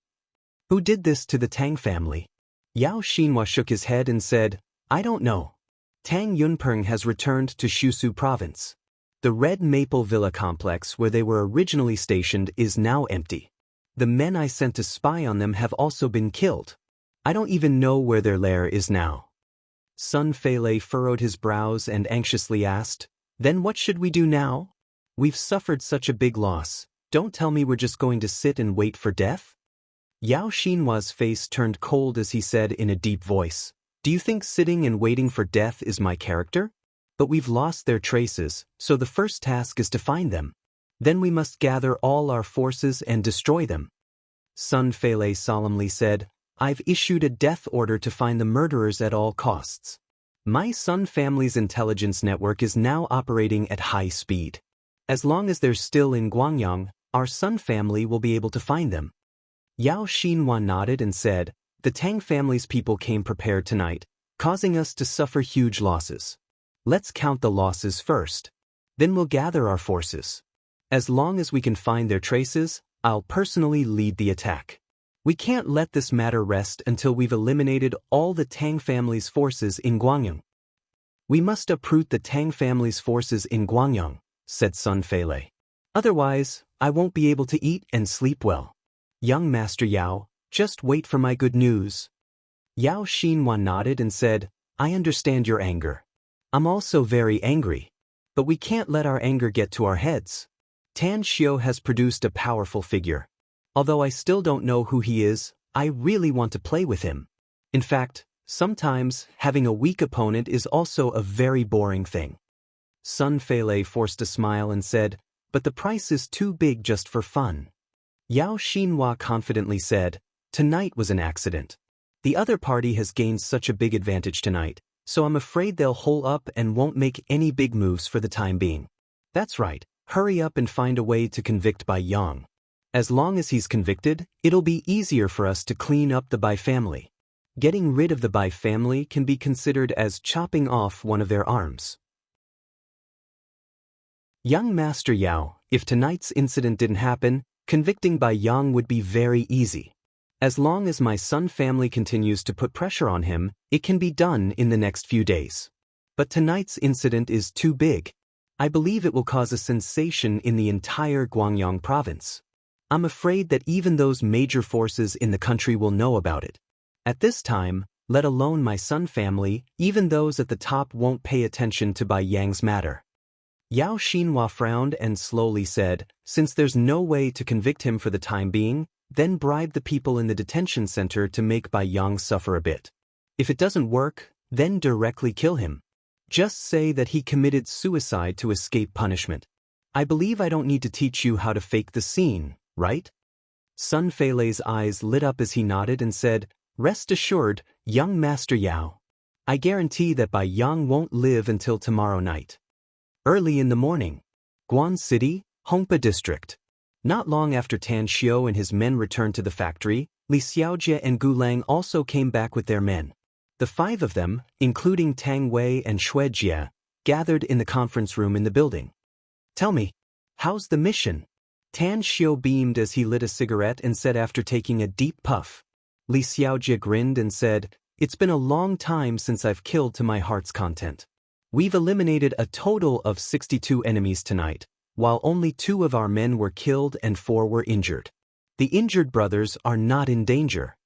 Who did this to the Tang family? Yao Xinhua shook his head and said, I don't know. Tang Yunpeng has returned to Shusu province. The Red Maple Villa complex where they were originally stationed is now empty. The men I sent to spy on them have also been killed. I don't even know where their lair is now. Sun Feilei furrowed his brows and anxiously asked, Then what should we do now? We've suffered such a big loss. Don't tell me we're just going to sit and wait for death? Yao Xinhua's face turned cold as he said in a deep voice, Do you think sitting and waiting for death is my character? But we've lost their traces, so the first task is to find them. Then we must gather all our forces and destroy them. Sun Feilei solemnly said, I've issued a death order to find the murderers at all costs. My Sun family's intelligence network is now operating at high speed. As long as they're still in Guangyang, our Sun family will be able to find them. Yao Xinhua nodded and said, The Tang family's people came prepared tonight, causing us to suffer huge losses. Let's count the losses first. Then we'll gather our forces. As long as we can find their traces, I'll personally lead the attack. We can't let this matter rest until we've eliminated all the Tang family's forces in Guangyang. We must uproot the Tang family's forces in Guangyang, said Sun Feilei. Otherwise, I won't be able to eat and sleep well. Young Master Yao, just wait for my good news. Yao Xinhua nodded and said, I understand your anger. I'm also very angry. But we can't let our anger get to our heads. Tan Xiu has produced a powerful figure. Although I still don't know who he is, I really want to play with him. In fact, sometimes having a weak opponent is also a very boring thing. Sun Feilei forced a smile and said, But the price is too big just for fun. Yao Xinhua confidently said, Tonight was an accident. The other party has gained such a big advantage tonight, so I'm afraid they'll hole up and won't make any big moves for the time being. That's right, hurry up and find a way to convict Bai Yang. As long as he's convicted, it'll be easier for us to clean up the Bai family. Getting rid of the Bai family can be considered as chopping off one of their arms. Young Master Yao, if tonight's incident didn't happen, convicting Bai Yang would be very easy. As long as my Sun family continues to put pressure on him, it can be done in the next few days. But tonight's incident is too big. I believe it will cause a sensation in the entire Guangyang province. I'm afraid that even those major forces in the country will know about it. At this time, let alone my Sun family, even those at the top won't pay attention to Bai Yang's matter. Yao Xinhua frowned and slowly said, since there's no way to convict him for the time being, then bribe the people in the detention center to make Bai Yang suffer a bit. If it doesn't work, then directly kill him. Just say that he committed suicide to escape punishment. I believe I don't need to teach you how to fake the scene, right? Sun Feilei's eyes lit up as he nodded and said, rest assured, young Master Yao. I guarantee that Bai Yang won't live until tomorrow night. Early in the morning. Guan City, Hongpa District. Not long after Tan Xiu and his men returned to the factory, Li Xiaojie and Gu Lang also came back with their men. The 5 of them, including Tang Wei and Xue Jie, gathered in the conference room in the building. Tell me, how's the mission? Tan Xiu beamed as he lit a cigarette and said after taking a deep puff. Li Xiaojie grinned and said, it's been a long time since I've killed to my heart's content. We've eliminated a total of 62 enemies tonight, while only 2 of our men were killed and 4 were injured. The injured brothers are not in danger.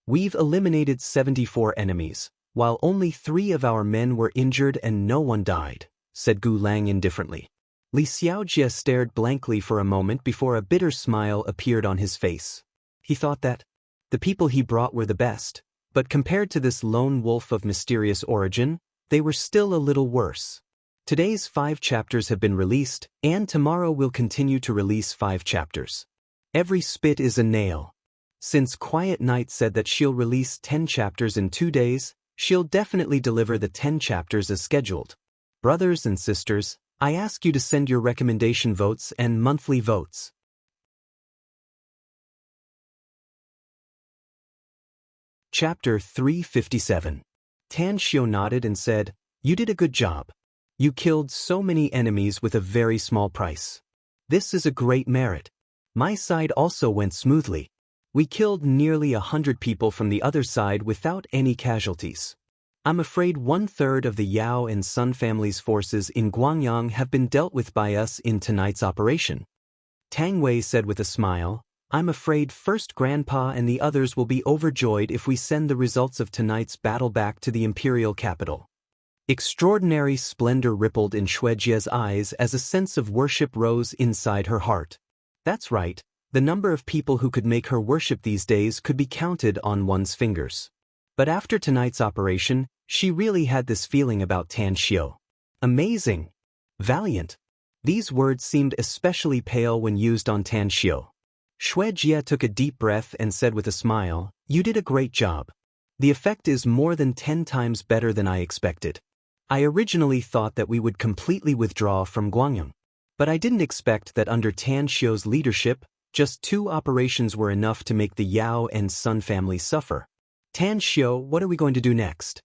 We've eliminated 74 enemies, while only 3 of our men were injured and no one died, said Gu Lang indifferently. Li Xiaojie stared blankly for a moment before a bitter smile appeared on his face. He thought that the people he brought were the best, but compared to this lone wolf of mysterious origin, they were still a little worse. Today's 5 chapters have been released, and tomorrow we'll continue to release 5 chapters. Every spit is a nail. Since Quiet Night said that she'll release 10 chapters in 2 days, she'll definitely deliver the 10 chapters as scheduled. Brothers and sisters, I ask you to send your recommendation votes and monthly votes. Chapter 357. Tan Xiu nodded and said, you did a good job. You killed so many enemies with a very small price. This is a great merit. My side also went smoothly. We killed nearly 100 people from the other side without any casualties. I'm afraid 1/3 of the Yao and Sun family's forces in Guangyang have been dealt with by us in tonight's operation. Tang Wei said with a smile, I'm afraid first Grandpa and the others will be overjoyed if we send the results of tonight's battle back to the imperial capital. Extraordinary splendor rippled in Xue Jie's eyes as a sense of worship rose inside her heart. That's right. The number of people who could make her worship these days could be counted on one's fingers. But after tonight's operation, she really had this feeling about Tan Xiu. Amazing. Valiant. These words seemed especially pale when used on Tan Xiu. Xue Jie took a deep breath and said with a smile, you did a great job. The effect is more than 10 times better than I expected. I originally thought that we would completely withdraw from Guangyang. But I didn't expect that under Tan Xiu's leadership, just 2 operations were enough to make the Yao and Sun families suffer. Tan Xiu, what are we going to do next?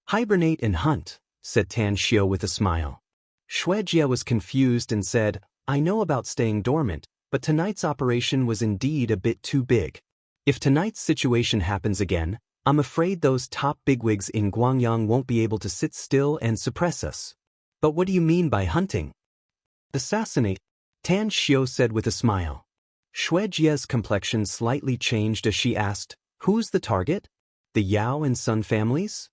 Hibernate and hunt, said Tan Xiu with a smile. Xue Jie was confused and said, I know about staying dormant, but tonight's operation was indeed a bit too big. If tonight's situation happens again, I'm afraid those top bigwigs in Guangyang won't be able to sit still and suppress us. But what do you mean by hunting? Assassinate, Tan Xiu said with a smile. Xue Jie's complexion slightly changed as she asked, who's the target? The Yao and Sun families?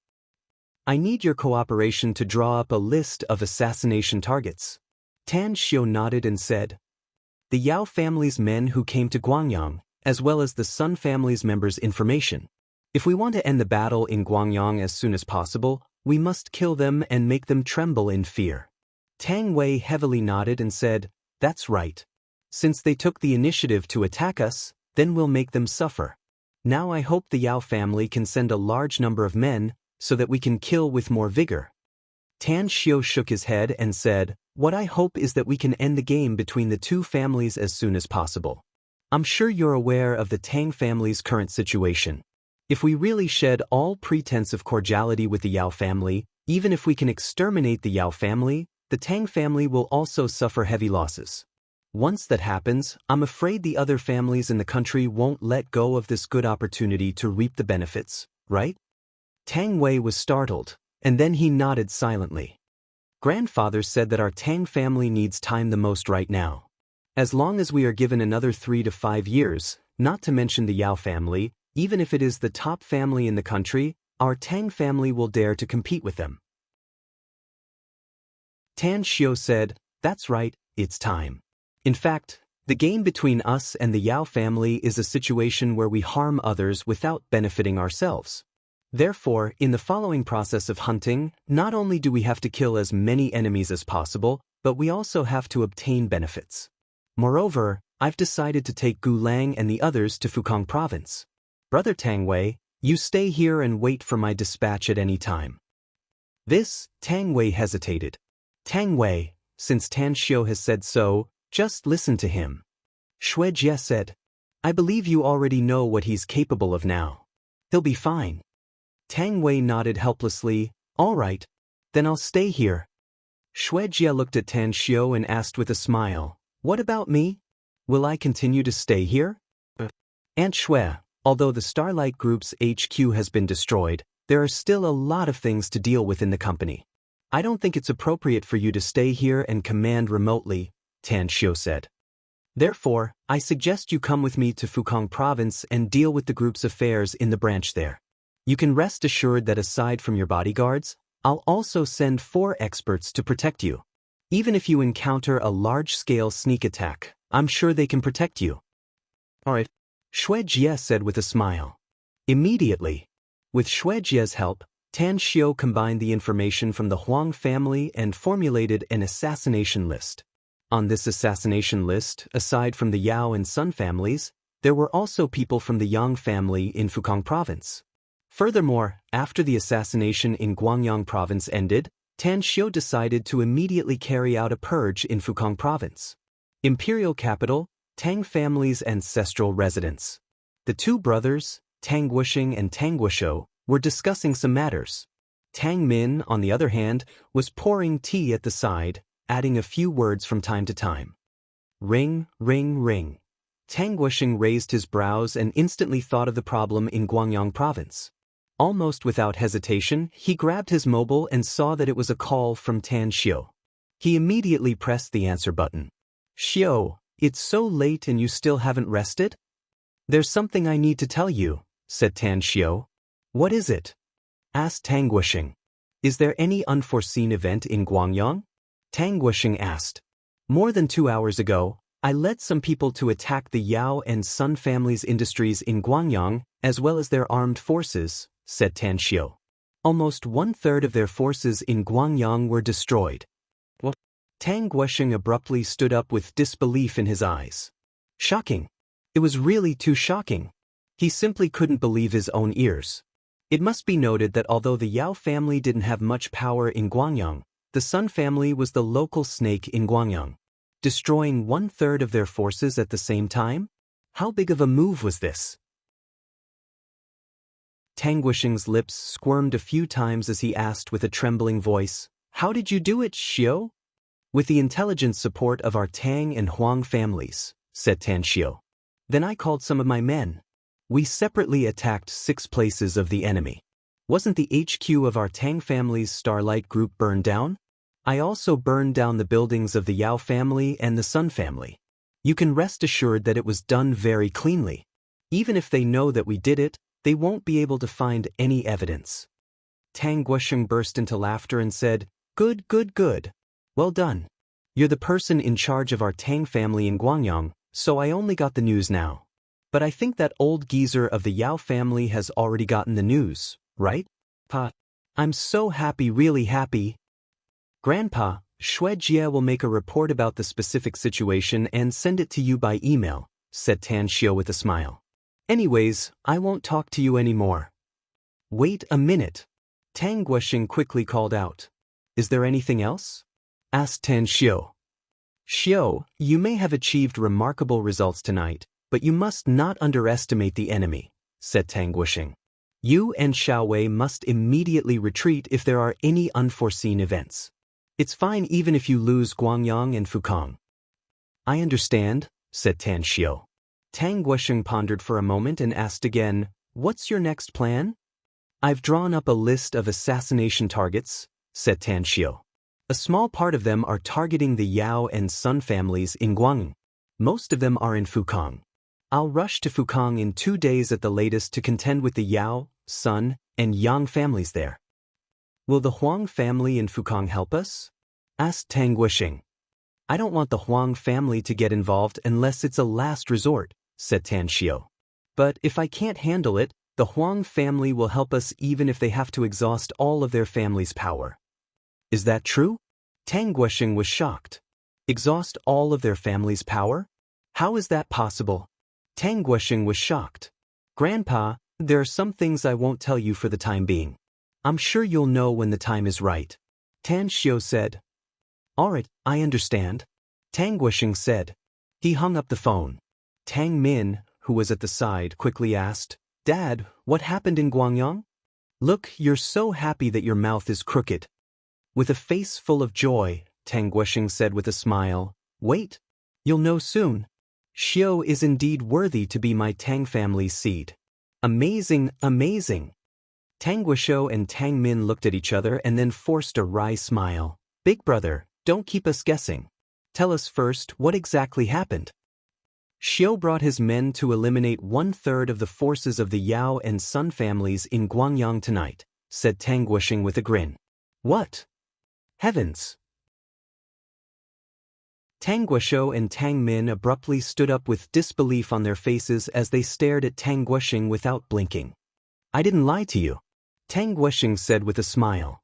I need your cooperation to draw up a list of assassination targets. Tan Xiu nodded and said, the Yao family's men who came to Guangyang, as well as the Sun family's members' information. If we want to end the battle in Guangyang as soon as possible, we must kill them and make them tremble in fear. Tang Wei heavily nodded and said, that's right. Since they took the initiative to attack us, then we'll make them suffer. Now I hope the Yao family can send a large number of men, so that we can kill with more vigor. Tan Xiu shook his head and said, what I hope is that we can end the game between the 2 families as soon as possible. I'm sure you're aware of the Tang family's current situation. If we really shed all pretense of cordiality with the Yao family, even if we can exterminate the Yao family, the Tang family will also suffer heavy losses. Once that happens, I'm afraid the other families in the country won't let go of this good opportunity to reap the benefits, right? Tang Wei was startled, and then he nodded silently. Grandfather said that our Tang family needs time the most right now. As long as we are given another 3 to 5 years, not to mention the Yao family, even if it is the top family in the country, our Tang family will dare to compete with them. Tan Xiu said, "That's right, it's time. In fact, the game between us and the Yao family is a situation where we harm others without benefiting ourselves. Therefore, in the following process of hunting, not only do we have to kill as many enemies as possible, but we also have to obtain benefits. Moreover, I've decided to take Gu Lang and the others to Fukang province. Brother Tang Wei, you stay here and wait for my dispatch at any time." This, Tang Wei hesitated. "Tang Wei, since Tan Xiu has said so, just listen to him." Xue Jie said, "I believe you already know what he's capable of now. He'll be fine." Tang Wei nodded helplessly. "All right, then I'll stay here." Xue Jie looked at Tan Xiu and asked with a smile, "What about me? Will I continue to stay here?" "Aunt Xue, although the Starlight Group's HQ has been destroyed, there are still a lot of things to deal with in the company. I don't think it's appropriate for you to stay here and command remotely," Tan Xiu said. "Therefore, I suggest you come with me to Fukang province and deal with the group's affairs in the branch there. You can rest assured that aside from your bodyguards, I'll also send 4 experts to protect you. Even if you encounter a large-scale sneak attack, I'm sure they can protect you." "All right," Xue Jie said with a smile. Immediately, with Xue Jie's help, Tan Xiu combined the information from the Huang family and formulated an assassination list. On this assassination list, aside from the Yao and Sun families, there were also people from the Yang family in Fukang province. Furthermore, after the assassination in Guangyang province ended, Tan Xiu decided to immediately carry out a purge in Fukang province. Imperial capital, Tang family's ancestral residence. The 2 brothers, Tang Guoxing and Tang Guoshou, were discussing some matters. Tang Min, on the other hand, was pouring tea at the side, adding a few words from time to time. Ring, ring, ring. Tang Guoxing raised his brows and instantly thought of the problem in Guangyang province. Almost without hesitation, he grabbed his mobile and saw that it was a call from Tan Xiu. He immediately pressed the answer button. "Xiu, it's so late and you still haven't rested?" "There's something I need to tell you," said Tan Xiu. "What is it?" asked Tang Guoxing. "Is there any unforeseen event in Guangyang?" Tang Guoxing asked. "More than 2 hours ago, I led some people to attack the Yao and Sun families' industries in Guangyang, as well as their armed forces," said Tan Xiu. "Almost 1/3 of their forces in Guangyang were destroyed." "What?" Tang Guoxing abruptly stood up with disbelief in his eyes. Shocking. It was really too shocking. He simply couldn't believe his own ears. It must be noted that although the Yao family didn't have much power in Guangyang, the Sun family was the local snake in Guangyang. Destroying 1/3 of their forces at the same time? How big of a move was this? Tang Guoxing's lips squirmed a few times as he asked with a trembling voice, "How did you do it, Xiu?" "With the intelligent support of our Tang and Huang families," said Tan Xiu. "Then I called some of my men. We separately attacked 6 places of the enemy. Wasn't the HQ of our Tang family's Starlight Group burned down? I also burned down the buildings of the Yao family and the Sun family. You can rest assured that it was done very cleanly. Even if they know that we did it, they won't be able to find any evidence." Tang Guoxing burst into laughter and said, "Good, good, good. Well done. You're the person in charge of our Tang family in Guangyang, so I only got the news now. But I think that old geezer of the Yao family has already gotten the news, right? Pa, I'm so happy, really happy." "Grandpa, Xue Jie will make a report about the specific situation and send it to you by email," said Tan Xiu with a smile. "Anyways, I won't talk to you anymore." "Wait a minute," Tang Guoxing quickly called out. "Is there anything else?" asked Tan Xiu. "Xiu, you may have achieved remarkable results tonight, but you must not underestimate the enemy," said Tang Guoxing. "You and Xiao Wei must immediately retreat if there are any unforeseen events. It's fine even if you lose Guangyang and Fukang." "I understand," said Tan Xiu. Tang Guoxing pondered for a moment and asked again, "What's your next plan?" "I've drawn up a list of assassination targets," said Tan Xiu. "A small part of them are targeting the Yao and Sun families in Guangdong. Most of them are in Fukang. I'll rush to Fukang in 2 days at the latest to contend with the Yao, Sun, and Yang families there." "Will the Huang family in Fukang help us?" asked Tang Guoxing. I don't want the Huang family to get involved unless it's a last resort, said Tan Xiu. But if I can't handle it, the Huang family will help us even if they have to exhaust all of their family's power. Is that true? Tang Guoxing was shocked. Exhaust all of their family's power? How is that possible? Tang Guoxing was shocked. Grandpa, there are some things I won't tell you for the time being. I'm sure you'll know when the time is right. Tan Xiu said. Alright, I understand. Tang Guoxing said. He hung up the phone. Tang Min, who was at the side, quickly asked, Dad, what happened in Guangyang? Look, you're so happy that your mouth is crooked. With a face full of joy, Tang Guoxing said with a smile, Wait, you'll know soon. Xiu is indeed worthy to be my Tang family's seed. Amazing, amazing. Tang Guoxiu and Tang Min looked at each other and then forced a wry smile. Big brother, don't keep us guessing. Tell us first what exactly happened. Xiu brought his men to eliminate 1/3 of the forces of the Yao and Sun families in Guangyang tonight, said Tang Guoxing with a grin. What? Heavens! Tang Guoxiu and Tang Min abruptly stood up with disbelief on their faces as they stared at Tang Guoxing without blinking. I didn't lie to you, Tang Guoxing said with a smile.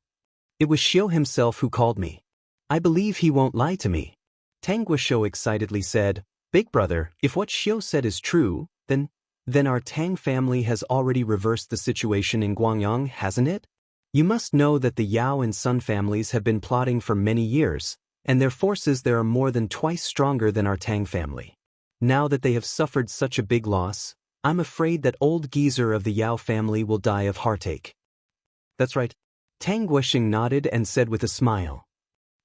It was Xiu himself who called me. I believe he won't lie to me. Tang Guoxiu excitedly said, Big brother, if what Xiu said is true, then our Tang family has already reversed the situation in Guangyang, hasn't it? You must know that the Yao and Sun families have been plotting for many years, and their forces there are more than twice stronger than our Tang family. Now that they have suffered such a big loss, I'm afraid that old geezer of the Yao family will die of heartache. That's right. Tang Guoxing nodded and said with a smile.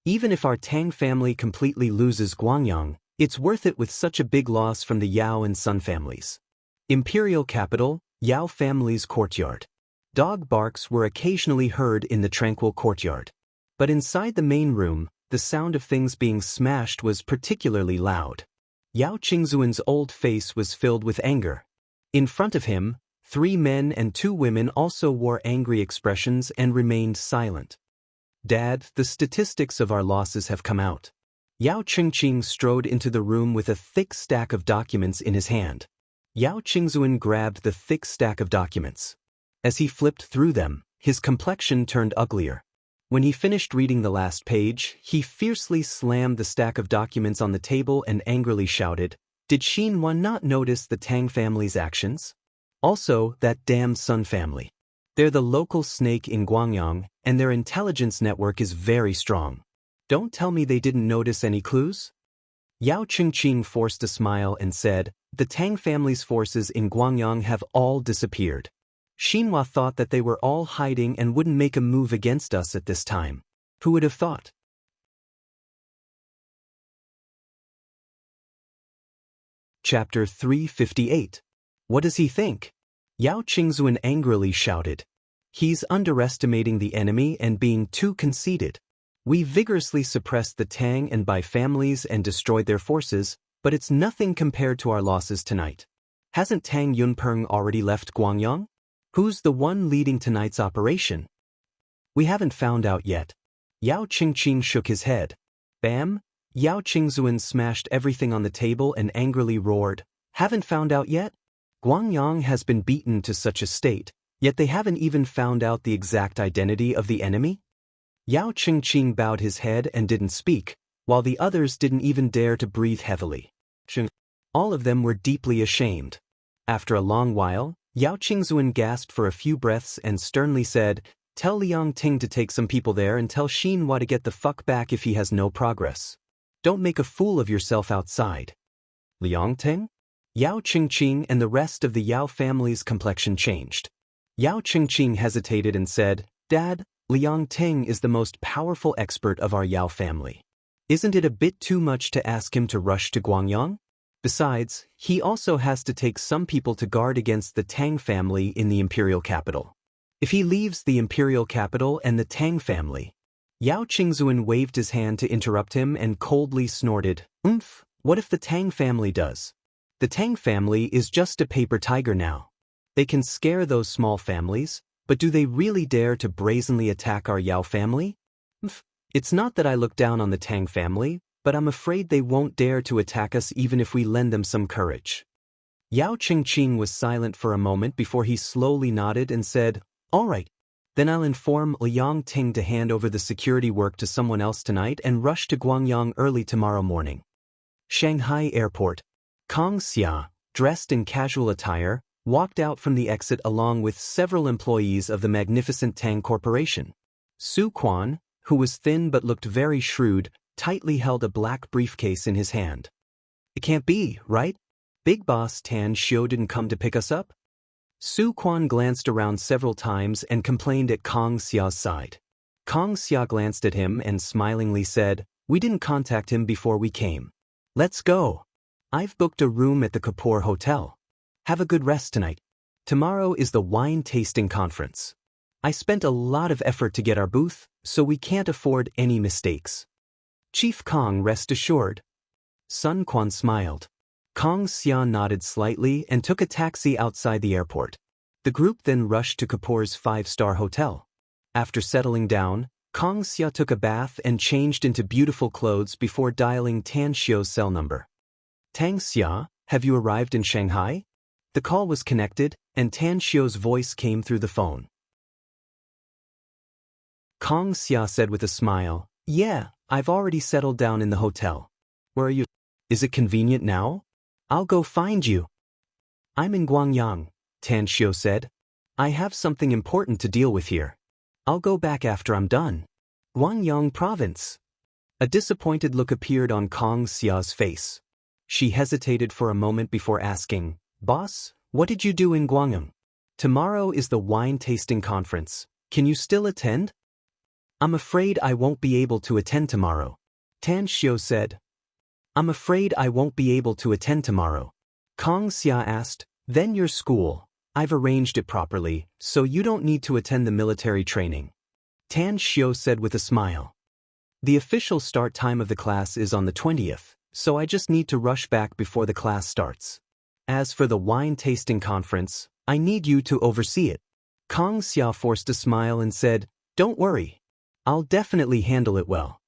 Even if our Tang family completely loses Guangyang, it's worth it with such a big loss from the Yao and Sun families. Imperial capital, Yao family's courtyard. Dog barks were occasionally heard in the tranquil courtyard. But inside the main room, the sound of things being smashed was particularly loud. Yao Qingzuan's old face was filled with anger. In front of him, 3 men and 2 women also wore angry expressions and remained silent. Dad, the statistics of our losses have come out. Yao Qingqing strode into the room with a thick stack of documents in his hand. Yao Qingzuan grabbed the thick stack of documents. As he flipped through them, his complexion turned uglier. When he finished reading the last page, he fiercely slammed the stack of documents on the table and angrily shouted, Did Xinhua not notice the Tang family's actions? Also, that damn Sun family. They're the local snake in Guangyang, and their intelligence network is very strong. Don't tell me they didn't notice any clues? Yao Qingqing forced a smile and said, The Tang family's forces in Guangyang have all disappeared. Xinhua thought that they were all hiding and wouldn't make a move against us at this time. Who would have thought? Chapter 358. What does he think? Yao Qingzuan angrily shouted. He's underestimating the enemy and being too conceited. We vigorously suppressed the Tang and Bai families and destroyed their forces, but it's nothing compared to our losses tonight. Hasn't Tang Yunpeng already left Guangyang? Who's the one leading tonight's operation? We haven't found out yet. Yao Qingqing shook his head. Bam! Yao Qingzuan smashed everything on the table and angrily roared. Haven't found out yet? Guangyang has been beaten to such a state, yet they haven't even found out the exact identity of the enemy? Yao Qingqing bowed his head and didn't speak, while the others didn't even dare to breathe heavily. All of them were deeply ashamed. After a long while, Yao Qingzuan gasped for a few breaths and sternly said, Tell Liang Ting to take some people there and tell Xinhua to get the fuck back if he has no progress. Don't make a fool of yourself outside. Liang Ting? Yao Qingqing and the rest of the Yao family's complexion changed. Yao Qingqing hesitated and said, Dad, Liang Ting is the most powerful expert of our Yao family. Isn't it a bit too much to ask him to rush to Guangyang? Besides, he also has to take some people to guard against the Tang family in the imperial capital. If he leaves the imperial capital and the Tang family... Yao Qingzuan waved his hand to interrupt him and coldly snorted, What if the Tang family does? The Tang family is just a paper tiger now. They can scare those small families, but do they really dare to brazenly attack our Yao family? It's not that I look down on the Tang family, but I'm afraid they won't dare to attack us even if we lend them some courage. Yao Qingqing was silent for a moment before he slowly nodded and said, "All right. Then I'll inform Liang Ting to hand over the security work to someone else tonight and rush to Guangyang early tomorrow morning." Shanghai Airport. Kang Xia, dressed in casual attire, walked out from the exit along with several employees of the magnificent Tang Corporation. Su Quan, who was thin but looked very shrewd, tightly held a black briefcase in his hand. "It can't be, right? Big Boss Tan Xiu didn't come to pick us up?" Su Quan glanced around several times and complained at Kang Xia's side. Kang Xia glanced at him and smilingly said, "We didn't contact him before we came. Let's go. I've booked a room at the Kapoor Hotel. Have a good rest tonight. Tomorrow is the wine tasting conference. I spent a lot of effort to get our booth, so we can't afford any mistakes. Chief Kang, rest assured." Sun Quan smiled. Kang Xia nodded slightly and took a taxi outside the airport. The group then rushed to Kapoor's five-star hotel. After settling down, Kang Xia took a bath and changed into beautiful clothes before dialing Tan Xiu's cell number. "Tang Xia, have you arrived in Shanghai?" The call was connected, and Tan Xiu's voice came through the phone. Kang Xia said with a smile, "Yeah, I've already settled down in the hotel. Where are you? Is it convenient now? I'll go find you." "I'm in Guangyang," Tan Xiu said. "I have something important to deal with here. I'll go back after I'm done." Guangyang Province. A disappointed look appeared on Kang Xia's face. She hesitated for a moment before asking, "Boss, what did you do in Guangyang? Tomorrow is the wine tasting conference. Can you still attend?" "I'm afraid I won't be able to attend tomorrow," Tan Xiu said. "I'm afraid I won't be able to attend tomorrow." Kang Xia asked, "Then your school. I've arranged it properly, so you don't need to attend the military training." Tan Xiu said with a smile. "The official start time of the class is on the 20th, so I just need to rush back before the class starts. As for the wine tasting conference, I need you to oversee it." Kang Xia forced a smile and said, "Don't worry. I'll definitely handle it well."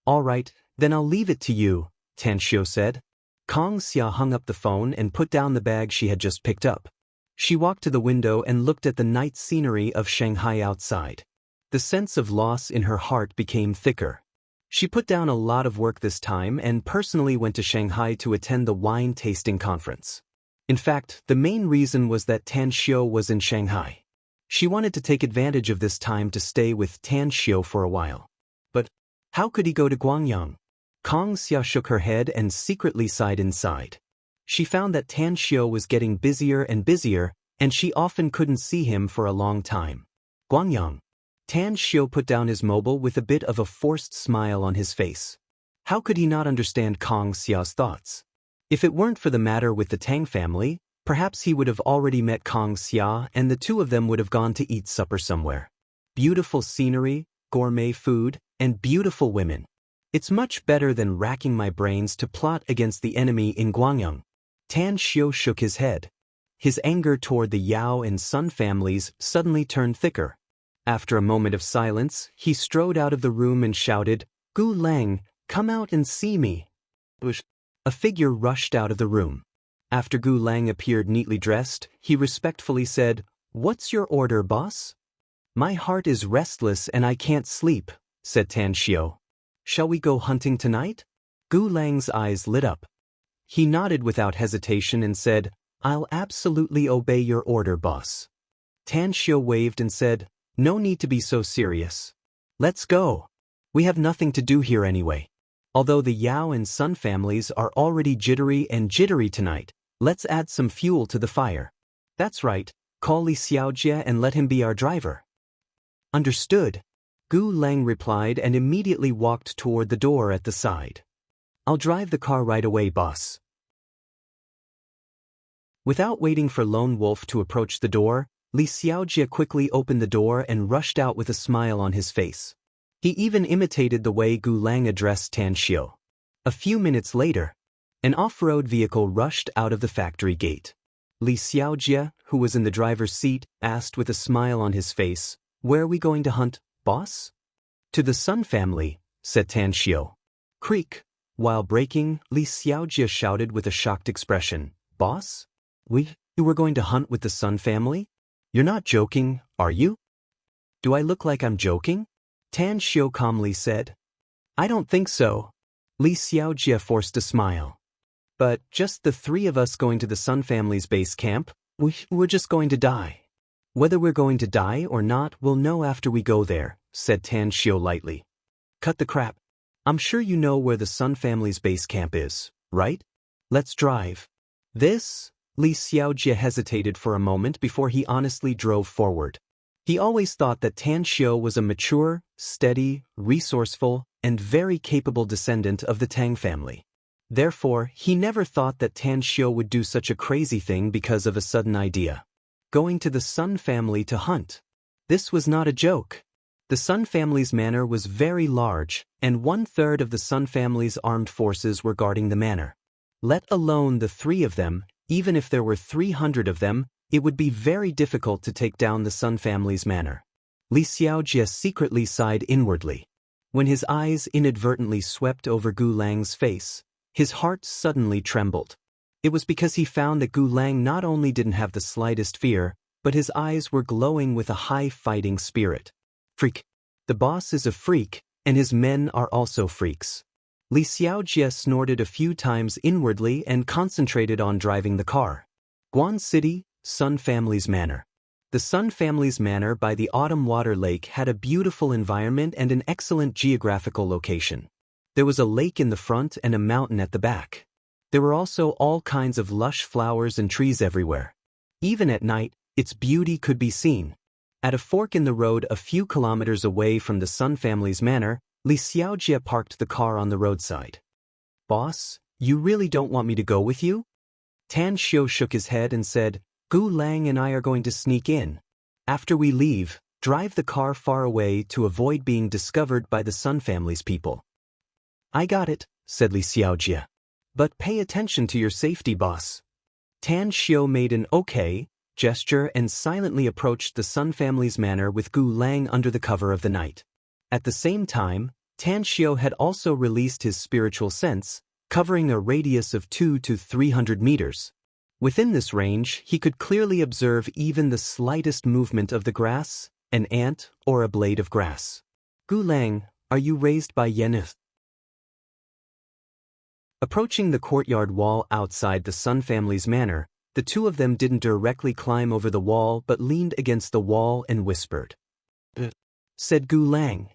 "All right, then I'll leave it to you," Tan Xiu said. Kang Xia hung up the phone and put down the bag she had just picked up. She walked to the window and looked at the night scenery of Shanghai outside. The sense of loss in her heart became thicker. She put down a lot of work this time and personally went to Shanghai to attend the wine tasting conference. In fact, the main reason was that Tan Xiu was in Shanghai. She wanted to take advantage of this time to stay with Tan Xiu for a while. But how could he go to Guangyang? Kang Xia shook her head and secretly sighed inside. She found that Tan Xiu was getting busier and busier, and she often couldn't see him for a long time. Guangyang. Tan Xiu put down his mobile with a bit of a forced smile on his face. How could he not understand Kang Xia's thoughts? If it weren't for the matter with the Tang family, perhaps he would have already met Kang Xia and the two of them would have gone to eat supper somewhere. Beautiful scenery, gourmet food, and beautiful women. It's much better than racking my brains to plot against the enemy in Guangyang. Tan Xiu shook his head. His anger toward the Yao and Sun families suddenly turned thicker. After a moment of silence, he strode out of the room and shouted, "Gu Lang, come out and see me." A figure rushed out of the room. After Gu Lang appeared neatly dressed, he respectfully said, "What's your order, boss?" "My heart is restless and I can't sleep," said Tan Xiu. "Shall we go hunting tonight?" Gu Lang's eyes lit up. He nodded without hesitation and said, "I'll absolutely obey your order, boss." Tan Xiu waved and said, "No need to be so serious. Let's go. We have nothing to do here anyway. Although the Yao and Sun families are already jittery tonight, let's add some fuel to the fire." "That's right. Call Li Xiaojie and let him be our driver." "Understood," Gu Lang replied and immediately walked toward the door at the side. "I'll drive the car right away, boss." Without waiting for Lone Wolf to approach the door, Li Xiaojie quickly opened the door and rushed out with a smile on his face. He even imitated the way Gu Lang addressed Tan Xiu. A few minutes later, an off-road vehicle rushed out of the factory gate. Li Xiaojie, who was in the driver's seat, asked with a smile on his face, "Where are we going to hunt, boss?" To the Sun family, said Tan Xiu. Creak. While braking, Li Xiaojie shouted with a shocked expression, Boss? You were going to hunt with the Sun family? You're not joking, are you? Do I look like I'm joking? Tan Xiu calmly said. I don't think so. Li Xiaojie forced a smile. But just the three of us going to the Sun family's base camp? We're just going to die. Whether we're going to die or not, we'll know after we go there, said Tan Xiu lightly. Cut the crap. I'm sure you know where the Sun family's base camp is, right? Let's drive. This? Li Xiaojie hesitated for a moment before he honestly drove forward. He always thought that Tan Xiu was a mature, steady, resourceful, and very capable descendant of the Tang family. Therefore, he never thought that Tan Xiu would do such a crazy thing because of a sudden idea. Going to the Sun family to hunt. This was not a joke. The Sun family's manor was very large, and 1/3 of the Sun family's armed forces were guarding the manor. Let alone the three of them, even if there were 300 of them, it would be very difficult to take down the Sun family's manor. Li Xiaojie secretly sighed inwardly. When his eyes inadvertently swept over Gu Lang's face, his heart suddenly trembled. It was because he found that Gu Lang not only didn't have the slightest fear, but his eyes were glowing with a high fighting spirit. Freak. The boss is a freak, and his men are also freaks. Li Xiaojie snorted a few times inwardly and concentrated on driving the car. Guan City, Sun family's manor. The Sun family's manor by the Autumn Water Lake had a beautiful environment and an excellent geographical location. There was a lake in the front and a mountain at the back. There were also all kinds of lush flowers and trees everywhere. Even at night, its beauty could be seen. At a fork in the road a few kilometers away from the Sun family's manor, Li Xiaojie parked the car on the roadside. Boss, you really don't want me to go with you? Tan Xiu shook his head and said, Gu Lang and I are going to sneak in. After we leave, drive the car far away to avoid being discovered by the Sun family's people. I got it, said Li Xiaojie. But pay attention to your safety, boss. Tan Xiu made an okay gesture and silently approached the Sun family's manor with Gu Lang under the cover of the night. At the same time, Tan Xiu had also released his spiritual sense, covering a radius of 200 to 300 meters. Within this range, he could clearly observe even the slightest movement of the grass, an ant, or a blade of grass. Gu Lang, are you raised by Yenith? Approaching the courtyard wall outside the Sun family's manor, the two of them didn't directly climb over the wall but leaned against the wall and whispered. Said Gu Lang.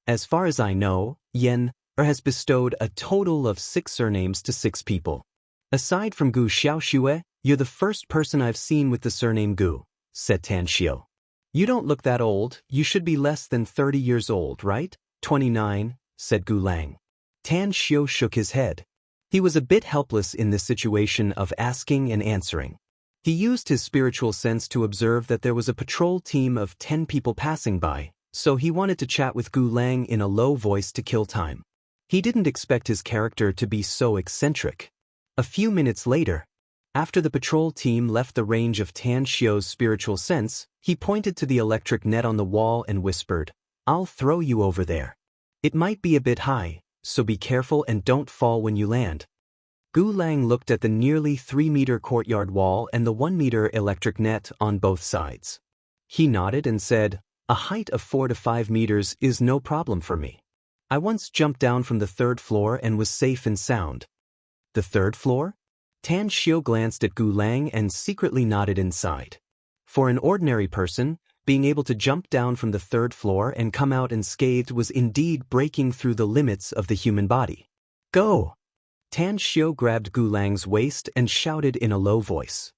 As far as I know, Yen has bestowed a total of 6 surnames to 6 people. Aside from Gu Xiaoxue, you're the first person I've seen with the surname Gu, said Tan Xiu. You don't look that old, you should be less than 30 years old, right? 29, said Gu Lang. Tan Xiu shook his head. He was a bit helpless in this situation of asking and answering. He used his spiritual sense to observe that there was a patrol team of 10 people passing by, so he wanted to chat with Gu Lang in a low voice to kill time. He didn't expect his character to be so eccentric. A few minutes later, after the patrol team left the range of Tan Xiu's spiritual sense, he pointed to the electric net on the wall and whispered, I'll throw you over there. It might be a bit high, so be careful and don't fall when you land. Gu Lang looked at the nearly 3-meter courtyard wall and the 1-meter electric net on both sides. He nodded and said, a height of 4 to 5 meters is no problem for me. I once jumped down from the 3rd floor and was safe and sound. The 3rd floor? Tan Xiu glanced at Gu Lang and secretly nodded inside. For an ordinary person, being able to jump down from the 3rd floor and come out unscathed was indeed breaking through the limits of the human body. Go! Tan Xiu grabbed Gu Lang's waist and shouted in a low voice.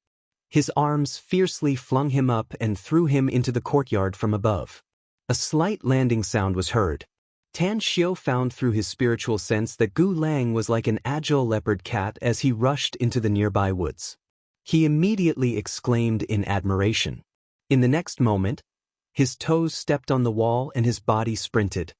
His arms fiercely flung him up and threw him into the courtyard from above. A slight landing sound was heard. Tan Xiu found through his spiritual sense that Gu Lang was like an agile leopard cat as he rushed into the nearby woods. He immediately exclaimed in admiration. In the next moment, his toes stepped on the wall and his body sprinted.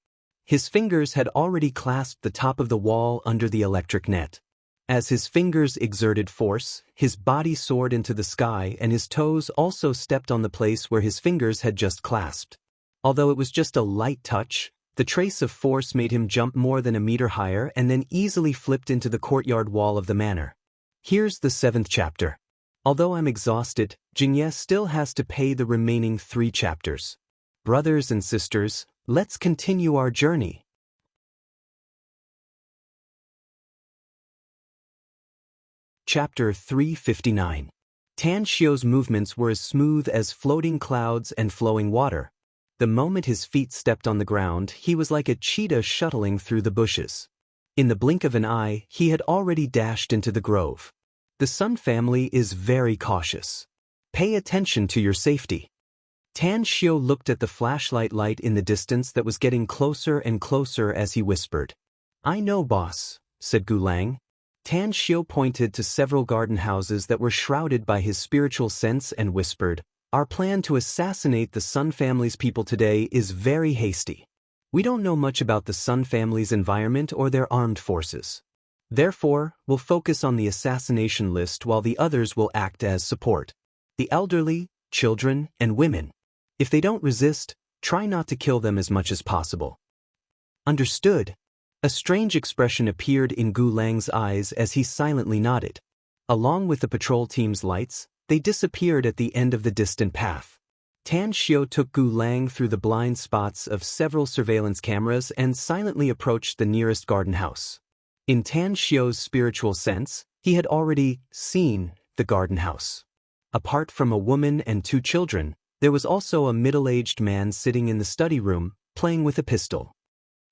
His fingers had already clasped the top of the wall under the electric net. As his fingers exerted force, his body soared into the sky and his toes also stepped on the place where his fingers had just clasped. Although it was just a light touch, The trace of force made him jump more than a meter higher and then easily flipped into the courtyard wall of the manor. Here's the 7th chapter. Although I'm exhausted, Jingye still has to pay the remaining 3 chapters. Brothers and sisters, let's continue our journey. Chapter 359. Tan Xiu's movements were as smooth as floating clouds and flowing water. The moment his feet stepped on the ground, he was like a cheetah shuttling through the bushes. In the blink of an eye, he had already dashed into the grove. The Sun family is very cautious. Pay attention to your safety. Tan Xiu looked at the flashlight light in the distance that was getting closer and closer as he whispered. I know, boss, said Gulang. Tan Xiu pointed to several garden houses that were shrouded by his spiritual sense and whispered, our plan to assassinate the Sun family's people today is very hasty. We don't know much about the Sun family's environment or their armed forces. Therefore, we'll focus on the assassination list while the others will act as support. The elderly, children, and women. If they don't resist, try not to kill them as much as possible. Understood. A strange expression appeared in Gu Lang's eyes as he silently nodded. Along with the patrol team's lights, they disappeared at the end of the distant path. Tan Xiu took Gu Lang through the blind spots of several surveillance cameras and silently approached the nearest garden house. In Tan Xiu's spiritual sense, he had already seen the garden house. Apart from a woman and 2 children, there was also a middle-aged man sitting in the study room, playing with a pistol.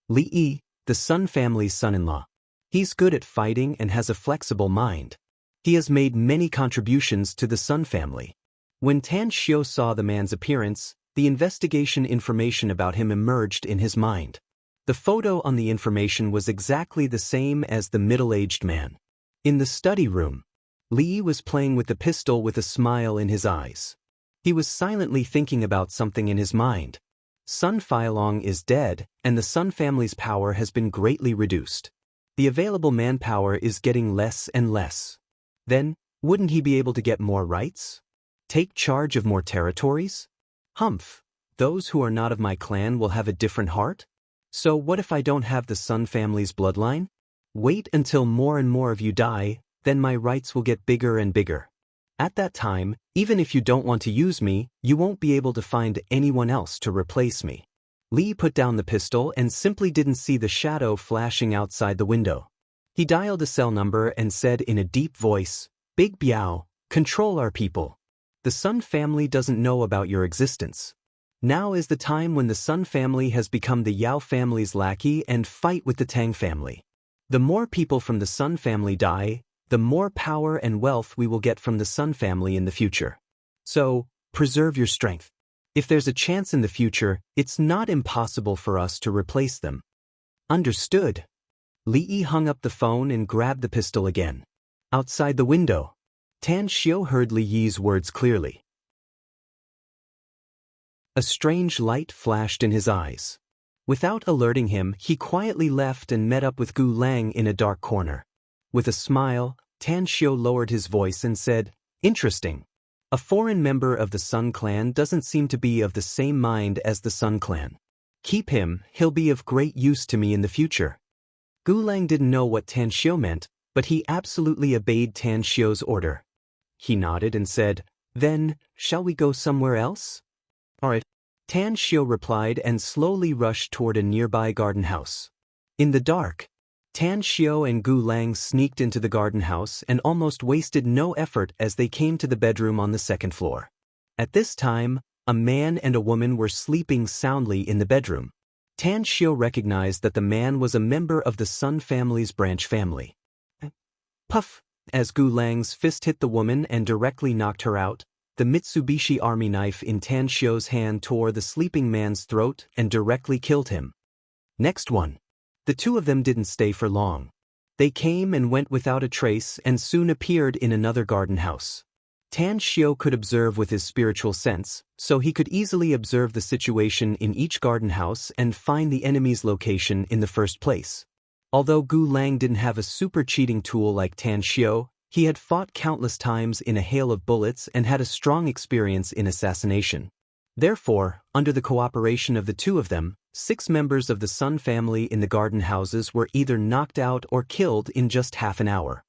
Li Yi, the Sun family's son-in-law. He's good at fighting and has a flexible mind. He has made many contributions to the Sun family. When Tan Xiu saw the man's appearance, the investigation information about him emerged in his mind. The photo on the information was exactly the same as the middle-aged man. In the study room, Li Yi was playing with the pistol with a smile in his eyes. He was silently thinking about something in his mind. Sun Feilong is dead, and the Sun family's power has been greatly reduced. The available manpower is getting less and less. Then, wouldn't he be able to get more rights? Take charge of more territories? Humph, those who are not of my clan will have a different heart? So what if I don't have the Sun family's bloodline? Wait until more and more of you die, then my rights will get bigger and bigger. At that time, even if you don't want to use me, you won't be able to find anyone else to replace me. Li put down the pistol and simply didn't see the shadow flashing outside the window. He dialed a cell number and said in a deep voice, Big Biao, control our people. The Sun family doesn't know about your existence. Now is the time when the Sun family has become the Yao family's lackey and fight with the Tang family. The more people from the Sun family die, the more power and wealth we will get from the Sun family in the future. So, preserve your strength. If there's a chance in the future, it's not impossible for us to replace them. Understood. Li Yi hung up the phone and grabbed the pistol again. Outside the window, Tan Xiu heard Li Yi's words clearly. A strange light flashed in his eyes. Without alerting him, he quietly left and met up with Gu Lang in a dark corner. With a smile, Tan Xiu lowered his voice and said, Interesting. A foreign member of the Sun clan doesn't seem to be of the same mind as the Sun clan. Keep him, he'll be of great use to me in the future. Gu Lang didn't know what Tan Xiu meant, but he absolutely obeyed Tan Xiu's order. He nodded and said, Then, shall we go somewhere else? All right. Tan Xiu replied and slowly rushed toward a nearby garden house. In the dark, Tan Xiu and Gu Lang sneaked into the garden house and almost wasted no effort as they came to the bedroom on the 2nd floor. At this time, a man and a woman were sleeping soundly in the bedroom. Tan Xiu recognized that the man was a member of the Sun family's branch family. Puff! As Gu Lang's fist hit the woman and directly knocked her out, the Mitsubishi army knife in Tan Xiu's hand tore the sleeping man's throat and directly killed him. Next one. The 2 of them didn't stay for long. They came and went without a trace and soon appeared in another garden house. Tan Xiu could observe with his spiritual sense, so he could easily observe the situation in each garden house and find the enemy's location in the first place. Although Gu Lang didn't have a super cheating tool like Tan Xiu, he had fought countless times in a hail of bullets and had a strong experience in assassination. Therefore, under the cooperation of the two of them, 6 members of the Sun family in the garden houses were either knocked out or killed in just half an hour.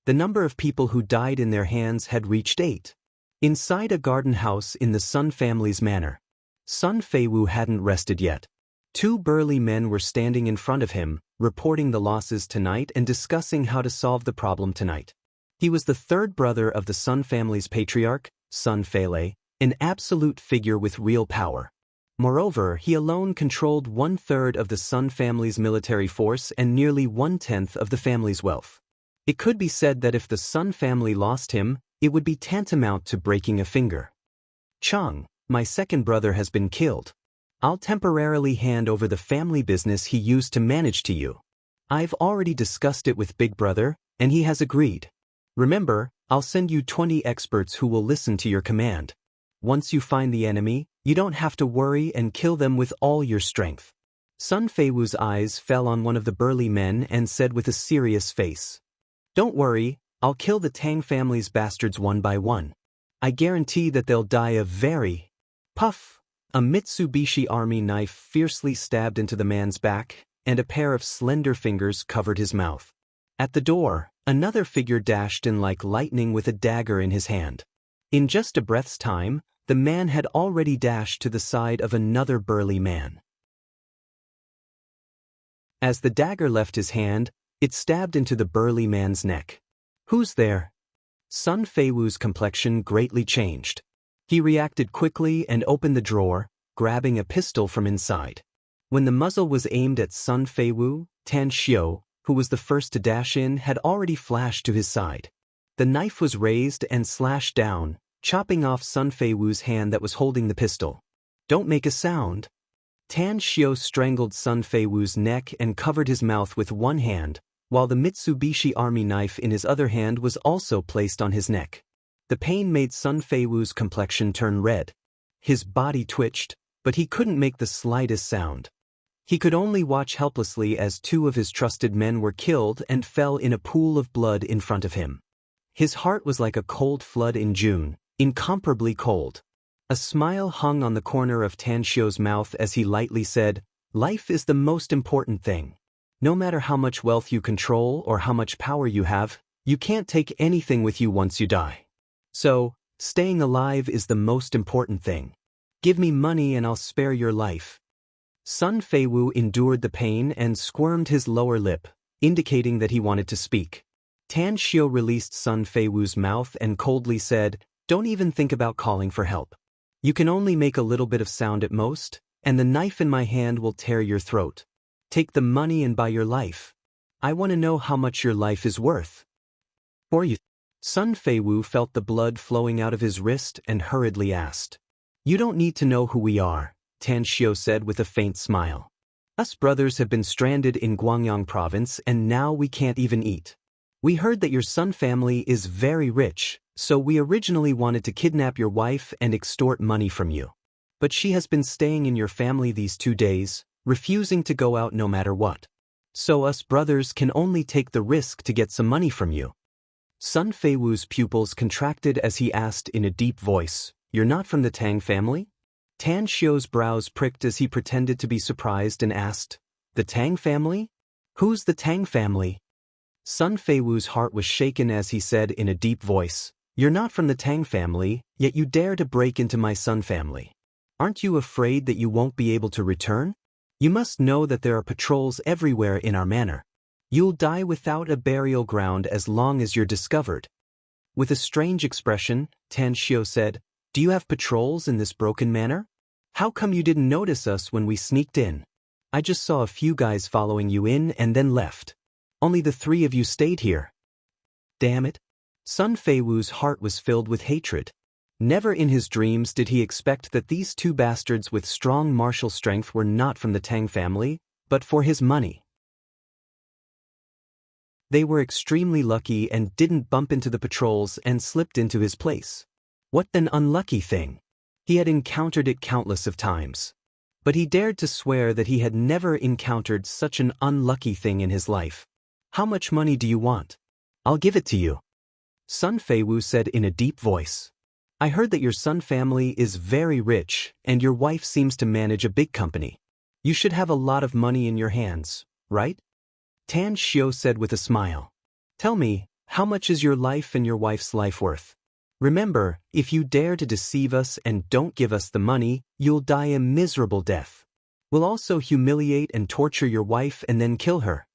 The number of people who died in their hands had reached 8. Inside a garden house in the Sun family's manor, Sun Feiwu hadn't rested yet. 2 burly men were standing in front of him, reporting the losses tonight and discussing how to solve the problem tonight. He was the 3rd brother of the Sun family's patriarch, Sun Feilei, an absolute figure with real power. Moreover, he alone controlled 1/3 of the Sun family's military force and nearly 1/10 of the family's wealth. It could be said that if the Sun family lost him, it would be tantamount to breaking a finger. Chang, my second brother has been killed. I'll temporarily hand over the family business he used to manage to you. I've already discussed it with Big Brother, and he has agreed. Remember, I'll send you 20 experts who will listen to your command. Once you find the enemy, you don't have to worry and kill them with all your strength. Sun Feiwu's eyes fell on one of the burly men and said with a serious face, "Don't worry, I'll kill the Tang family's bastards one by one. I guarantee that they'll die a very..." Puff! A Mitsubishi Army knife fiercely stabbed into the man's back, and a pair of slender fingers covered his mouth. At the door, another figure dashed in like lightning with a dagger in his hand. In just a breath's time, the man had already dashed to the side of another burly man. As the dagger left his hand, it stabbed into the burly man's neck. "Who's there?" Sun Feiwu's complexion greatly changed. He reacted quickly and opened the drawer, grabbing a pistol from inside. When the muzzle was aimed at Sun Feiwu, Tan Xiu, who was the first to dash in, had already flashed to his side. The knife was raised and slashed down, chopping off Sun Feiwu's hand that was holding the pistol. "Don't make a sound." Tan Xiu strangled Sun Feiwu's neck and covered his mouth with one hand, while the Mitsubishi Army knife in his other hand was also placed on his neck. The pain made Sun Feiwu's complexion turn red. His body twitched, but he couldn't make the slightest sound. He could only watch helplessly as 2 of his trusted men were killed and fell in a pool of blood in front of him. His heart was like a cold flood in June, incomparably cold. A smile hung on the corner of Tan Xiu's mouth as he lightly said, "Life is the most important thing. No matter how much wealth you control or how much power you have, you can't take anything with you once you die. So, staying alive is the most important thing. Give me money and I'll spare your life." Sun Feiwu endured the pain and squirmed his lower lip, indicating that he wanted to speak. Tan Xiu released Sun Feiwu's mouth and coldly said, "Don't even think about calling for help. You can only make a little bit of sound at most, and the knife in my hand will tear your throat. Take the money and buy your life. I want to know how much your life is worth." "For you." Sun Feiwu felt the blood flowing out of his wrist and hurriedly asked. "You don't need to know who we are," Tan Xiu said with a faint smile. "Us brothers have been stranded in Guangyang province and now we can't even eat. We heard that your Sun family is very rich, so we originally wanted to kidnap your wife and extort money from you. But she has been staying in your family these 2 days, refusing to go out no matter what. So us brothers can only take the risk to get some money from you." Sun Feiwu's pupils contracted as he asked in a deep voice, "You're not from the Tang family?" Tan Xiu's brows pricked as he pretended to be surprised and asked, "The Tang family? Who's the Tang family?" Sun Feiwu's heart was shaken as he said in a deep voice, "You're not from the Tang family, yet you dare to break into my Sun family. Aren't you afraid that you won't be able to return? You must know that there are patrols everywhere in our manor. You'll die without a burial ground as long as you're discovered." With a strange expression, Tan Xiu said, "Do you have patrols in this broken manor? How come you didn't notice us when we sneaked in? I just saw a few guys following you in and then left. Only the 3 of you stayed here." Damn it. Sun Feiwu's heart was filled with hatred. Never in his dreams did he expect that these 2 bastards with strong martial strength were not from the Tang family, but for his money. They were extremely lucky and didn't bump into the patrols and slipped into his place. What an unlucky thing. He had encountered it countless of times. But he dared to swear that he had never encountered such an unlucky thing in his life. "How much money do you want? I'll give it to you." Sun Feiwu said in a deep voice. I heard that your Sun family is very rich and your wife seems to manage a big company. You should have a lot of money in your hands, right? Tan Xiu said with a smile. Tell me, how much is your life and your wife's life worth? Remember, if you dare to deceive us and don't give us the money, you'll die a miserable death. We'll also humiliate and torture your wife and then kill her.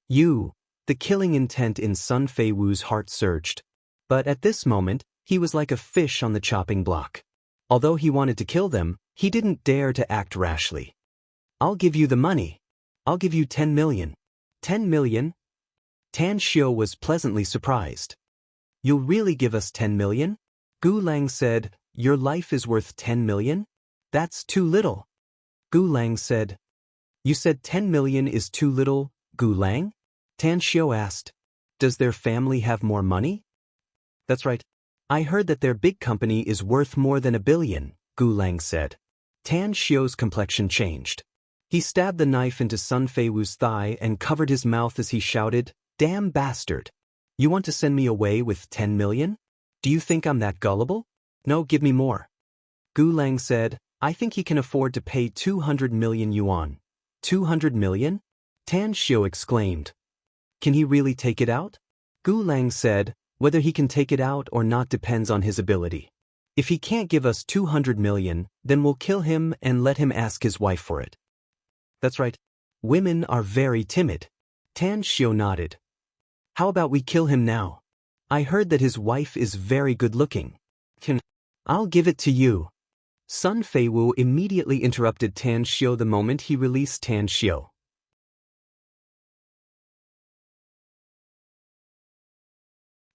The killing intent in Sun Feiwu's heart surged. But at this moment, he was like a fish on the chopping block. Although he wanted to kill them, he didn't dare to act rashly. I'll give you the money. I'll give you 10 million. 10 million? Tan Xiu was pleasantly surprised. You'll really give us 10 million? Gu Lang said, your life is worth 10 million? That's too little. Gu Lang said, you said 10 million is too little, Gu Lang? Tan Xiu asked, does their family have more money? That's right. I heard that their big company is worth more than 1 billion, Gu Lang said. Tan Xiu's complexion changed. He stabbed the knife into Sun Feiwu's thigh and covered his mouth as he shouted, damn bastard. You want to send me away with 10 million? Do you think I'm that gullible? No, give me more. Gu Lang said, I think he can afford to pay 200 million yuan. 200 million? Tan Xiu exclaimed. Can he really take it out? Gu Lang said, whether he can take it out or not depends on his ability. If he can't give us 200 million, then we'll kill him and let him ask his wife for it. That's right. Women are very timid. Tan Xiu nodded. How about we kill him now? I heard that his wife is very good-looking. I'll give it to you. Sun Feiwu immediately interrupted Tan Xiu the moment he released Tan Xiu.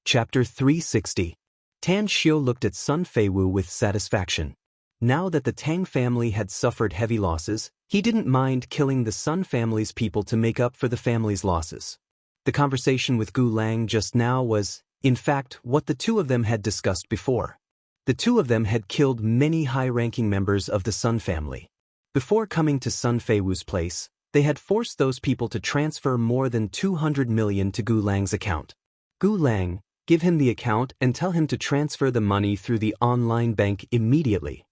Chapter 360. Tan Xiu looked at Sun Feiwu with satisfaction. Now that the Tang family had suffered heavy losses, he didn't mind killing the Sun family's people to make up for the family's losses. The conversation with Gu Lang just now was, in fact, what the two of them had discussed before. The two of them had killed many high-ranking members of the Sun family. Before coming to Sun Feiwu's place, they had forced those people to transfer more than 200 million to Gu Lang's account. Gu Lang, give him the account and tell him to transfer the money through the online bank immediately.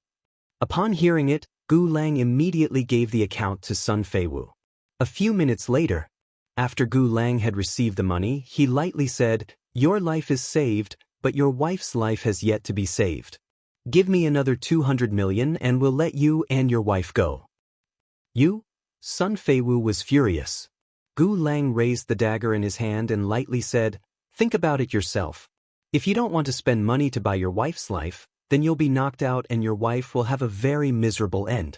Upon hearing it, Gu Lang immediately gave the account to Sun Feiwu. A few minutes later, after Gu Lang had received the money, he lightly said, your life is saved, but your wife's life has yet to be saved. Give me another 200 million and we'll let you and your wife go. You? Sun Feiwu was furious. Gu Lang raised the dagger in his hand and lightly said, think about it yourself. If you don't want to spend money to buy your wife's life, then you'll be knocked out and your wife will have a very miserable end.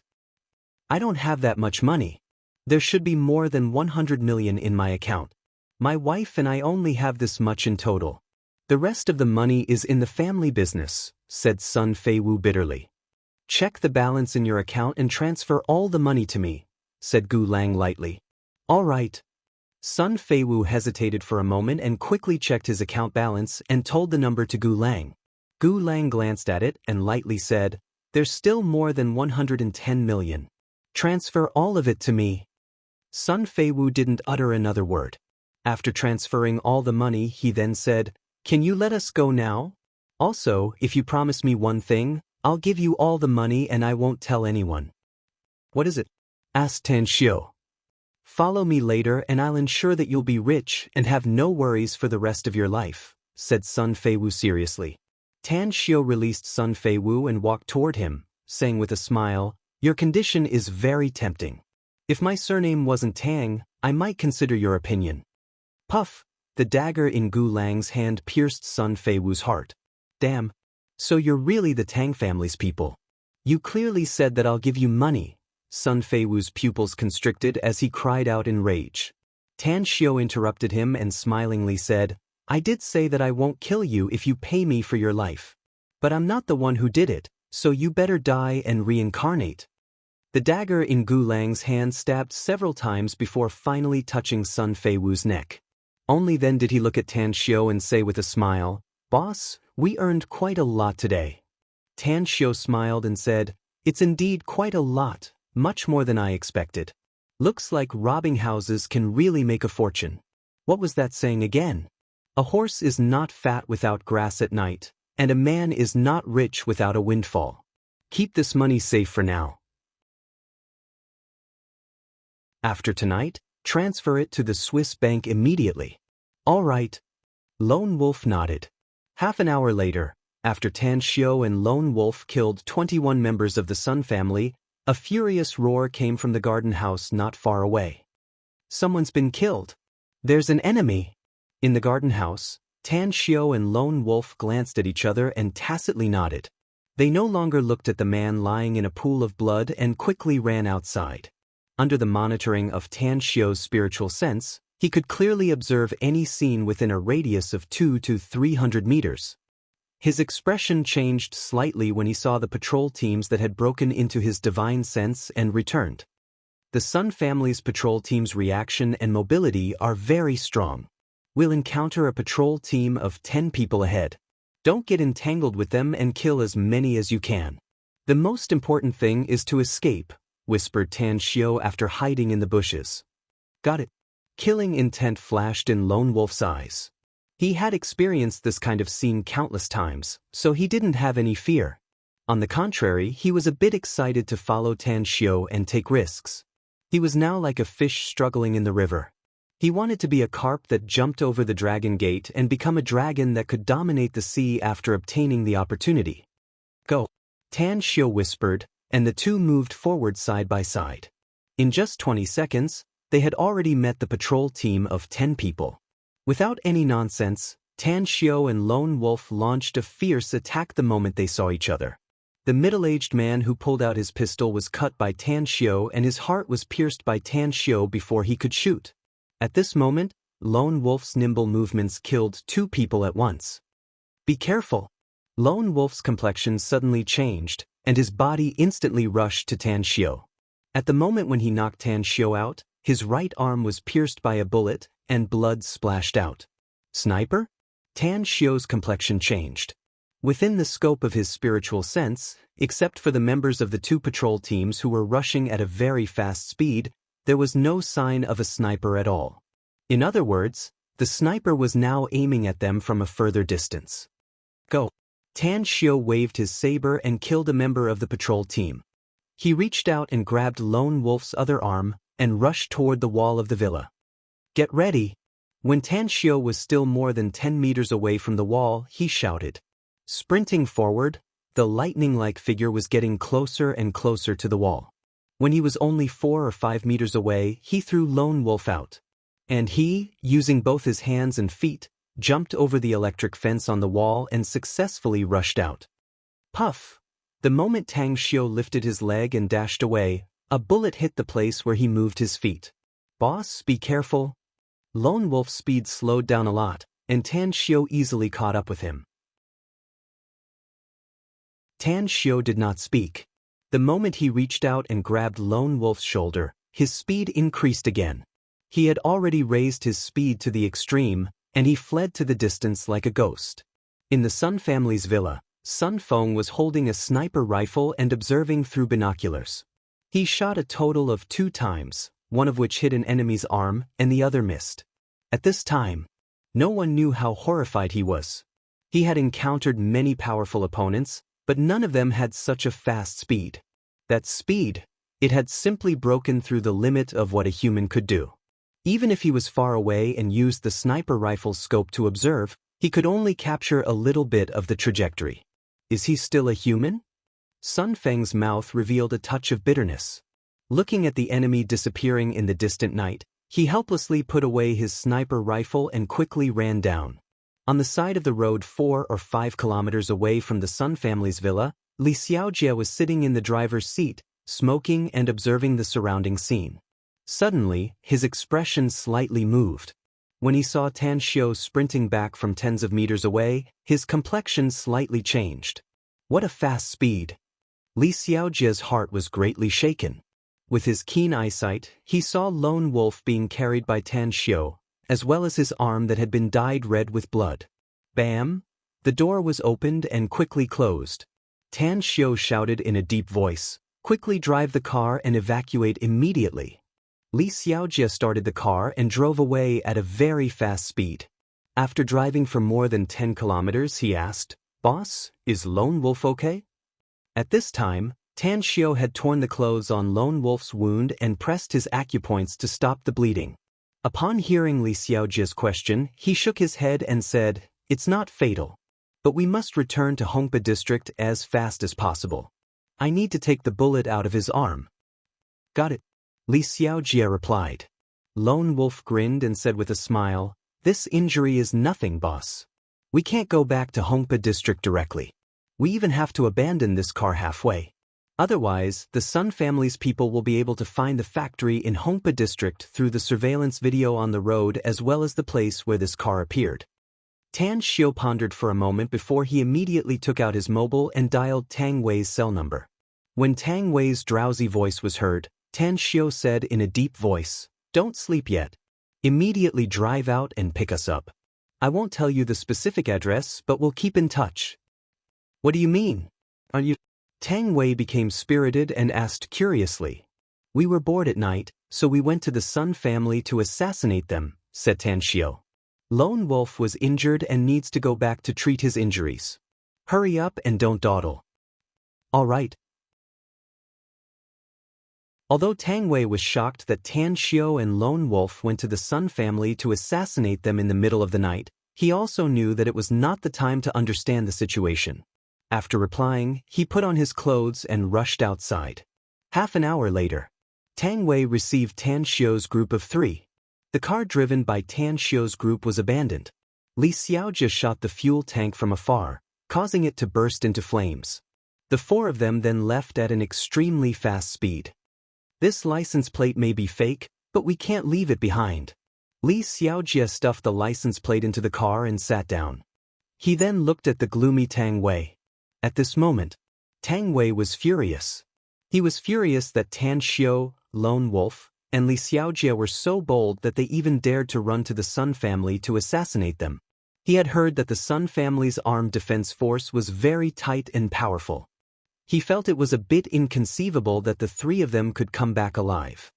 I don't have that much money. There should be more than 100 million in my account. My wife and I only have this much in total. The rest of the money is in the family business, said Sun Feiwu bitterly. Check the balance in your account and transfer all the money to me, said Gu Lang lightly. All right. Sun Feiwu hesitated for a moment and quickly checked his account balance and told the number to Gu Lang. Gu Lang glanced at it and lightly said, there's still more than 110 million. Transfer all of it to me. Sun Feiwu didn't utter another word. After transferring all the money, he then said, can you let us go now? Also, if you promise me one thing, I'll give you all the money and I won't tell anyone. What is it? Asked Tan Xiu. Follow me later and I'll ensure that you'll be rich and have no worries for the rest of your life, said Sun Feiwu seriously. Tan Xiu released Sun Feiwu and walked toward him, saying with a smile, your condition is very tempting. If my surname wasn't Tang, I might consider your opinion. Puff! The dagger in Gu Lang's hand pierced Sun Feiwu's heart. Damn! So you're really the Tang family's people. You clearly said that I'll give you money. Sun Feiwu's pupils constricted as he cried out in rage. Tan Xiu interrupted him and smilingly said, I did say that I won't kill you if you pay me for your life. But I'm not the one who did it, so you better die and reincarnate. The dagger in Gu Lang's hand stabbed several times before finally touching Sun Feiwu's neck. Only then did he look at Tan Xiu and say with a smile, Boss, we earned quite a lot today. Tan Xiu smiled and said, it's indeed quite a lot. Much more than I expected. Looks like robbing houses can really make a fortune. What was that saying again? A horse is not fat without grass at night, and a man is not rich without a windfall. Keep this money safe for now. After tonight, transfer it to the Swiss bank immediately. All right. Lone Wolf nodded. Half an hour later, after Tan Xiu and Lone Wolf killed 21 members of the Sun family, a furious roar came from the garden house not far away. Someone's been killed. There's an enemy. In the garden house, Tan Xiu and Lone Wolf glanced at each other and tacitly nodded. They no longer looked at the man lying in a pool of blood and quickly ran outside. Under the monitoring of Tan Xiu's spiritual sense, he could clearly observe any scene within a radius of 200 to 300 meters. His expression changed slightly when he saw the patrol teams that had broken into his divine sense and returned. The Sun family's patrol team's reaction and mobility are very strong. We'll encounter a patrol team of 10 people ahead. Don't get entangled with them and kill as many as you can. The most important thing is to escape, whispered Tan Xiu after hiding in the bushes. Got it. Killing intent flashed in Lone Wolf's eyes. He had experienced this kind of scene countless times, so he didn't have any fear. On the contrary, he was a bit excited to follow Tan Xiu and take risks. He was now like a fish struggling in the river. He wanted to be a carp that jumped over the dragon gate and become a dragon that could dominate the sea after obtaining the opportunity. Go. Tan Xiu whispered, and the two moved forward side by side. In just 20 seconds, they had already met the patrol team of 10 people. Without any nonsense, Tan Xiu and Lone Wolf launched a fierce attack the moment they saw each other. The middle-aged man who pulled out his pistol was cut by Tan Xiu and his heart was pierced by Tan Xiu before he could shoot. At this moment, Lone Wolf's nimble movements killed 2 people at once. Be careful! Lone Wolf's complexion suddenly changed, and his body instantly rushed to Tan Xiu. At the moment when he knocked Tan Xiu out, his right arm was pierced by a bullet, and blood splashed out. Sniper? Tan Xiu's complexion changed. Within the scope of his spiritual sense, except for the members of the 2 patrol teams who were rushing at a very fast speed, there was no sign of a sniper at all. In other words, the sniper was now aiming at them from a further distance. Go! Tan Xiu waved his saber and killed a member of the patrol team. He reached out and grabbed Lone Wolf's other arm and rushed toward the wall of the villa. Get ready! When Tan Xiu was still more than 10 meters away from the wall, he shouted. Sprinting forward, the lightning-like figure was getting closer and closer to the wall. When he was only 4 or 5 meters away, he threw Lone Wolf out. And he, using both his hands and feet, jumped over the electric fence on the wall and successfully rushed out. Puff! The moment Tan Xiu lifted his leg and dashed away, a bullet hit the place where he moved his feet. Boss, be careful. Lone Wolf's speed slowed down a lot, and Tan Xiu easily caught up with him. Tan Xiu did not speak. The moment he reached out and grabbed Lone Wolf's shoulder, his speed increased again. He had already raised his speed to the extreme, and he fled to the distance like a ghost. In the Sun family's villa, Sun Feng was holding a sniper rifle and observing through binoculars. He shot a total of 2 times, one of which hit an enemy's arm and the other missed. At this time, no one knew how horrified he was. He had encountered many powerful opponents, but none of them had such a fast speed. That speed, it had simply broken through the limit of what a human could do. Even if he was far away and used the sniper rifle's scope to observe, he could only capture a little bit of the trajectory. Is he still a human? Sun Feng's mouth revealed a touch of bitterness. Looking at the enemy disappearing in the distant night, he helplessly put away his sniper rifle and quickly ran down. On the side of the road 4 or 5 kilometers away from the Sun family's villa, Li Xiaojie was sitting in the driver's seat, smoking and observing the surrounding scene. Suddenly, his expression slightly moved. When he saw Tan Xiu sprinting back from tens of meters away, his complexion slightly changed. What a fast speed! Li Xiaojie's heart was greatly shaken. With his keen eyesight, he saw Lone Wolf being carried by Tan Xiu, as well as his arm that had been dyed red with blood. Bam! The door was opened and quickly closed. Tan Xiu shouted in a deep voice, "Quickly drive the car and evacuate immediately." Li Xiaojie started the car and drove away at a very fast speed. After driving for more than 10 kilometers, he asked, Boss, is Lone Wolf okay? At this time, Tan Xiao had torn the clothes on Lone Wolf's wound and pressed his acupoints to stop the bleeding. Upon hearing Li Xiaojia's question, he shook his head and said, "It's not fatal. But we must return to Hongpa district as fast as possible. I need to take the bullet out of his arm." "Got it," Li Xiaojia replied. Lone Wolf grinned and said with a smile, "This injury is nothing, boss. We can't go back to Hongpa district directly. We even have to abandon this car halfway. Otherwise, the Sun family's people will be able to find the factory in Hongpa district through the surveillance video on the road as well as the place where this car appeared." Tan Xiao pondered for a moment before he immediately took out his mobile and dialed Tang Wei's cell number. When Tang Wei's drowsy voice was heard, Tan Xiao said in a deep voice, "Don't sleep yet. Immediately drive out and pick us up. I won't tell you the specific address, but we'll keep in touch." "What do you mean? Are you—" Tang Wei became spirited and asked curiously. "We were bored at night, so we went to the Sun family to assassinate them," said Tan Xiao. "Lone Wolf was injured and needs to go back to treat his injuries. Hurry up and don't dawdle." "All right." Although Tang Wei was shocked that Tan Xiao and Lone Wolf went to the Sun family to assassinate them in the middle of the night, he also knew that it was not the time to understand the situation. After replying, he put on his clothes and rushed outside. Half an hour later, Tang Wei received Tan Xiao's group of 3. The car driven by Tan Xiao's group was abandoned. Li Xiaojia shot the fuel tank from afar, causing it to burst into flames. The 4 of them then left at an extremely fast speed. "This license plate may be fake, but we can't leave it behind." Li Xiaojia stuffed the license plate into the car and sat down. He then looked at the gloomy Tang Wei. At this moment, Tang Wei was furious. He was furious that Tan Xiao, Lone Wolf, and Li Xiaojia were so bold that they even dared to run to the Sun family to assassinate them. He had heard that the Sun family's armed defense force was very tight and powerful. He felt it was a bit inconceivable that the 3 of them could come back alive.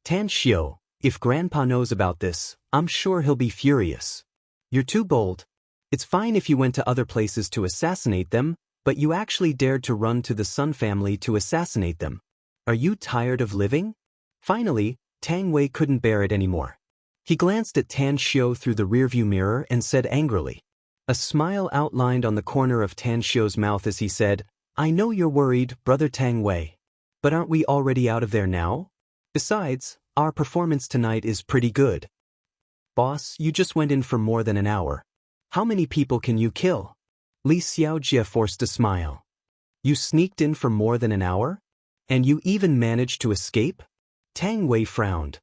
"Tan Xiao, if Grandpa knows about this, I'm sure he'll be furious. You're too bold. It's fine if you went to other places to assassinate them, but you actually dared to run to the Sun family to assassinate them. Are you tired of living?" Finally, Tang Wei couldn't bear it anymore. He glanced at Tan Xiao through the rearview mirror and said angrily. A smile outlined on the corner of Tan Xiao's mouth as he said, "I know you're worried, Brother Tang Wei. But aren't we already out of there now? Besides, our performance tonight is pretty good." "Boss, you just went in for more than an hour. How many people can you kill?" Li Xiaojia forced a smile. "You sneaked in for more than an hour? And you even managed to escape?" Tang Wei frowned.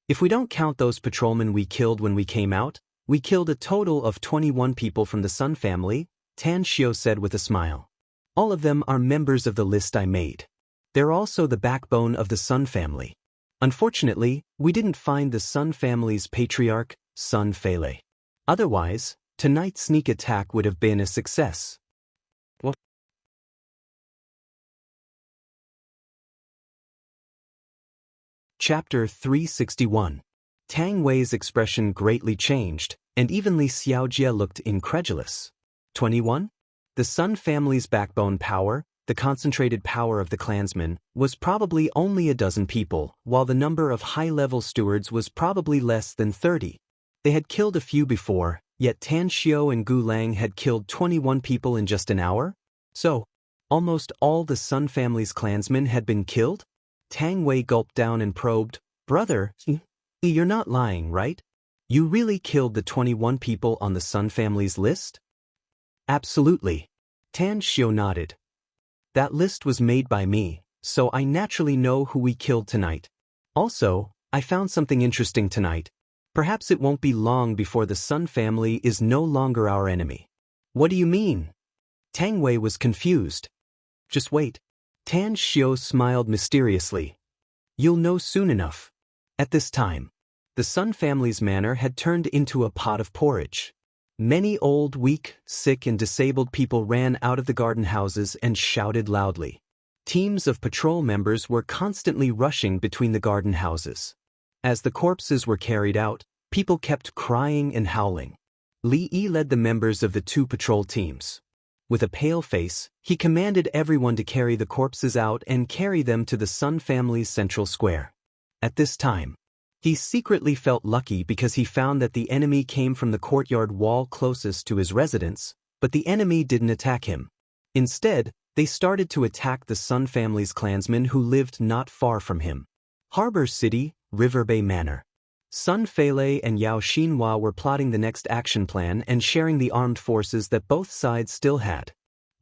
"If we don't count those patrolmen we killed when we came out, we killed a total of 21 people from the Sun family," Tan Xiao said with a smile. "All of them are members of the list I made. They're also the backbone of the Sun family. Unfortunately, we didn't find the Sun family's patriarch, Sun Fele. Otherwise, tonight's sneak attack would have been a success." What? Chapter 361. Tang Wei's expression greatly changed, and even Li Xiaojia looked incredulous. 21? The Sun family's backbone power, the concentrated power of the clansmen, was probably only a dozen people, while the number of high-level stewards was probably less than 30. They had killed a few before, yet Tan Xiao and Gu Lang had killed 21 people in just an hour? So, almost all the Sun family's clansmen had been killed? Tang Wei gulped down and probed, "Brother, you're not lying, right? You really killed the 21 people on the Sun family's list?" "Absolutely." Tan Xiao nodded. "That list was made by me, so I naturally know who we killed tonight. Also, I found something interesting tonight. Perhaps it won't be long before the Sun family is no longer our enemy." "What do you mean?" Tang Wei was confused. "Just wait." Tan Xiao smiled mysteriously. "You'll know soon enough." At this time, the Sun family's manor had turned into a pot of porridge. Many old, weak, sick and disabled people ran out of the garden houses and shouted loudly. Teams of patrol members were constantly rushing between the garden houses. As the corpses were carried out, people kept crying and howling. Li Yi led the members of the 2 patrol teams. With a pale face, he commanded everyone to carry the corpses out and carry them to the Sun family's central square. At this time, he secretly felt lucky because he found that the enemy came from the courtyard wall closest to his residence, but the enemy didn't attack him. Instead, they started to attack the Sun family's clansmen who lived not far from him. Harbor City, River Bay Manor. Sun Feilei and Yao Xinhua were plotting the next action plan and sharing the armed forces that both sides still had.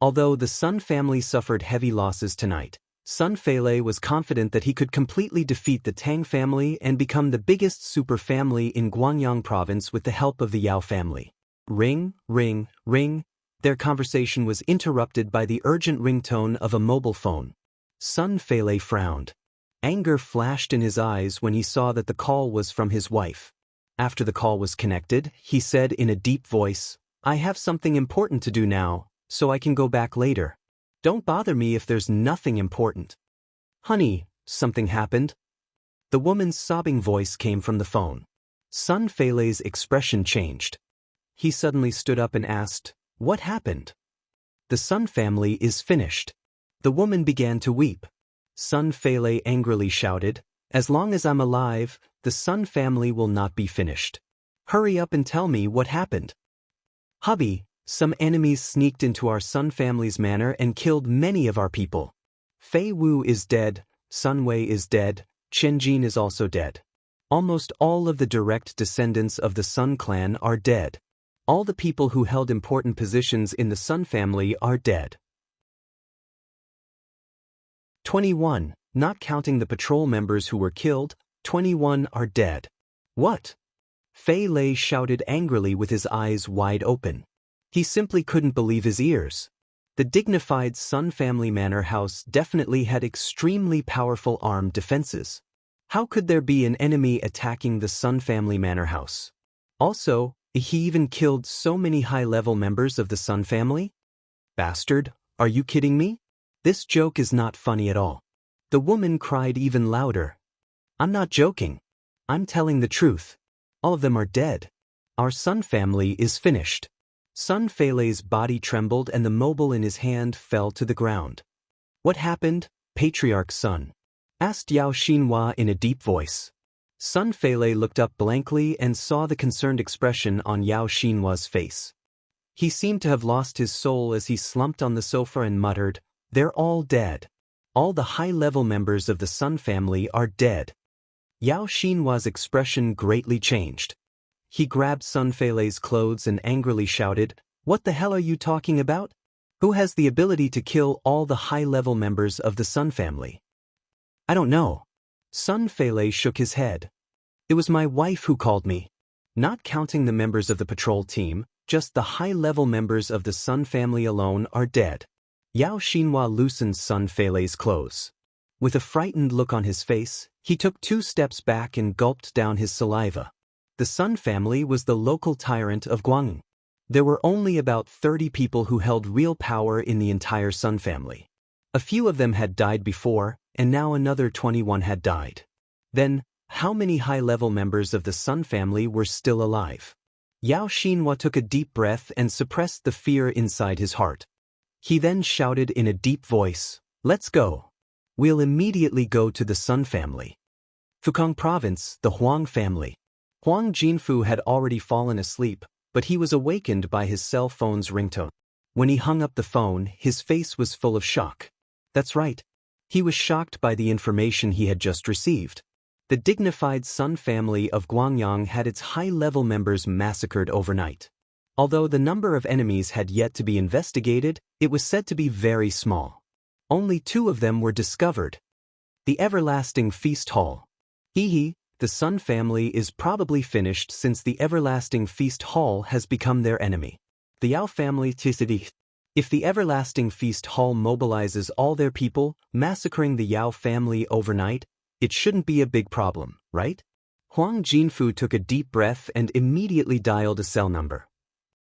Although the Sun family suffered heavy losses tonight, Sun Feilei was confident that he could completely defeat the Tang family and become the biggest super family in Guangyang province with the help of the Yao family. Ring, ring, ring. Their conversation was interrupted by the urgent ringtone of a mobile phone. Sun Feilei frowned. Anger flashed in his eyes when he saw that the call was from his wife. After the call was connected, he said in a deep voice, "I have something important to do now, so I can go back later. Don't bother me if there's nothing important." "Honey, something happened?" The woman's sobbing voice came from the phone. Sun Feilei's expression changed. He suddenly stood up and asked, "What happened?" "The Sun family is finished." The woman began to weep. Sun Feilei angrily shouted, "As long as I'm alive, the Sun family will not be finished. Hurry up and tell me what happened." "Hubby, some enemies sneaked into our Sun family's manor and killed many of our people. Fei Wu is dead, Sun Wei is dead, Chen Jin is also dead. Almost all of the direct descendants of the Sun clan are dead. All the people who held important positions in the Sun family are dead. 21, not counting the patrol members who were killed, 21 are dead." "What?" Fei Lei shouted angrily with his eyes wide open. He simply couldn't believe his ears. The dignified Sun family manor house definitely had extremely powerful armed defenses. How could there be an enemy attacking the Sun family manor house? Also, he even killed so many high-level members of the Sun family? "Bastard, are you kidding me? This joke is not funny at all." The woman cried even louder. "I'm not joking. I'm telling the truth. All of them are dead. Our Sun family is finished." Sun Feilei's body trembled and the mobile in his hand fell to the ground. "What happened, Patriarch's son?" asked Yao Xinhua in a deep voice. Sun Feilei looked up blankly and saw the concerned expression on Yao Xinhua's face. He seemed to have lost his soul as he slumped on the sofa and muttered, "They're all dead. All the high-level members of the Sun family are dead." Yao Xinhua's expression greatly changed. He grabbed Sun Feilei's clothes and angrily shouted, "What the hell are you talking about? Who has the ability to kill all the high-level members of the Sun family?" "I don't know." Sun Feilei shook his head. "It was my wife who called me. Not counting the members of the patrol team, just the high-level members of the Sun family alone are dead." Yao Xinhua loosened Sun Feilei's clothes. With a frightened look on his face, he took 2 steps back and gulped down his saliva. The Sun family was the local tyrant of Guangdong. There were only about 30 people who held real power in the entire Sun family. A few of them had died before, and now another 21 had died. Then, how many high-level members of the Sun family were still alive? Yao Xinhua took a deep breath and suppressed the fear inside his heart. He then shouted in a deep voice, "Let's go. We'll immediately go to the Sun family." Fukang Province, the Huang family. Huang Jinfu had already fallen asleep, but he was awakened by his cell phone's ringtone. When he hung up the phone, his face was full of shock. That's right. He was shocked by the information he had just received. The dignified Sun family of Guangyang had its high-level members massacred overnight. Although the number of enemies had yet to be investigated, it was said to be very small. Only 2 of them were discovered. The Everlasting Feast Hall. The Sun family is probably finished since the Everlasting Feast Hall has become their enemy. The Yao family Tisidi. If the Everlasting Feast Hall mobilizes all their people, massacring the Yao family overnight, it shouldn't be a big problem, right? Huang Jinfu took a deep breath and immediately dialed a cell number.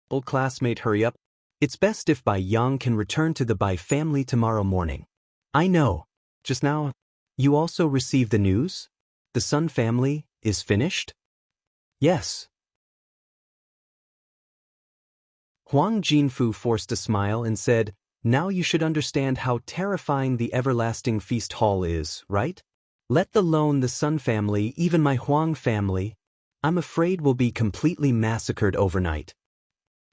"Old classmate, hurry up. It's best if Bai Yang can return to the Bai family tomorrow morning." "I know. Just now, you also received the news? The Sun family is finished?" "Yes." Huang Jinfu forced a smile and said, "Now you should understand how terrifying the everlasting feast hall is, right? Let alone the Sun family, even my Huang family, I'm afraid will be completely massacred overnight.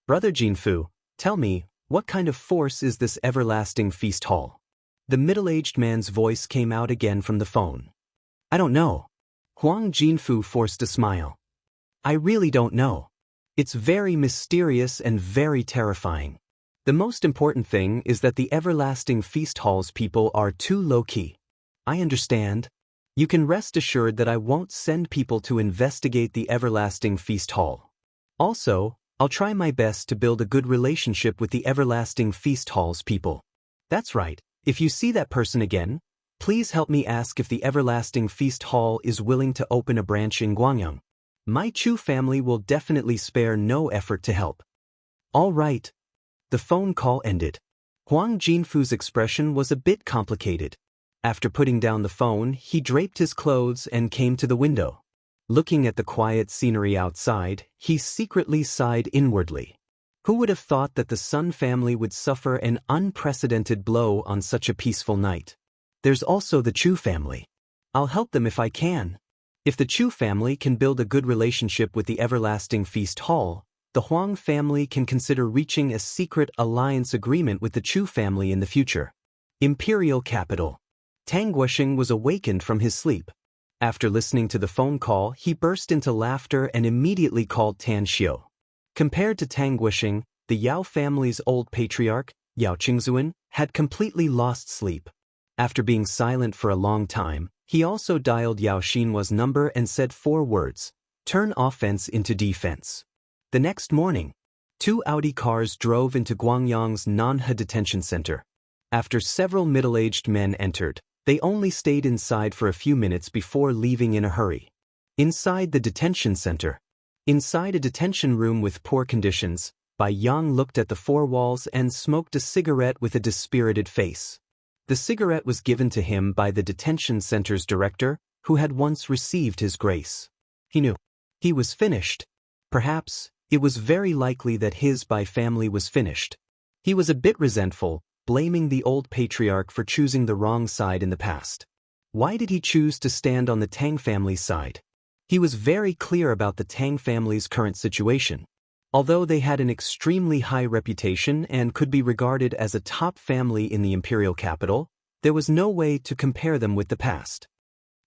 Brother Jinfu, tell me, what kind of force is this everlasting feast hall?" The middle-aged man's voice came out again from the phone. "I don't know." Huang Jinfu forced a smile. "I really don't know. It's very mysterious and very terrifying. The most important thing is that the everlasting feast hall's people are too low-key. I understand. You can rest assured that I won't send people to investigate the everlasting feast hall. Also, I'll try my best to build a good relationship with the everlasting feast hall's people. That's right, if you see that person again, please help me ask if the everlasting feast hall is willing to open a branch in Guangyang. My Chu family will definitely spare no effort to help." "All right." The phone call ended. Huang Jinfu's expression was a bit complicated. After putting down the phone, he draped his clothes and came to the window. Looking at the quiet scenery outside, he secretly sighed inwardly. Who would have thought that the Sun family would suffer an unprecedented blow on such a peaceful night? There's also the Chu family. I'll help them if I can. If the Chu family can build a good relationship with the everlasting feast hall, the Huang family can consider reaching a secret alliance agreement with the Chu family in the future. Imperial capital. Tang Guosheng was awakened from his sleep. After listening to the phone call, he burst into laughter and immediately called Tan Xiu. Compared to Tang Guosheng, the Yao family's old patriarch, Yao Qingzuan, had completely lost sleep. After being silent for a long time, he also dialed Yao Xinhua's number and said 4 words: "Turn offense into defense." The next morning, 2 Audi cars drove into Guangyang's Nanhe detention center. After several middle-aged men entered, they only stayed inside for a few minutes before leaving in a hurry. Inside the detention center. Inside a detention room with poor conditions, Bai Yang looked at the 4 walls and smoked a cigarette with a dispirited face. The cigarette was given to him by the detention center's director, who had once received his grace. He knew. He was finished. Perhaps, it was very likely that his Bai family was finished. He was a bit resentful, blaming the old patriarch for choosing the wrong side in the past. Why did he choose to stand on the Tang family's side? He was very clear about the Tang family's current situation. Although they had an extremely high reputation and could be regarded as a top family in the imperial capital, there was no way to compare them with the past.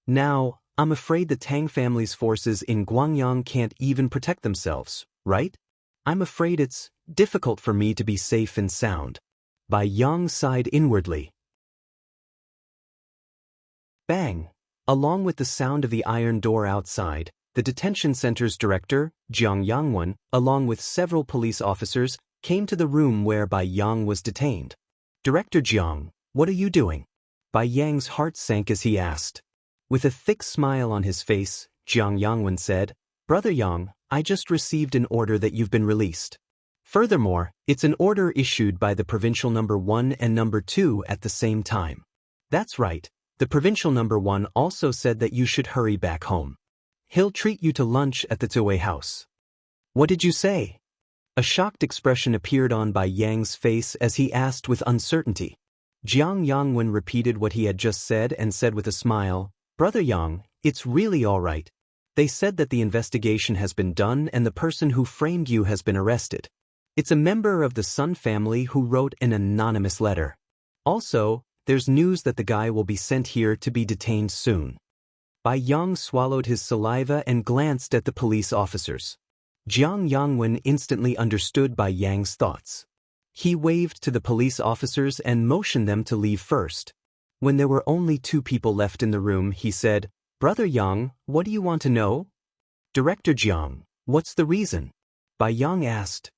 Now, I'm afraid the Tang family's forces in Guangyang can't even protect themselves, right? I'm afraid it's difficult for me to be safe and sound. Bai Yang sighed inwardly. Bang! Along with the sound of the iron door outside, the detention center's director, Jiang Yangwen, along with several police officers, came to the room where Bai Yang was detained. "Director Jiang, what are you doing?" Bai Yang's heart sank as he asked. With a thick smile on his face, Jiang Yangwen said, "Brother Yang, I just received an order that you've been released. Furthermore, it's an order issued by the provincial number 1 and number 2 at the same time." "That's right. The provincial number 1 also said that you should hurry back home. He'll treat you to lunch at the Tuwei house." "What did you say?" A shocked expression appeared on Bai Yang's face as he asked with uncertainty. Jiang Yangwen repeated what he had just said and said with a smile, "Brother Yang, it's really all right. They said that the investigation has been done and the person who framed you has been arrested. It's a member of the Sun family who wrote an anonymous letter. Also, there's news that the guy will be sent here to be detained soon." Bai Yang swallowed his saliva and glanced at the police officers. Jiang Yangwen instantly understood Bai Yang's thoughts. He waved to the police officers and motioned them to leave first. When there were only 2 people left in the room, he said, "Brother Yang, what do you want to know?" "Director Jiang, what's the reason?" Bai Yang asked.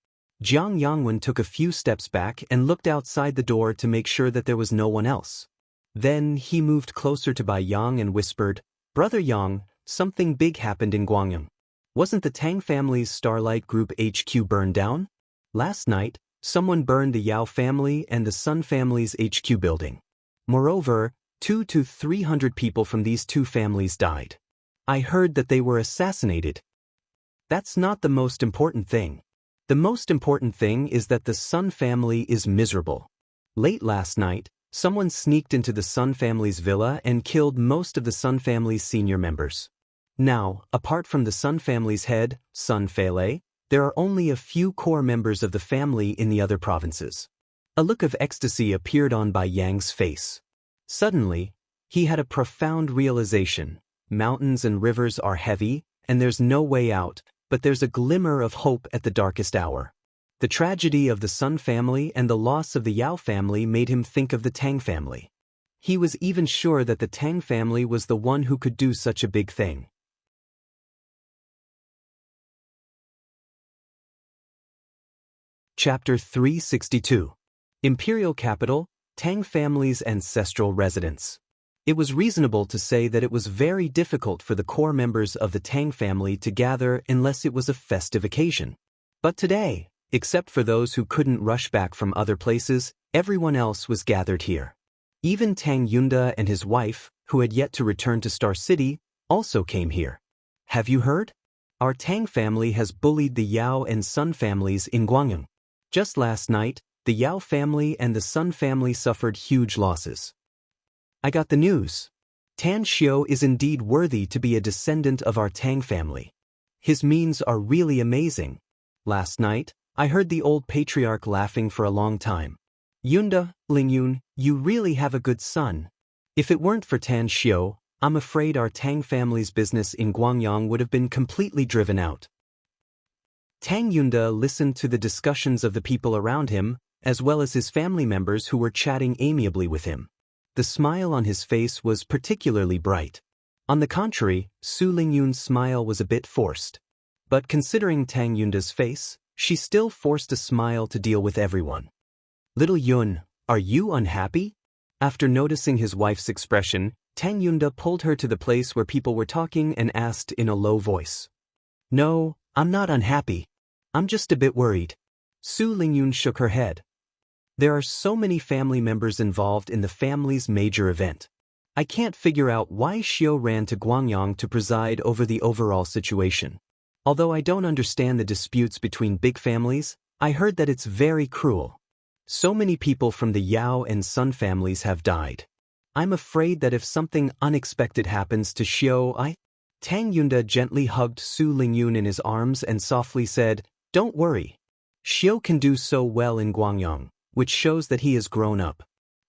Jiang Yangwen took a few steps back and looked outside the door to make sure that there was no one else. Then he moved closer to Bai Yang and whispered, "Brother Yang, something big happened in Guangyang. Wasn't the Tang family's Starlight Group HQ burned down? Last night, someone burned the Yao family and the Sun family's HQ building. Moreover, 200 to 300 people from these 2 families died. I heard that they were assassinated. That's not the most important thing. The most important thing is that the Sun family is miserable. Late last night, someone sneaked into the Sun family's villa and killed most of the Sun family's senior members. Now, apart from the Sun family's head, Sun Fele, there are only a few core members of the family in the other provinces. A look of ecstasy appeared on Bai Yang's face. Suddenly, he had a profound realization. Mountains and rivers are heavy, and there's no way out, but there's a glimmer of hope at the darkest hour. The tragedy of the Sun family and the loss of the Yao family made him think of the Tang family. He was even sure that the Tang family was the one who could do such a big thing. Chapter 362. Imperial Capital, Tang family's ancestral residence. It was reasonable to say that it was very difficult for the core members of the Tang family to gather unless it was a festive occasion. But today, except for those who couldn't rush back from other places, everyone else was gathered here. Even Tang Yunda and his wife, who had yet to return to Star City, also came here. Have you heard? Our Tang family has bullied the Yao and Sun families in Guangyang. Just last night, the Yao family and the Sun family suffered huge losses. I got the news. Tan Xiao is indeed worthy to be a descendant of our Tang family. His means are really amazing. Last night, I heard the old patriarch laughing for a long time. Yunda, Lingyun, you really have a good son. If it weren't for Tan Xiao, I'm afraid our Tang family's business in Guangyang would have been completely driven out. Tang Yunda listened to the discussions of the people around him, as well as his family members who were chatting amiably with him. The smile on his face was particularly bright. On the contrary, Su Lingyun's smile was a bit forced. But considering Tang Yunda's face, she still forced a smile to deal with everyone. Little Yun, are you unhappy? After noticing his wife's expression, Tang Yunda pulled her to the place where people were talking and asked in a low voice. No, I'm not unhappy. I'm just a bit worried. Su Lingyun shook her head. There are so many family members involved in the family's major event. I can't figure out why Xiao ran to Guangyang to preside over the overall situation. Although I don't understand the disputes between big families, I heard that it's very cruel. So many people from the Yao and Sun families have died. I'm afraid that if something unexpected happens to Xiao, Tang Yunda gently hugged Su Lingyun in his arms and softly said, Don't worry. Xiao can do so well in Guangyang, which shows that he has grown up.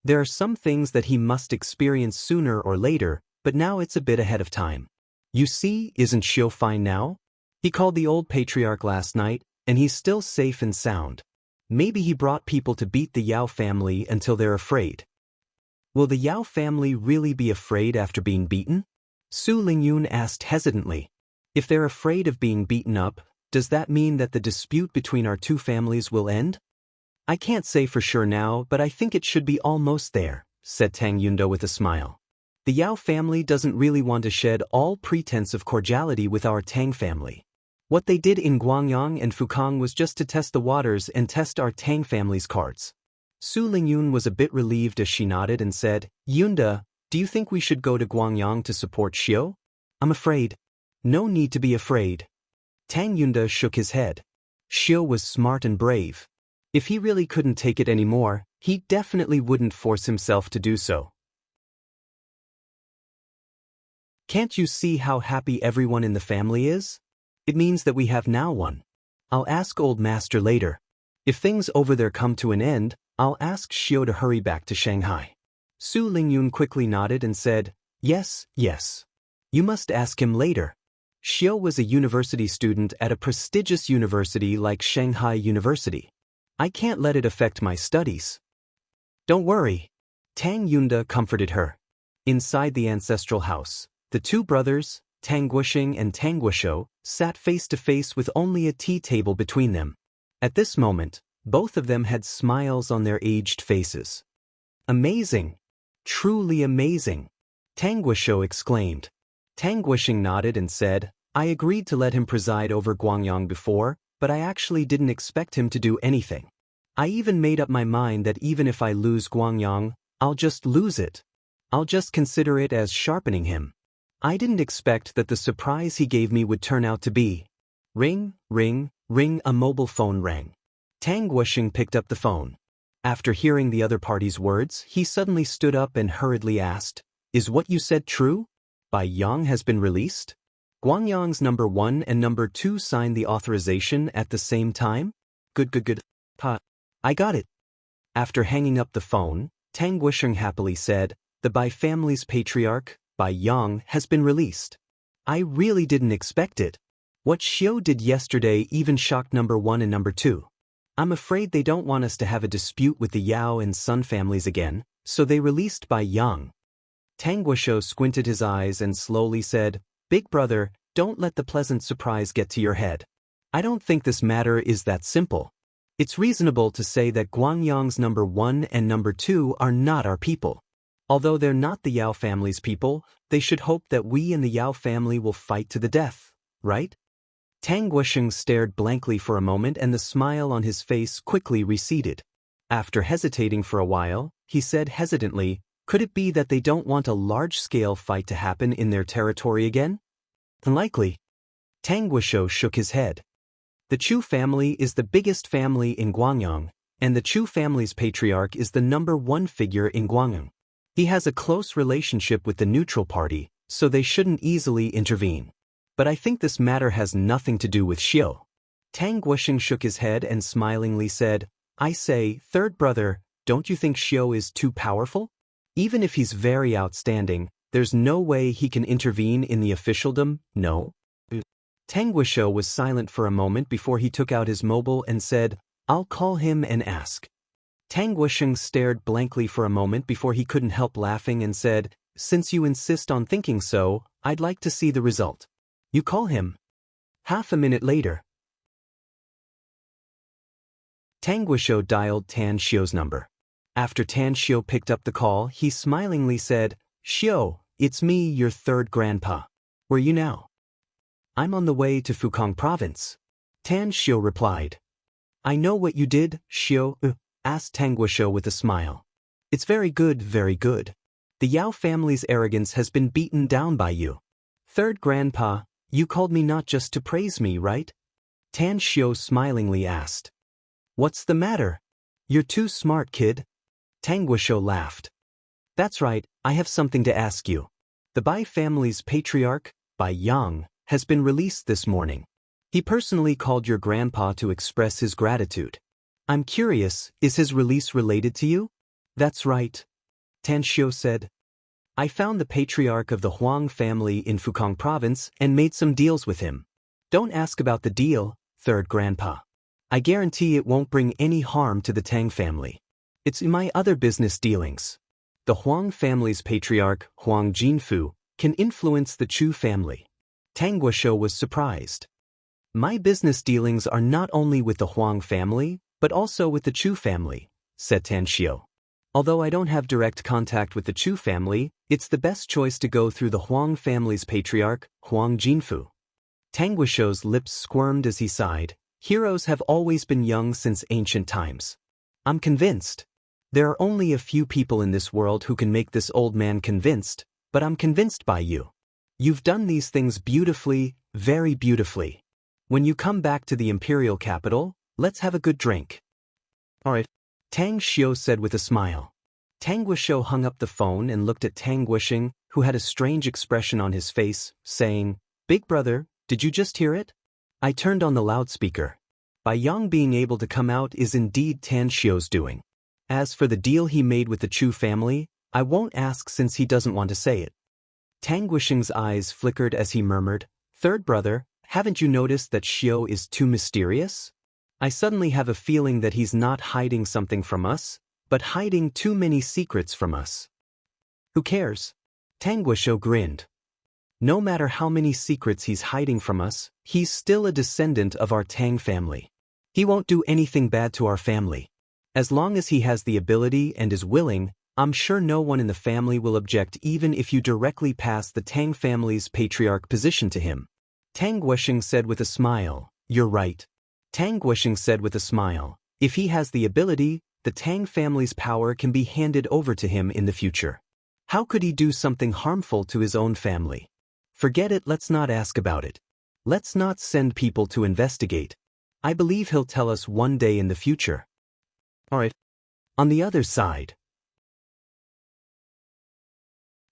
There are some things that he must experience sooner or later, but now it's a bit ahead of time. You see, isn't Xiao fine now? He called the old patriarch last night, and he's still safe and sound. Maybe he brought people to beat the Yao family until they're afraid. Will the Yao family really be afraid after being beaten? Su Lingyun asked hesitantly. If they're afraid of being beaten up, does that mean that the dispute between our two families will end? I can't say for sure now, but I think it should be almost there, said Tang Yunda with a smile. The Yao family doesn't really want to shed all pretense of cordiality with our Tang family. What they did in Guangyang and Fukang was just to test the waters and test our Tang family's cards. Su Lingyun was a bit relieved as she nodded and said, Yunda, do you think we should go to Guangyang to support Xiao? I'm afraid. No need to be afraid. Tang Yunda shook his head. Xiao was smart and brave. If he really couldn't take it anymore, he definitely wouldn't force himself to do so. Can't you see how happy everyone in the family is? It means that we have now one. I'll ask old master later. If things over there come to an end, I'll ask Xiao to hurry back to Shanghai. Su Lingyun quickly nodded and said, Yes, yes. You must ask him later. Xiao was a university student at a prestigious university like Shanghai University. I can't let it affect my studies. Don't worry. Tang Yunda comforted her. Inside the ancestral house, the two brothers, Tang Guoxing and Tang Guoshou, sat face to face with only a tea table between them. At this moment, both of them had smiles on their aged faces. Amazing! Truly amazing! Tang Guoshou exclaimed. Tang Guoxing nodded and said, I agreed to let him preside over Guangyang before, but I actually didn't expect him to do anything. I even made up my mind that even if I lose Guangyang, I'll just lose it. I'll just consider it as sharpening him. I didn't expect that the surprise he gave me would turn out to be. Ring, ring, Ring. A mobile phone rang. Tang Guosheng picked up the phone. After hearing the other party's words, he suddenly stood up and hurriedly asked, "Is what you said true? Bai Yang has been released?" Guangyang's number 1 and number 2 signed the authorization at the same time? Good. Pa. I got it. After hanging up the phone, Tang Guosheng happily said, "The Bai family's patriarch, Bai Yang, has been released. I really didn't expect it. What Xiao did yesterday even shocked number 1 and number 2. I'm afraid they don't want us to have a dispute with the Yao and Sun families again, so they released Bai Yang." Tang Guosheng squinted his eyes and slowly said, "Big brother, don't let the pleasant surprise get to your head. I don't think this matter is that simple. It's reasonable to say that Guangyang's number 1 and number 2 are not our people. Although they're not the Yao family's people, they should hope that we and the Yao family will fight to the death, right?" Tang Guosheng stared blankly for a moment and the smile on his face quickly receded. After hesitating for a while, he said hesitantly, "Could it be that they don't want a large-scale fight to happen in their territory again?" "Unlikely." Tang Guosheng shook his head. "The Chu family is the biggest family in Guangyang, and the Chu family's patriarch is the number 1 figure in Guangyang. He has a close relationship with the neutral party, so they shouldn't easily intervene. But I think this matter has nothing to do with Xiao." Tang Guosheng shook his head and smilingly said, "I say, third brother, don't you think Xiao is too powerful? Even if he's very outstanding, there's no way he can intervene in the officialdom, no?" Tang Guosheng was silent for a moment before he took out his mobile and said, "I'll call him and ask." Tang Guosheng stared blankly for a moment before he couldn't help laughing and said, "Since you insist on thinking so, I'd like to see the result. You call him." Half a minute later, Tang Guosheng dialed Tan Xiu's number. After Tan Xiu picked up the call, he smilingly said, "Xiu, it's me, your third grandpa. Where you now?" "I'm on the way to Fukang province." Tan Xiu replied. "I know what you did, Xiu," asked Tang Guosheng with a smile. "It's very good, very good. The Yao family's arrogance has been beaten down by you. Third grandpa, you called me not just to praise me, right?" Tan Xiu smilingly asked. "What's the matter? You're too smart, kid." Tang Guosheng laughed. "That's right, I have something to ask you. The Bai family's patriarch, Bai Yang, has been released this morning. He personally called your grandpa to express his gratitude. I'm curious, is his release related to you?" "That's right," Tan Xiu said. "I found the patriarch of the Huang family in Fukang province and made some deals with him. Don't ask about the deal, third grandpa. I guarantee it won't bring any harm to the Tang family. It's in my other business dealings. The Huang family's patriarch, Huang Jinfu, can influence the Chu family." Tang Guosheng was surprised. "My business dealings are not only with the Huang family, but also with the Chu family," said Tan Xiu. "Although I don't have direct contact with the Chu family, it's the best choice to go through the Huang family's patriarch, Huang Jinfu." Tang Guosheng's lips squirmed as he sighed. "Heroes have always been young since ancient times. I'm convinced. There are only a few people in this world who can make this old man convinced, but I'm convinced by you. You've done these things beautifully, very beautifully. When you come back to the imperial capital, let's have a good drink." "All right," Tang Xiu said with a smile. Tang Guosheng hung up the phone and looked at Tang Guosheng, who had a strange expression on his face, saying, "Big brother, did you just hear it?" I turned on the loudspeaker. Bai Yang being able to come out is indeed Tan Xiu's doing. As for the deal he made with the Chu family, I won't ask since he doesn't want to say it. Tang Guosheng's eyes flickered as he murmured, "Third brother, haven't you noticed that Xiu is too mysterious? I suddenly have a feeling that he's not hiding something from us, but hiding too many secrets from us." "Who cares?" Tang Guosheng grinned. "No matter how many secrets he's hiding from us, he's still a descendant of our Tang family. He won't do anything bad to our family. As long as he has the ability and is willing, I'm sure no one in the family will object even if you directly pass the Tang family's patriarch position to him." Tang Guosheng said with a smile, "You're right." Tang Guosheng said with a smile, "If he has the ability, the Tang family's power can be handed over to him in the future. How could he do something harmful to his own family? Forget it, let's not ask about it. Let's not send people to investigate." I believe he'll tell us one day in the future. Alright. On the other side,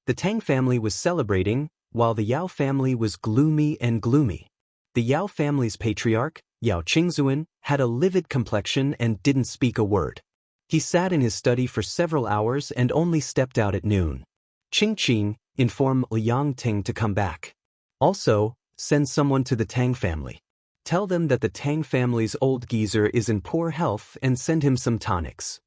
the Tang family was celebrating, while the Yao family was gloomy and gloomy. The Yao family's patriarch, Yao Qingzuan, had a livid complexion and didn't speak a word. He sat in his study for several hours and only stepped out at noon. Qing informed Liang Ting to come back. Also, send someone to the Tang family. Tell them that the Tang family's old geezer is in poor health and send him some tonics.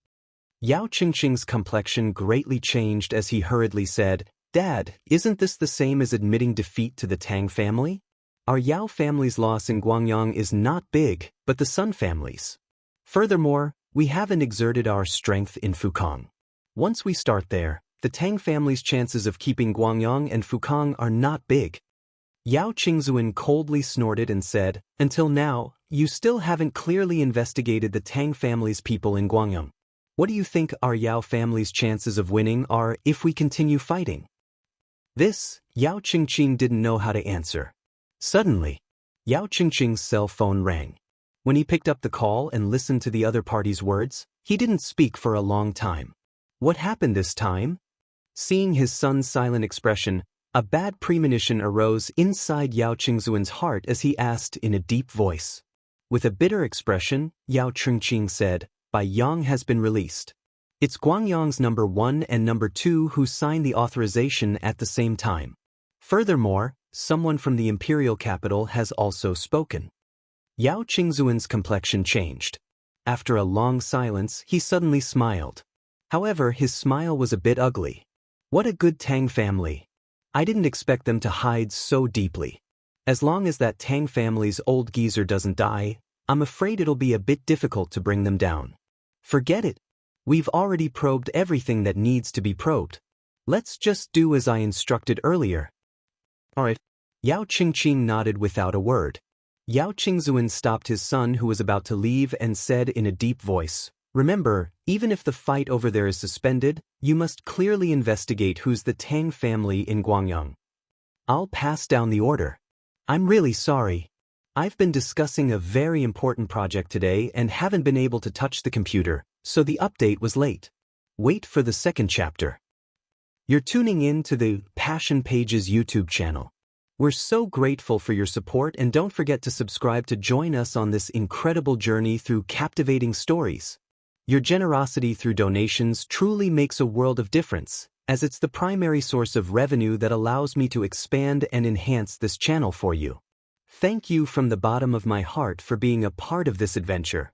Yao Qing's complexion greatly changed as he hurriedly said, "Dad, isn't this the same as admitting defeat to the Tang family? Our Yao family's loss in Guangyang is not big, but the Sun family's. Furthermore, we haven't exerted our strength in Fukang. Once we start there, the Tang family's chances of keeping Guangyang and Fukang are not big." Yao Qingzuan coldly snorted and said, "Until now, you still haven't clearly investigated the Tang family's people in Guangyang. What do you think our Yao family's chances of winning are if we continue fighting?" This, Yao Qingqing didn't know how to answer. Suddenly, Yao Qingqing's cell phone rang. When he picked up the call and listened to the other party's words, he didn't speak for a long time. What happened this time? Seeing his son's silent expression, a bad premonition arose inside Yao Qingzuan's heart as he asked in a deep voice. With a bitter expression, Yao Qingqing said, "Bai Yang has been released. It's Guangyang's number 1 and number 2 who signed the authorization at the same time. Furthermore, someone from the imperial capital has also spoken." Yao Qingzuan's complexion changed. After a long silence, he suddenly smiled. However, his smile was a bit ugly. What a good Tang family. I didn't expect them to hide so deeply. As long as that Tang family's old geezer doesn't die, I'm afraid it'll be a bit difficult to bring them down. Forget it. We've already probed everything that needs to be probed. Let's just do as I instructed earlier. Alright. Yao Qingqing nodded without a word. Yao Qingzuan stopped his son who was about to leave and said in a deep voice, "Remember, even if the fight over there is suspended, you must clearly investigate who's the Tang family in Guangyang. I'll pass down the order. I'm really sorry. I've been discussing a very important project today and haven't been able to touch the computer, so the update was late. Wait for the second chapter." You're tuning in to the Passion Pages YouTube channel. We're so grateful for your support, and don't forget to subscribe to join us on this incredible journey through captivating stories. Your generosity through donations truly makes a world of difference, as it's the primary source of revenue that allows me to expand and enhance this channel for you. Thank you from the bottom of my heart for being a part of this adventure.